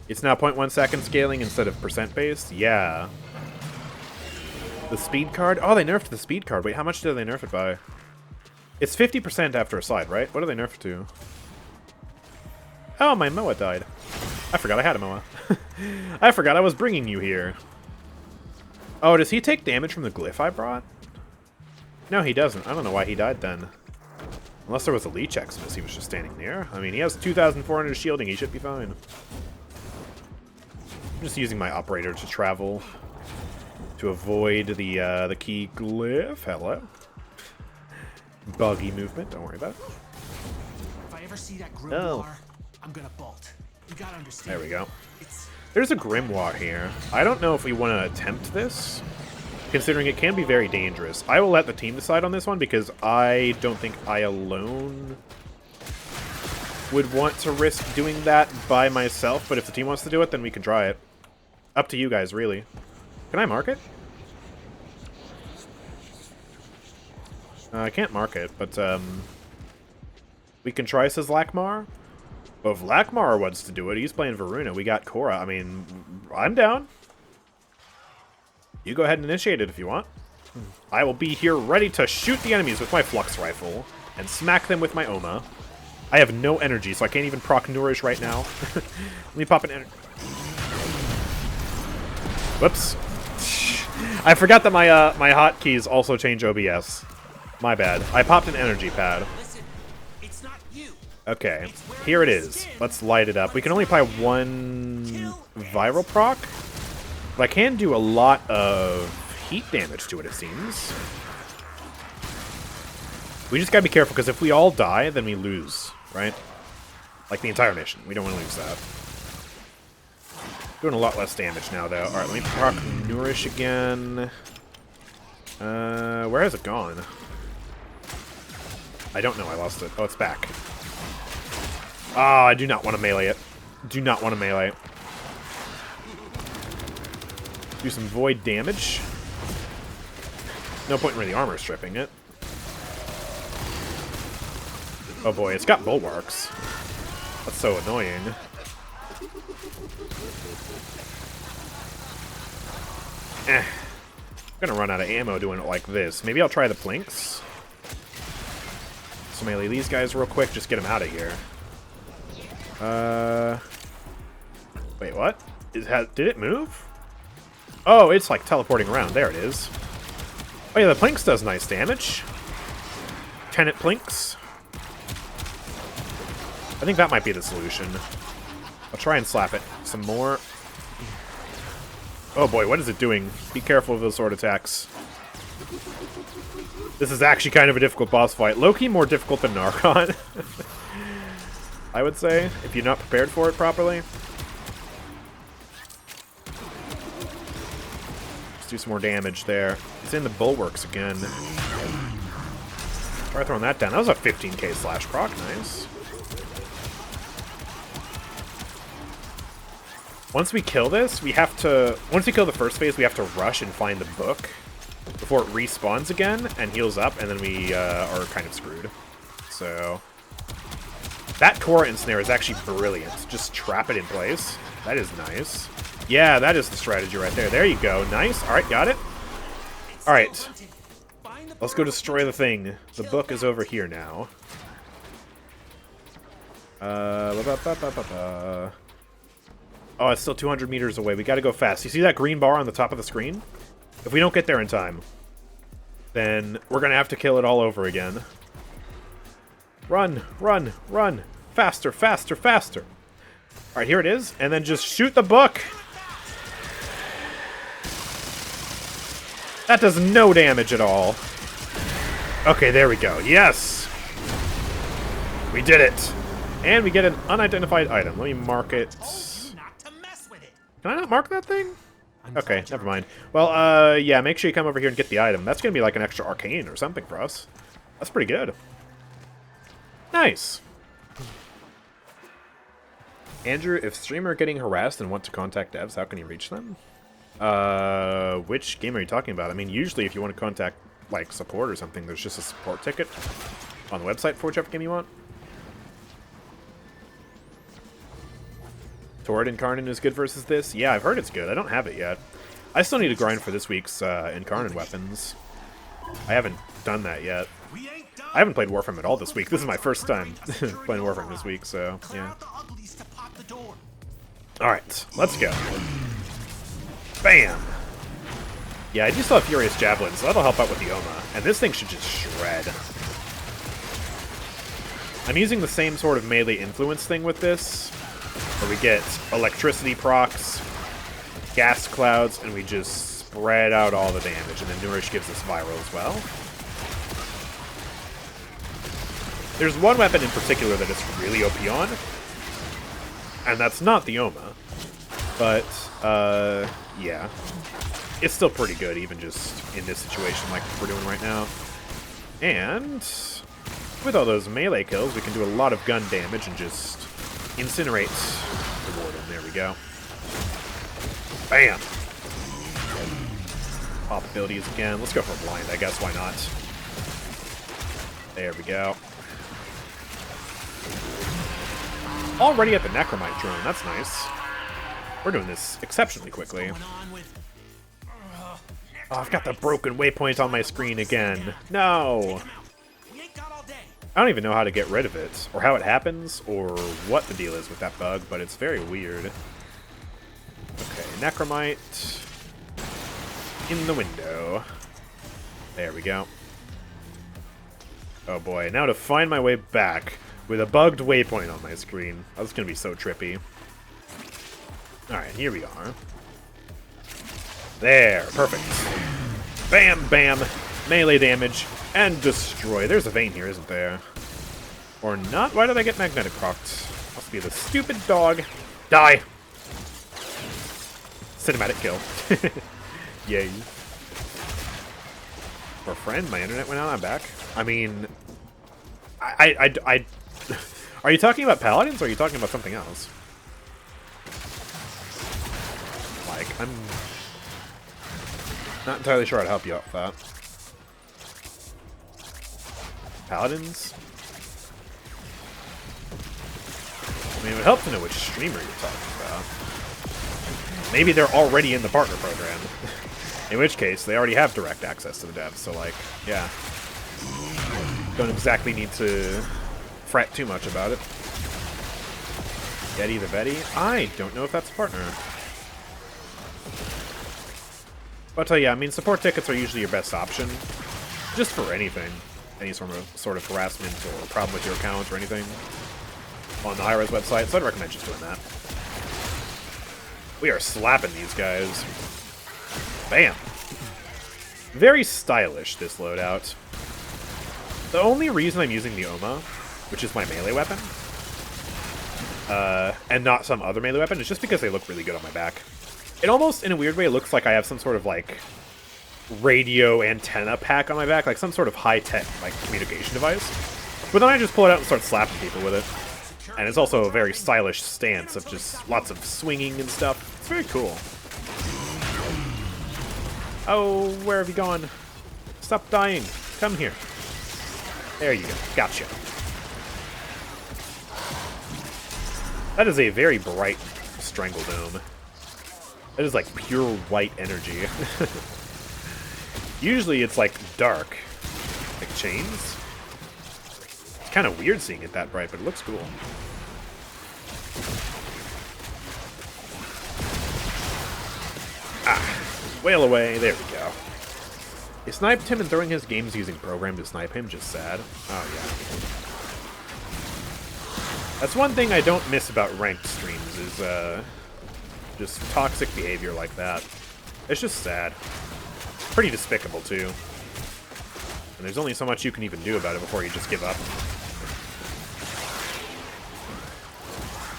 It's now 0.1 second scaling instead of percent based? Yeah. The speed card? Oh, they nerfed the speed card. Wait, how much did they nerf it by? It's 50% after a slide, right? What do they nerf it to? Oh, my Moa died. I forgot I had a Moa. I forgot I was bringing you here. Oh, does he take damage from the glyph I brought? No, he doesn't. I don't know why he died then. Unless there was a leech Xmas he was just standing near. I mean, he has 2,400 shielding. He should be fine. I'm just using my operator to travel to avoid the key glyph. Hello. Buggy movement. Don't worry about it. If I ever see that grimoire, Oh. I'm gonna bolt. You gotta understand. There we go. It's There's a grimoire here. I don't know if we want to attempt this, considering it can be very dangerous. I will let the team decide on this one because I don't think I alone would want to risk doing that by myself, but if the team wants to do it, then we can try it. Up to you guys, really. Can I mark it? I can't mark it, but we can try, says Lakmar. But if Lakmar wants to do it, he's playing Varuna. We got Korra. I mean, I'm down. You go ahead and initiate it if you want. I will be here ready to shoot the enemies with my Flux Rifle and smack them with my Oma. I have no energy, so I can't even proc Nourish right now. Let me pop an energy. Whoops. I forgot that my my hotkeys also change OBS. My bad. I popped an energy pad. listen. It's not you. Okay, here it is. Let's light it up. We can only apply one viral proc, but I can do a lot of heat damage to it, it seems. We just gotta be careful, because if we all die, then we lose, right? Like the entire mission. We don't want to lose that. Doing a lot less damage now, though. Alright, let me proc Nourish again. Where has it gone? I don't know, I lost it. Oh, it's back. Ah, I do not want to melee it. Do not want to melee. Do some void damage. No point in really armor stripping it. Oh boy, it's got bulwarks. That's so annoying. I'm gonna run out of ammo doing it like this. Maybe I'll try the plinks. So melee these guys real quick, just get them out of here. Wait, what? Did it move? Oh, it's like teleporting around. There it is. Oh yeah, the plinks does nice damage. Tenant plinks. I think that might be the solution. I'll try and slap it some more. Oh boy, what is it doing? Be careful of those sword attacks. This is actually kind of a difficult boss fight. Low-key more difficult than Narcon. I would say, if you're not prepared for it properly. Let's do some more damage there. It's in the bulwarks again. Try throwing that down. That was a 15k slash proc. Nice. Once we kill this, we have to... Once we kill the first phase, we have to rush and find the book before it respawns again and heals up, and then we are kind of screwed. So... That Korra ensnare is actually brilliant. Just trap it in place. That is nice. Yeah, that is the strategy right there. There you go. Nice. Alright, got it. Alright. Let's go destroy the thing. The book is over here now. Oh, it's still 200 meters away. We gotta go fast. You see that green bar on the top of the screen? If we don't get there in time, then we're gonna have to kill it all over again. Run, run, run. Faster, faster, faster. Alright, here it is. And then just shoot the book. That does no damage at all. Okay, there we go. Yes! We did it. And we get an unidentified item. Let me mark it. Not to mess with it. Can I not mark that thing? Okay, never mind. Well, yeah, make sure you come over here and get the item. That's gonna be like an extra arcane or something for us. That's pretty good. Nice. Andrew, if streamer are getting harassed and want to contact devs, how can you reach them? Which game are you talking about? I mean, usually if you want to contact, like, support or something, there's just a support ticket on the website for whichever game you want. Torrid Incarnate is good versus this? Yeah, I've heard it's good. I don't have it yet. I still need to grind for this week's Incarnate weapons. I haven't done that yet. I haven't played Warframe at all this week. This is my first time playing Warframe this week, so, yeah. Alright, let's go. Bam! Yeah, I do still have Furious Javelin, so that'll help out with the Oma. And this thing should just shred. I'm using the same sort of melee influence thing with this, where we get electricity procs, gas clouds, and we just spread out all the damage. And then Nourish gives us viral as well. There's one weapon in particular that it's really OP on, and that's not the Oma. But, yeah. It's still pretty good, even just in this situation like we're doing right now. And with all those melee kills, we can do a lot of gun damage and just incinerate the warden. There we go. Bam! Pop abilities again. Let's go for blind, I guess. Why not? There we go. Already at the Necromite drone. That's nice. We're doing this exceptionally quickly. Oh, I've got the broken waypoint on my screen again. No! I don't even know how to get rid of it, or how it happens, or what the deal is with that bug, but it's very weird. Okay, Necromite in the window. There we go. Oh boy, now to find my way back with a bugged waypoint on my screen. That's gonna be so trippy. Alright, here we are. There, perfect. Bam, bam, melee damage, and destroy. There's a vein here, isn't there? Or not? Why did I get magnetic rocked? Must be the stupid dog. Die! Cinematic kill. Yay. Or friend, my internet went out, I'm back. I mean, I are you talking about Paladins, or are you talking about something else? Like, I'm not entirely sure how to help you out with that. Paladins? I mean, it would help to know which streamer you're talking about. Maybe they're already in the partner program. In which case, they already have direct access to the devs, so like, yeah. Don't exactly need to fret too much about it. Yeti the Betty? I don't know if that's a partner. But yeah, I mean, support tickets are usually your best option. Just for anything. Any sort of harassment or problem with your account or anything on the high-res website, so I'd recommend just doing that. We are slapping these guys. Bam! Very stylish, this loadout. The only reason I'm using the Oma, which is my melee weapon, and not some other melee weapon, is just because they look really good on my back. It almost, in a weird way, looks like I have some sort of, like, radio antenna pack on my back, like some sort of high-tech, like, communication device. But then I just pull it out and start slapping people with it. And it's also a very stylish stance of just lots of swinging and stuff. It's very cool. Oh, where have you gone? Stop dying. Come here. There you go. Gotcha. That is a very bright Strangle Dome. That is like pure white energy. Usually it's like dark. Like chains. It's kind of weird seeing it that bright, but it looks cool. Ah, wail away. There we go. He sniped him and throwing his games using program to snipe him, just sad. Oh, yeah. That's one thing I don't miss about ranked streams, is, just toxic behavior like that. It's just sad. Pretty despicable, too. And there's only so much you can even do about it before you just give up.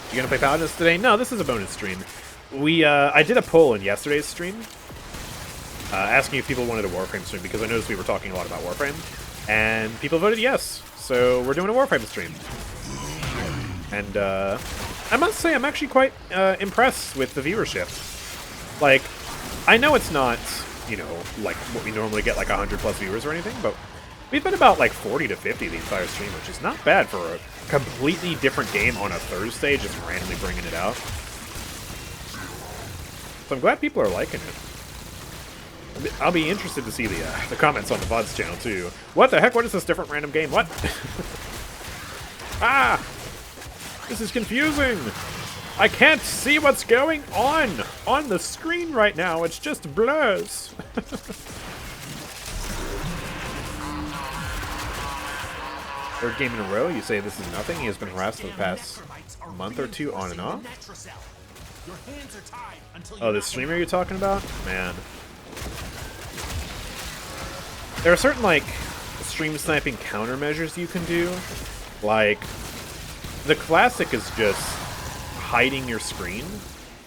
You gonna play Paladins today? No, this is a bonus stream. I did a poll in yesterday's stream, asking if people wanted a Warframe stream, because I noticed we were talking a lot about Warframe, and people voted yes, so we're doing a Warframe stream. And, I must say I'm actually quite, impressed with the viewership. Like, I know it's not, you know, like what we normally get, like 100 plus viewers or anything, but we've been about like 40 to 50 the entire stream, which is not bad for a completely different game on a Thursday, just randomly bringing it out. So I'm glad people are liking it. I'll be interested to see the comments on the VOD's channel, too. What the heck? What is this different random game? What? Ah! This is confusing! I can't see what's going on the screen right now. It's just blurs. Third game in a row, you say this is nothing? He has been harassed for the past month or two on and off? Your hands are tied until Oh, this streamer you're talking about? Man. There are certain, like, stream sniping countermeasures you can do. Like, the classic is just hiding your screen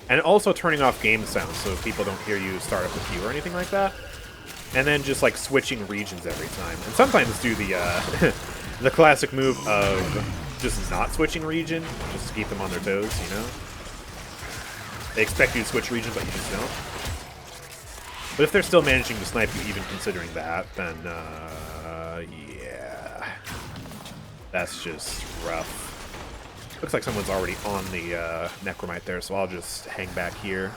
and also turning off game sound so people don't hear you start up the queue or anything like that. And then just, like, switching regions every time. And sometimes do the, the classic move of just not switching region, just to keep them on their toes, you know? They expect you to switch region, but you just don't. But if they're still managing to snipe you, even considering that, then, yeah. That's just rough. Looks like someone's already on the Necromite there, so I'll just hang back here.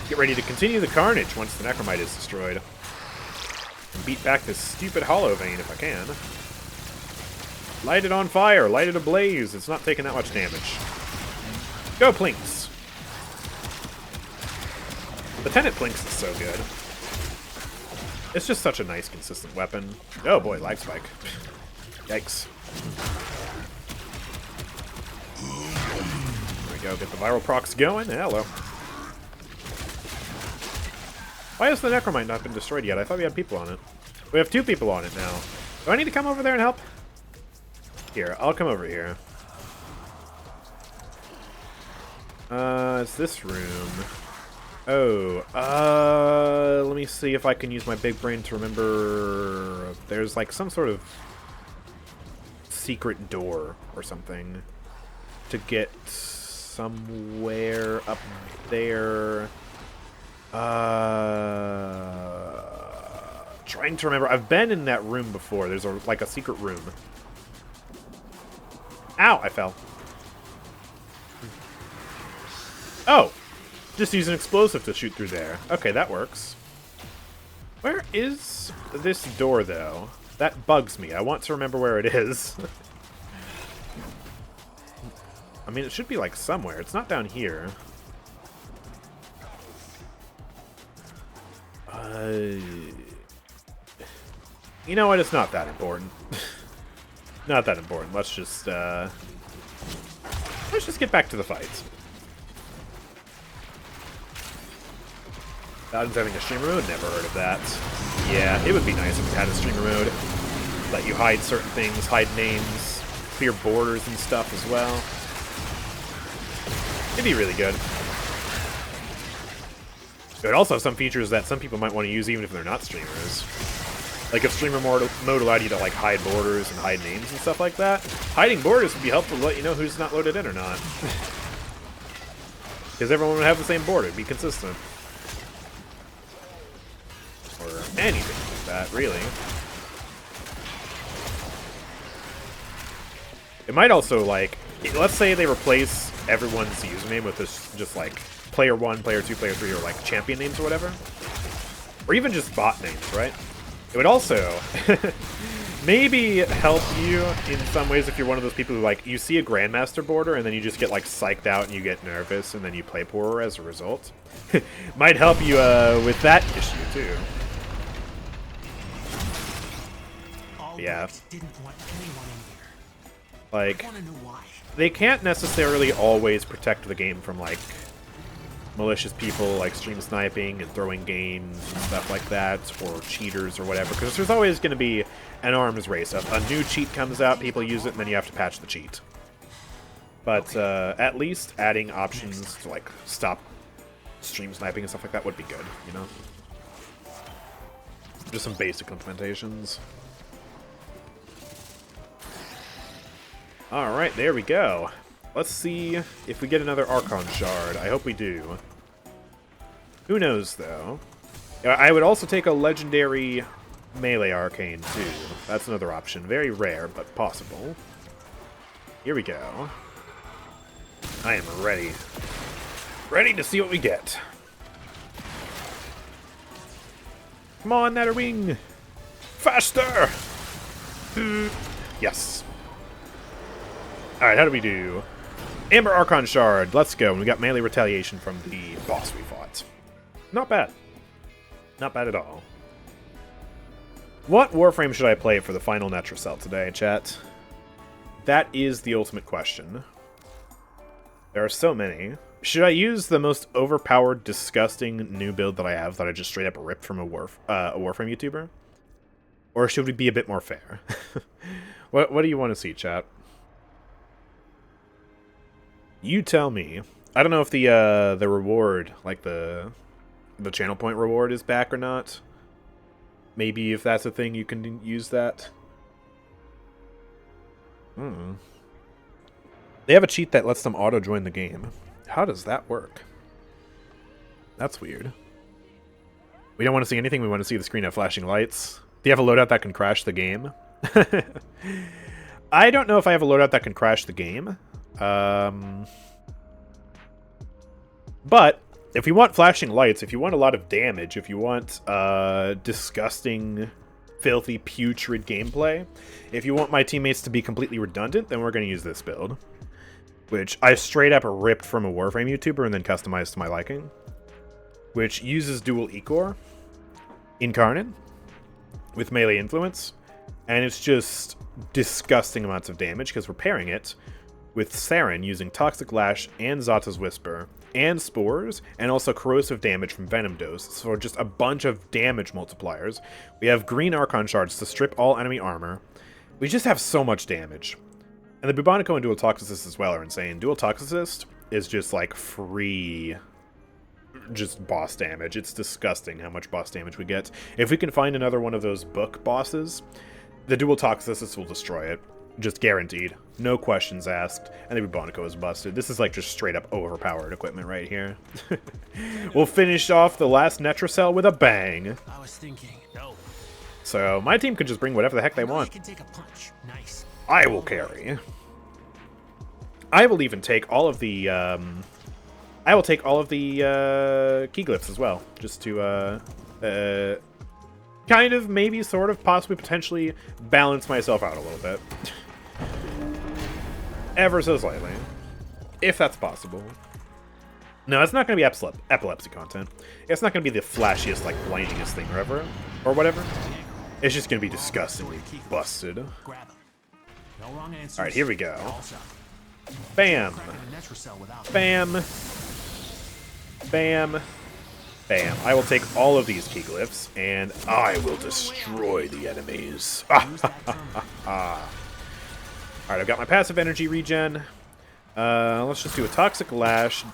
Get ready to continue the carnage once the Necromite is destroyed. And beat back this stupid Hollow Vein if I can. Light it on fire, light it ablaze. It's not taking that much damage. Go, Plinks. The Tenet Plinks is so good. It's just such a nice, consistent weapon. Oh boy, lag spike. Yikes. There we go, get the viral procs going. Hello. Why has the Necromite not been destroyed yet? I thought we had people on it. We have 2 people on it now. Do I need to come over there and help? Here, I'll come over here. It's this room. Oh, let me see if I can use my big brain to remember. There's like some sort of secret door or something to get somewhere up there. Trying to remember. I've been in that room before. There's like a secret room. Ow, I fell. Oh, just use an explosive to shoot through there. Okay, that works. Where is this door, though? That bugs me. I want to remember where it is. I mean, it should be, like, somewhere. It's not down here. You know what? It's not that important. Not that important. Let's just get back to the fight. Paladins having a streamer mode? Never heard of that. Yeah, it would be nice if we had a streamer mode. Let you hide certain things, hide names, clear borders and stuff as well. It'd be really good. It would also have some features that some people might want to use even if they're not streamers. Like if streamer mode allowed you to like hide borders and hide names and stuff like that. Hiding borders would be helpful to let you know who's not loaded in or not. Because everyone would have the same border, it'd be consistent. Or anything like that, really. It might also, like, let's say they replace everyone's username with this, just like, player 1, player 2, player 3, or like champion names or whatever. Or even just bot names, right? It would also maybe help you in some ways if you're one of those people who, like, you see a Grandmaster border and then you just get, like, psyched out and you get nervous and then you play poorer as a result. Might help you with that issue, too. Yeah. Didn't want anyone in here. Like, I want to know why. they can't necessarily always protect the game from, like, malicious people, like stream sniping and throwing games and stuff like that, or cheaters or whatever, because there's always going to be an arms race. A new cheat comes out, people use it, and then you have to patch the cheat. But at least adding options to, like, stop stream sniping and stuff like that would be good, you know? Just some basic implementations. Alright, there we go. Let's see if we get another Archon Shard. I hope we do. Who knows, though? I would also take a Legendary Melee Arcane, too. That's another option. Very rare, but possible. Here we go. I am ready. Ready to see what we get. Come on, Netherwing! Faster! Yes. Alright, how do we do? Amber Archon Shard. Let's go. And we got melee retaliation from the boss we fought. Not bad. Not bad at all. What Warframe should I play for the final Netracell today, chat? That is the ultimate question. There are so many. Should I use the most overpowered, disgusting new build that I have that I just straight up ripped from a Warframe YouTuber? Or should we be a bit more fair? What do you want to see, chat? You tell me. I don't know if the reward, like the channel point reward, is back or not. Maybe if that's a thing, you can use that. They have a cheat that lets them auto-join the game. How does that work? That's weird. We don't want to see anything. We want to see the screen have flashing lights. Do you have a loadout that can crash the game? I don't know if I have a loadout that can crash the game. But if you want flashing lights, if you want a lot of damage, if you want disgusting, filthy, putrid gameplay, if you want my teammates to be completely redundant, then we're going to use this build. Which I straight up ripped from a Warframe YouTuber and then customized to my liking. Which uses dual Ecor Incarnate with melee influence. And it's just disgusting amounts of damage because we're pairing it with Saren using Toxic Lash and Zata's Whisper and Spores and also corrosive damage from Venom Dose. So just a bunch of damage multipliers. We have green Archon Shards to strip all enemy armor. We just have so much damage. And the Bubonico and Dual Toxicist as well are insane. Dual Toxicist is just like free just boss damage. It's disgusting how much boss damage we get. If we can find another one of those book bosses, the Dual Toxicist will destroy it. Just guaranteed. No questions asked. And the Bubonico is busted. This is like just straight up overpowered equipment right here. We'll finish off the last Netracell with a bang. I was thinking, no. So my team can just bring whatever the heck they want. Can take a punch. Nice. I will carry. I will even take all of the key glyphs as well, just to kind of, maybe, sort of, possibly, potentially balance myself out a little bit. Ever so slightly. If that's possible. No, it's not going to be epilepsy content. It's not going to be the flashiest, like, blindingest thing ever, or whatever. It's just going to be disgustingly busted. Grab him. No wrong answers. Alright, here we go. Also, Bam. cracking a Netracell without Bam. Bam. Bam. I will take all of these key glyphs, and I will destroy the enemies. Alright, I've got my passive energy regen. Let's just do a Toxic Lash,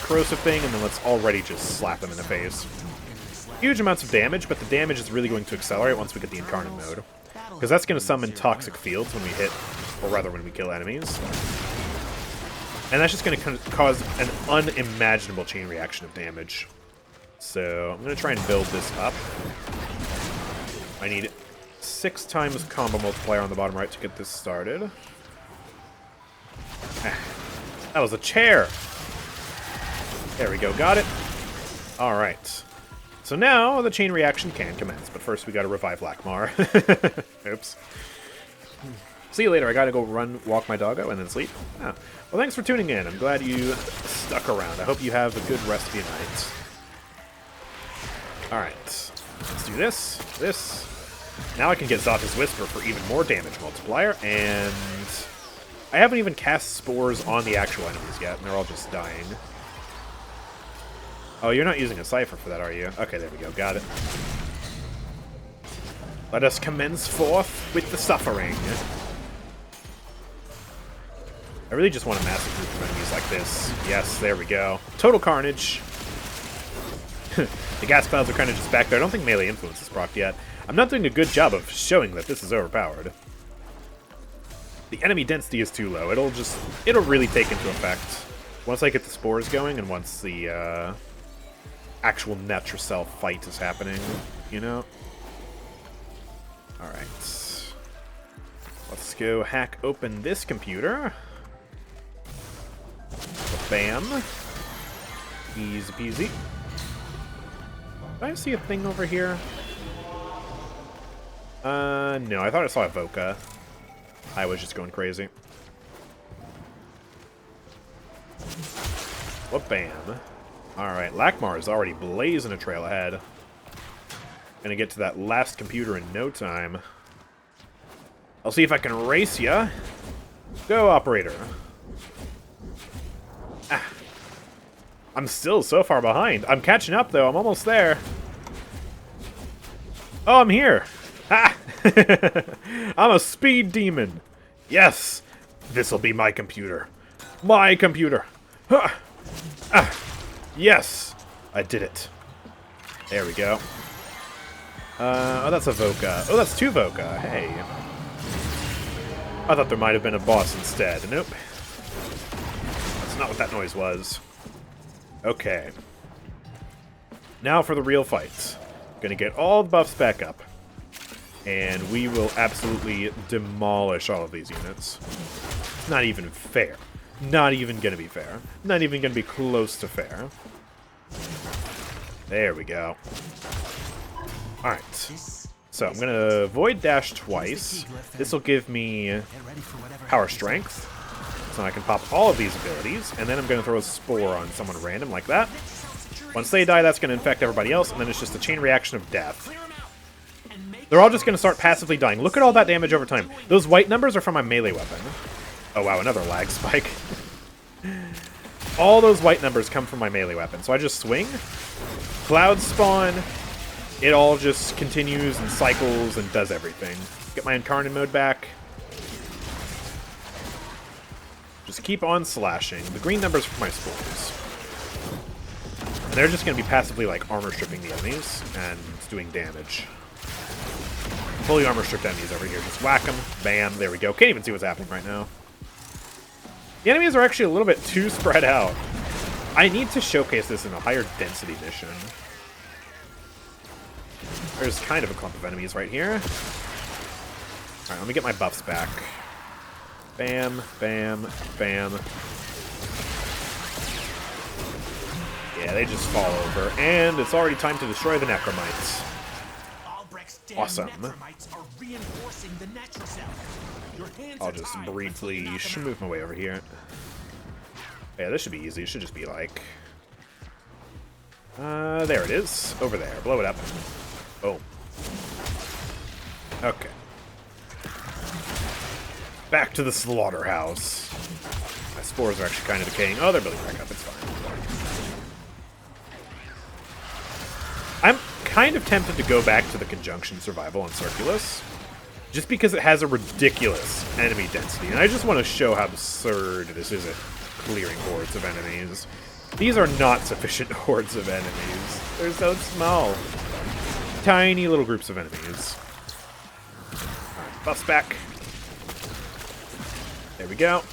corrosive thing, and then let's already just slap them in the face. Huge amounts of damage, but the damage is really going to accelerate once we get the Incarnate mode. Because that's going to summon toxic fields when we hit, or rather when we kill enemies. And that's just going to cause an unimaginable chain reaction of damage. So I'm going to try and build this up. I need 6 times combo multiplier on the bottom right to get this started. That was a chair! There we go, got it. Alright. So now the chain reaction can commence, but first we gotta revive Lakmar. Oops. See you later, I gotta go walk my doggo, and then sleep. Oh. Well, thanks for tuning in. I'm glad you stuck around. I hope you have a good rest of your night. Alright. Let's do this. This. Now I can get Zata's Whisper for even more damage multiplier, and I haven't even cast Spores on the actual enemies yet, and they're all just dying. Oh, you're not using a Cypher for that, are you? Okay, there we go. Got it. Let us commence forth with the suffering. I really just want a massive group of enemies like this. Yes, there we go. Total carnage. The gas clouds are kind of just back there. I don't think melee influence is procced yet. I'm not doing a good job of showing that this is overpowered. The enemy density is too low. It'll really take into effect once I get the spores going and once the actual Netracell fight is happening, you know? Alright. Let's go hack open this computer. Bam. Easy peasy. Did I see a thing over here? No, I thought I saw a Voca. I was just going crazy. Whoop-bam. Alright, Lakmar is already blazing a trail ahead. Gonna get to that last computer in no time. I'll see if I can race ya. Go, operator. Ah. I'm still so far behind. I'm catching up, though. I'm almost there. Oh, I'm here. Ha! I'm a speed demon. Yes. This'll be my computer. My computer. Huh. Ah. Yes. I did it. There we go. Oh, that's a Voca. Oh, that's two Voca. Hey. I thought there might have been a boss instead. Nope. That's not what that noise was. Okay. Now for the real fights. Gonna get all the buffs back up. And we will absolutely demolish all of these units. It's not even fair. Not even gonna be fair. Not even gonna be close to fair. There we go. Alright. So I'm gonna Void Dash twice. This will give me Power Strength. So I can pop all of these abilities. And then I'm gonna throw a Spore on someone random like that. Once they die, that's gonna infect everybody else. And then it's just a chain reaction of death. They're all just gonna start passively dying. Look at all that damage over time. Those white numbers are from my melee weapon. Oh wow, another lag spike. All those white numbers come from my melee weapon. So I just swing. Cloud spawn. It all just continues and cycles and does everything. Get my Incarnate mode back. Just keep on slashing. The green numbers for my spores. And they're just going to be passively like armor stripping the enemies and doing damage. Fully armor stripped enemies over here. Just whack them. Bam. There we go. Can't even see what's happening right now. The enemies are actually a little bit too spread out. I need to showcase this in a higher density mission. There's kind of a clump of enemies right here. Alright, let me get my buffs back. Bam, bam, bam. Yeah, they just fall over. And it's already time to destroy the Necromites. Awesome. I'll just briefly move my way over here. Yeah, this should be easy. It should just be like... there it is. Over there. Blow it up. Boom. Okay. Back to the slaughterhouse. My spores are actually kind of decaying. Oh, they're building back up. It's fine. I'm kind of tempted to go back to the Conjunction Survival on Circulus. Just because it has a ridiculous enemy density. And I just want to show how absurd this is at clearing hordes of enemies. These are not sufficient hordes of enemies. They're so small. Tiny little groups of enemies. Alright, buffs back. There we go.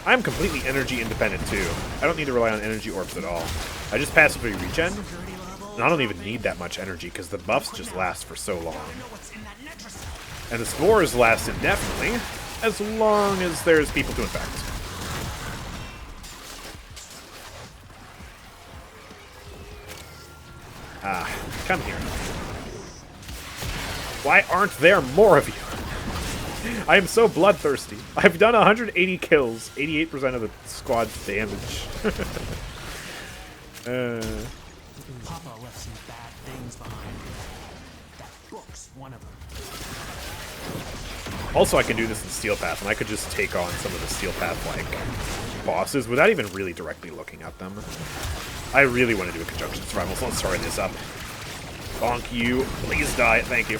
I'm completely energy independent too. I don't need to rely on energy orbs at all. I just passively regen. And I don't even need that much energy because the buffs just last for so long. And the spores last indefinitely, as long as there's people to infect. Ah, come here. Why aren't there more of you? I am so bloodthirsty. I've done 180 kills, 88% of the squad's damage. Papa left some bad things behind. That book's one of them. Also, I can do this in Steel Path, and I could just take on some of the Steel Path like bosses without even really directly looking at them. I really want to do a Conjunction Survival, so let's start this up. Bonk you. Please die. Thank you.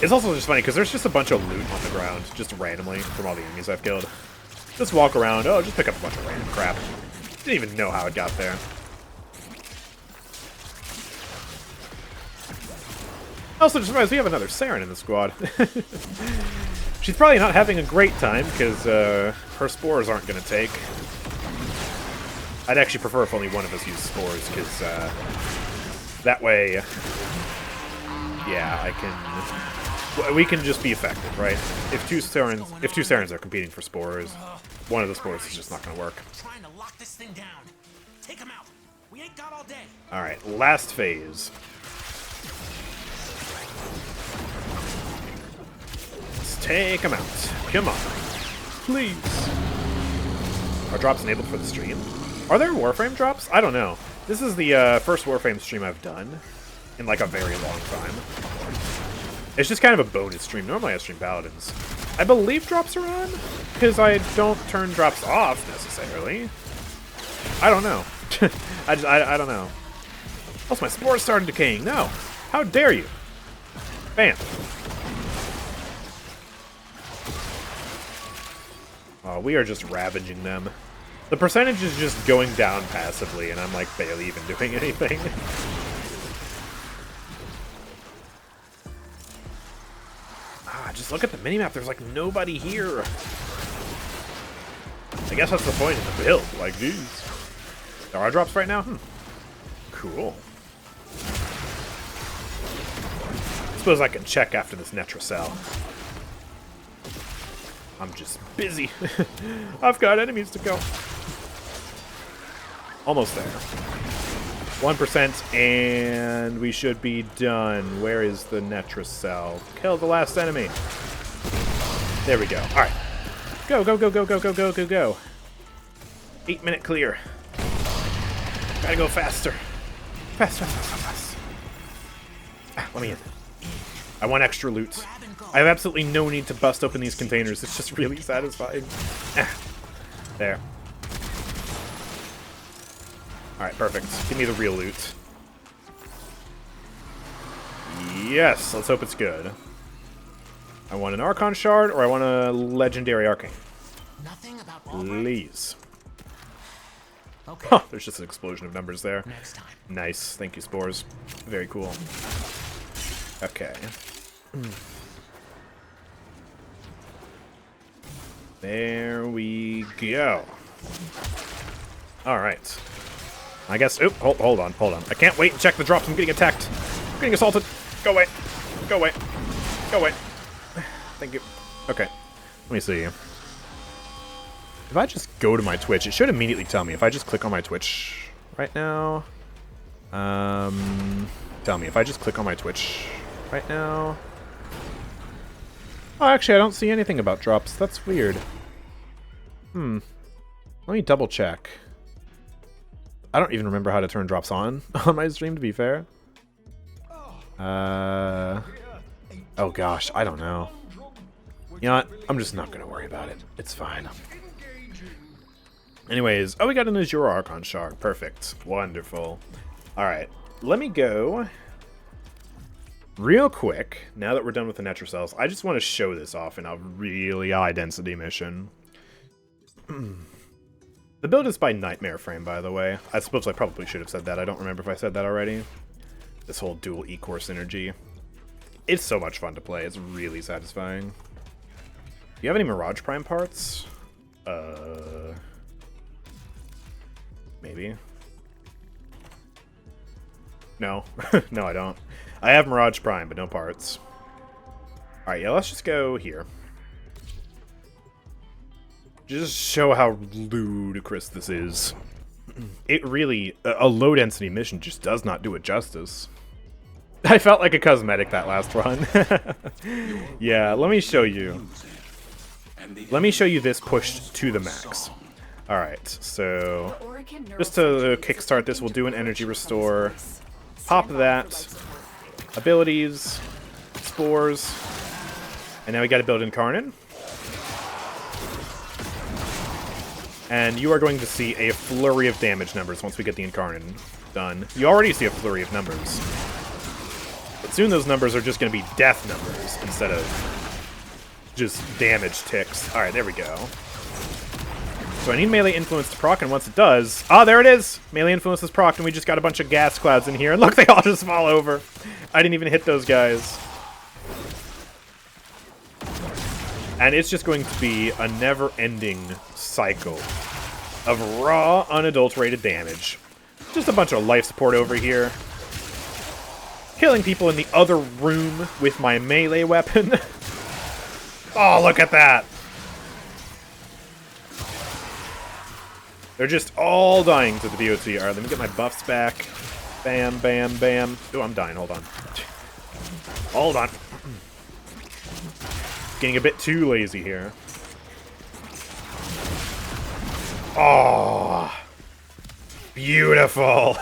It's also just funny, because there's just a bunch of loot on the ground, just randomly, from all the enemies I've killed. Just walk around, oh, just pick up a bunch of random crap. Didn't even know how it got there. Also, just realized we have another Saren in the squad. She's probably not having a great time, because her spores aren't going to take. I'd actually prefer if only one of us used spores, because that way, yeah, we can just be effective, right? If two Sarens are competing for spores, one of the spores is just not going to work. Trying to lock this thing down. Take him out. We ain't got all day. All right, last phase. Let's Take them out. Come on. Please. Are drops enabled for the stream? Are there Warframe drops? I don't know. This is the first Warframe stream I've done in like a very long time. It's just kind of a bonus stream. Normally I stream Paladins. I believe drops are on, because I don't turn drops off necessarily. I don't know. I don't know. Also, my spores started decaying. No. How dare you? Bam. Oh, we are just ravaging them. The percentage is just going down passively, and I'm like barely even doing anything. Just look at the minimap. There's like nobody here. I guess that's the point of the build. Like, geez. There are drops right now? Cool. Suppose I can check after this Netracell. I'm just busy. I've got enemies to go. Almost there. 1%, and we should be done. Where is the Netracell? Kill the last enemy. There we go. Alright. Go, go, go, go, go, go, go, go, go. 8-minute clear. Gotta go faster. Fast, fast, fast, fast, fast. Let me in. I want extra loot. I have absolutely no need to bust open these containers. It's just really satisfying. There. Alright, perfect. Give me the real loot. Yes, let's hope it's good. I want an Archon Shard, or I want a Legendary Arcane. Nothing about Warframe? Please. Okay. Huh, there's just an explosion of numbers there. Next time. Nice. Thank you, Spores. Very cool. Okay. There we go. Alright. I guess... Oop, hold on. I can't wait and check the drops. I'm getting attacked. I'm getting assaulted. Go away. Go away. Go away. Thank you. Okay. Let me see. If I just go to my Twitch, it should immediately tell me. If I just click on my Twitch right now... tell me. If I just click on my Twitch right now... Oh, actually, I don't see anything about drops. That's weird. Let me double check. I don't even remember how to turn drops on my stream, to be fair. Oh gosh, I don't know. You know what? I'm just not going to worry about it. It's fine. Anyways, oh, we got an Azure Archon Shard. Perfect. Wonderful. Alright, let me go real quick. Now that we're done with the Netracells, I just want to show this off in a really high-density mission. The build is by Nightmare Frame, by the way. I suppose I probably should have said that. I don't remember if I said that already. This whole dual E-core synergy. It's so much fun to play. It's really satisfying. Do you have any Mirage Prime parts? Maybe. No. No, I don't. I have Mirage Prime, but no parts. Alright, yeah, let's just go here. Just show how ludicrous this is. It really... A low-density mission just does not do it justice. I felt like a cosmetic that last run. Yeah, let me show you. Let me show you this pushed to the max. Alright, so... just to kickstart this, we'll do an energy restore. Pop that. Abilities. Spores. And now we gotta build Incarnate. And you are going to see a flurry of damage numbers once we get the Incarnate done. You already see a flurry of numbers. But soon those numbers are just going to be death numbers instead of just damage ticks. Alright, there we go. So I need Melee Influence to proc, and once it does... Ah, there it is! Melee Influence is procced, and we just got a bunch of gas clouds in here. And look, they all just fall over. I didn't even hit those guys. And it's just going to be a never-ending cycle of raw, unadulterated damage. Just a bunch of life support over here. Killing people in the other room with my melee weapon. Oh, look at that! They're just all dying to the DOT. Alright, let me get my buffs back. Bam, bam, bam. Oh, I'm dying. Hold on. Hold on. getting a bit too lazy here. Oh, beautiful.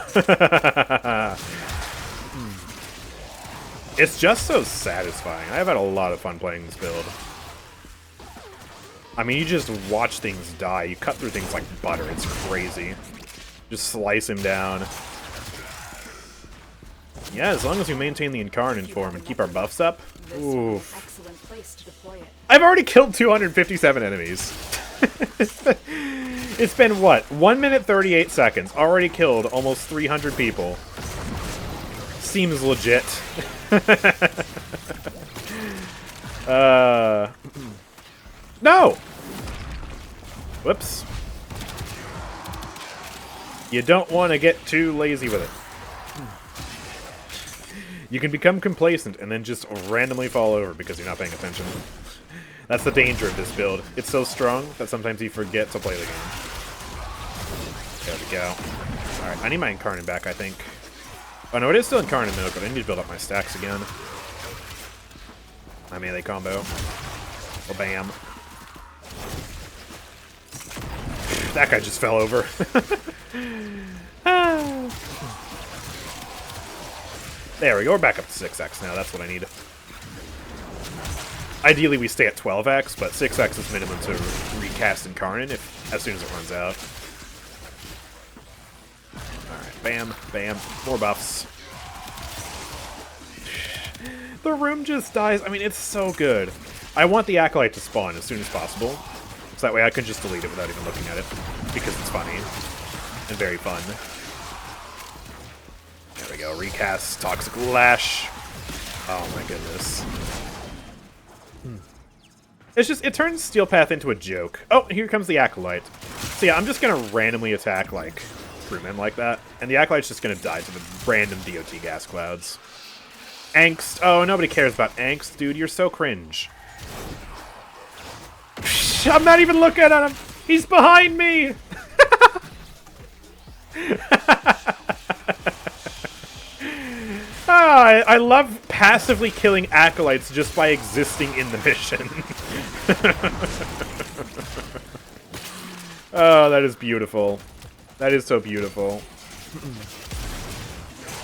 It's just so satisfying. I've had a lot of fun playing this build. I mean, you just watch things die. You cut through things like butter. It's crazy. Just slice him down. Yeah, as long as we maintain the Incarnate form and keep our buffs up. Oof. Excellent place to deploy it. I've already killed 257 enemies. It's been, what, 1 minute 38 seconds. Already killed almost 300 people. Seems legit. No! Whoops. You don't want to get too lazy with it. You can become complacent and then just randomly fall over because you're not paying attention. That's the danger of this build. It's so strong that sometimes you forget to play the game. There we go. Alright, I need my Incarnate back, I think. Oh no, it is still Incarnate mode, but I need to build up my stacks again. My melee combo. Oh, bam. That guy just fell over. There we go, we're back up to 6x now, that's what I need. Ideally we stay at 12x, but 6x is minimum to recast Incarnate as soon as it runs out. Alright, bam, bam, more buffs. The room just dies, I mean, it's so good. I want the Acolyte to spawn as soon as possible, so that way I can just delete it without even looking at it, because it's funny and very fun. There we go, recast Toxic Lash. Oh my goodness. It's just, it turns Steel Path into a joke. Oh, here comes the Acolyte. So yeah, I'm just gonna randomly attack, like, crewmen like that, and the Acolyte's just gonna die to the random DOT gas clouds. Angst. Oh, nobody cares about Angst, dude. You're so cringe. I'm not even looking at him. He's behind me. I love passively killing Acolytes just by existing in the mission. Oh, that is beautiful. That is so beautiful.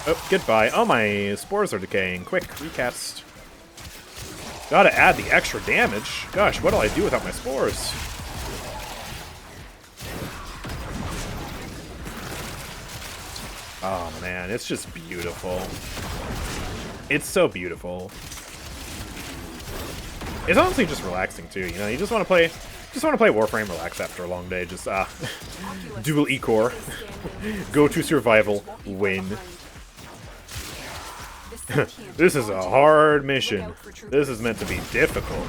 Oh, goodbye. Oh, my spores are decaying. Quick, recast. Gotta add the extra damage. Gosh, what'll I do without my spores? Oh, man, it's just beautiful. It's so beautiful. It's honestly just relaxing, too, you know? You just want to play Warframe, relax after a long day. Just, dual E-core. Go to survival, win. This is a hard mission. This is meant to be difficult.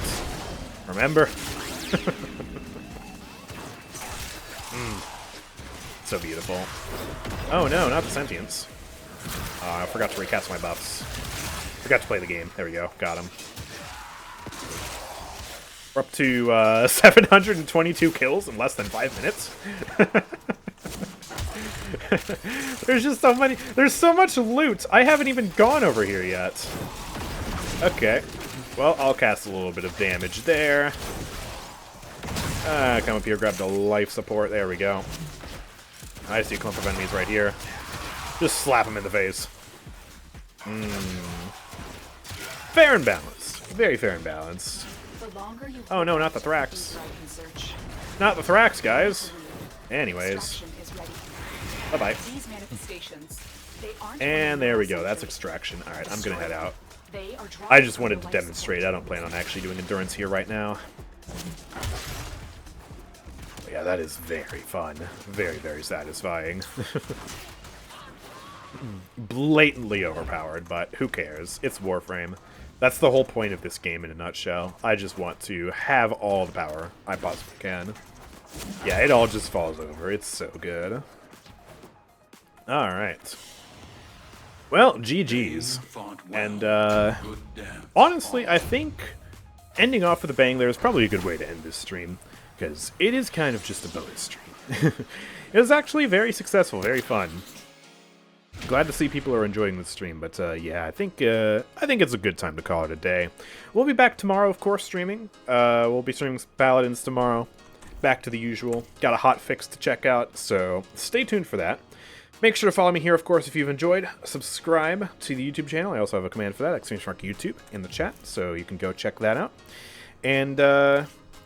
Remember? So beautiful. Oh no, not the sentience. I forgot to recast my buffs. Forgot to play the game. There we go. Got him. We're up to 722 kills in less than 5 minutes. There's just so many. There's so much loot. I haven't even gone over here yet. Okay. Well, I'll cast a little bit of damage there. Come up here, grab the life support. There we go. I see a clump of enemies right here. Just slap them in the face. Fair and balanced. Very fair and balanced. Oh no, not the Thrax. Not the Thrax, guys. Anyways. Bye-bye. And there we go. That's extraction. Alright, I'm gonna head out. I just wanted to demonstrate. I don't plan on actually doing endurance here right now. But yeah, that is very fun. Very, very satisfying. Blatantly overpowered, but who cares? It's Warframe. That's the whole point of this game in a nutshell. I just want to have all the power I possibly can. Yeah, it all just falls over. It's so good. Alright. Well, GG's. And, honestly, I think ending off with a bang there is probably a good way to end this stream, because it is kind of just a bonus stream. It was actually very successful, very fun. glad to see people are enjoying the stream. But yeah, I think it's a good time to call it a day. We'll be back tomorrow, of course, streaming. We'll be streaming Paladins tomorrow. Back to the usual. Got a hot fix to check out, so stay tuned for that. Make sure to follow me here, of course, if you've enjoyed. Subscribe to the YouTube channel. I also have a command for that, !YouTube, in the chat, so you can go check that out. And,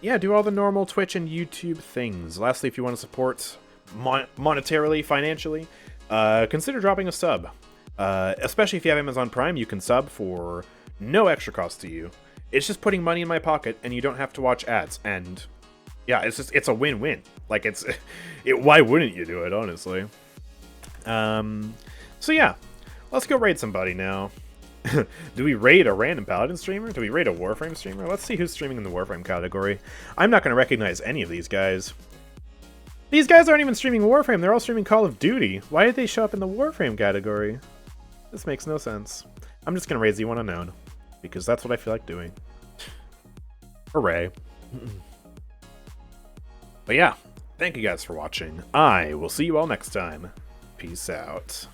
yeah, do all the normal Twitch and YouTube things. Lastly, if you want to support monetarily, financially, consider dropping a sub. Especially if you have Amazon Prime, you can sub for no extra cost to you. It's just putting money in my pocket, and you don't have to watch ads. And, yeah, it's a win-win. Like, why wouldn't you do it, honestly? So yeah, let's go raid somebody now. Do we raid a random Paladin streamer? Do we raid a Warframe streamer? Let's see who's streaming in the Warframe category. I'm not going to recognize any of these guys. These guys aren't even streaming Warframe, they're all streaming Call of Duty. Why did they show up in the Warframe category? This makes no sense. I'm just going to raid Z1 Unknown, because that's what I feel like doing. Hooray. But yeah, thank you guys for watching. I will see you all next time. Peace out.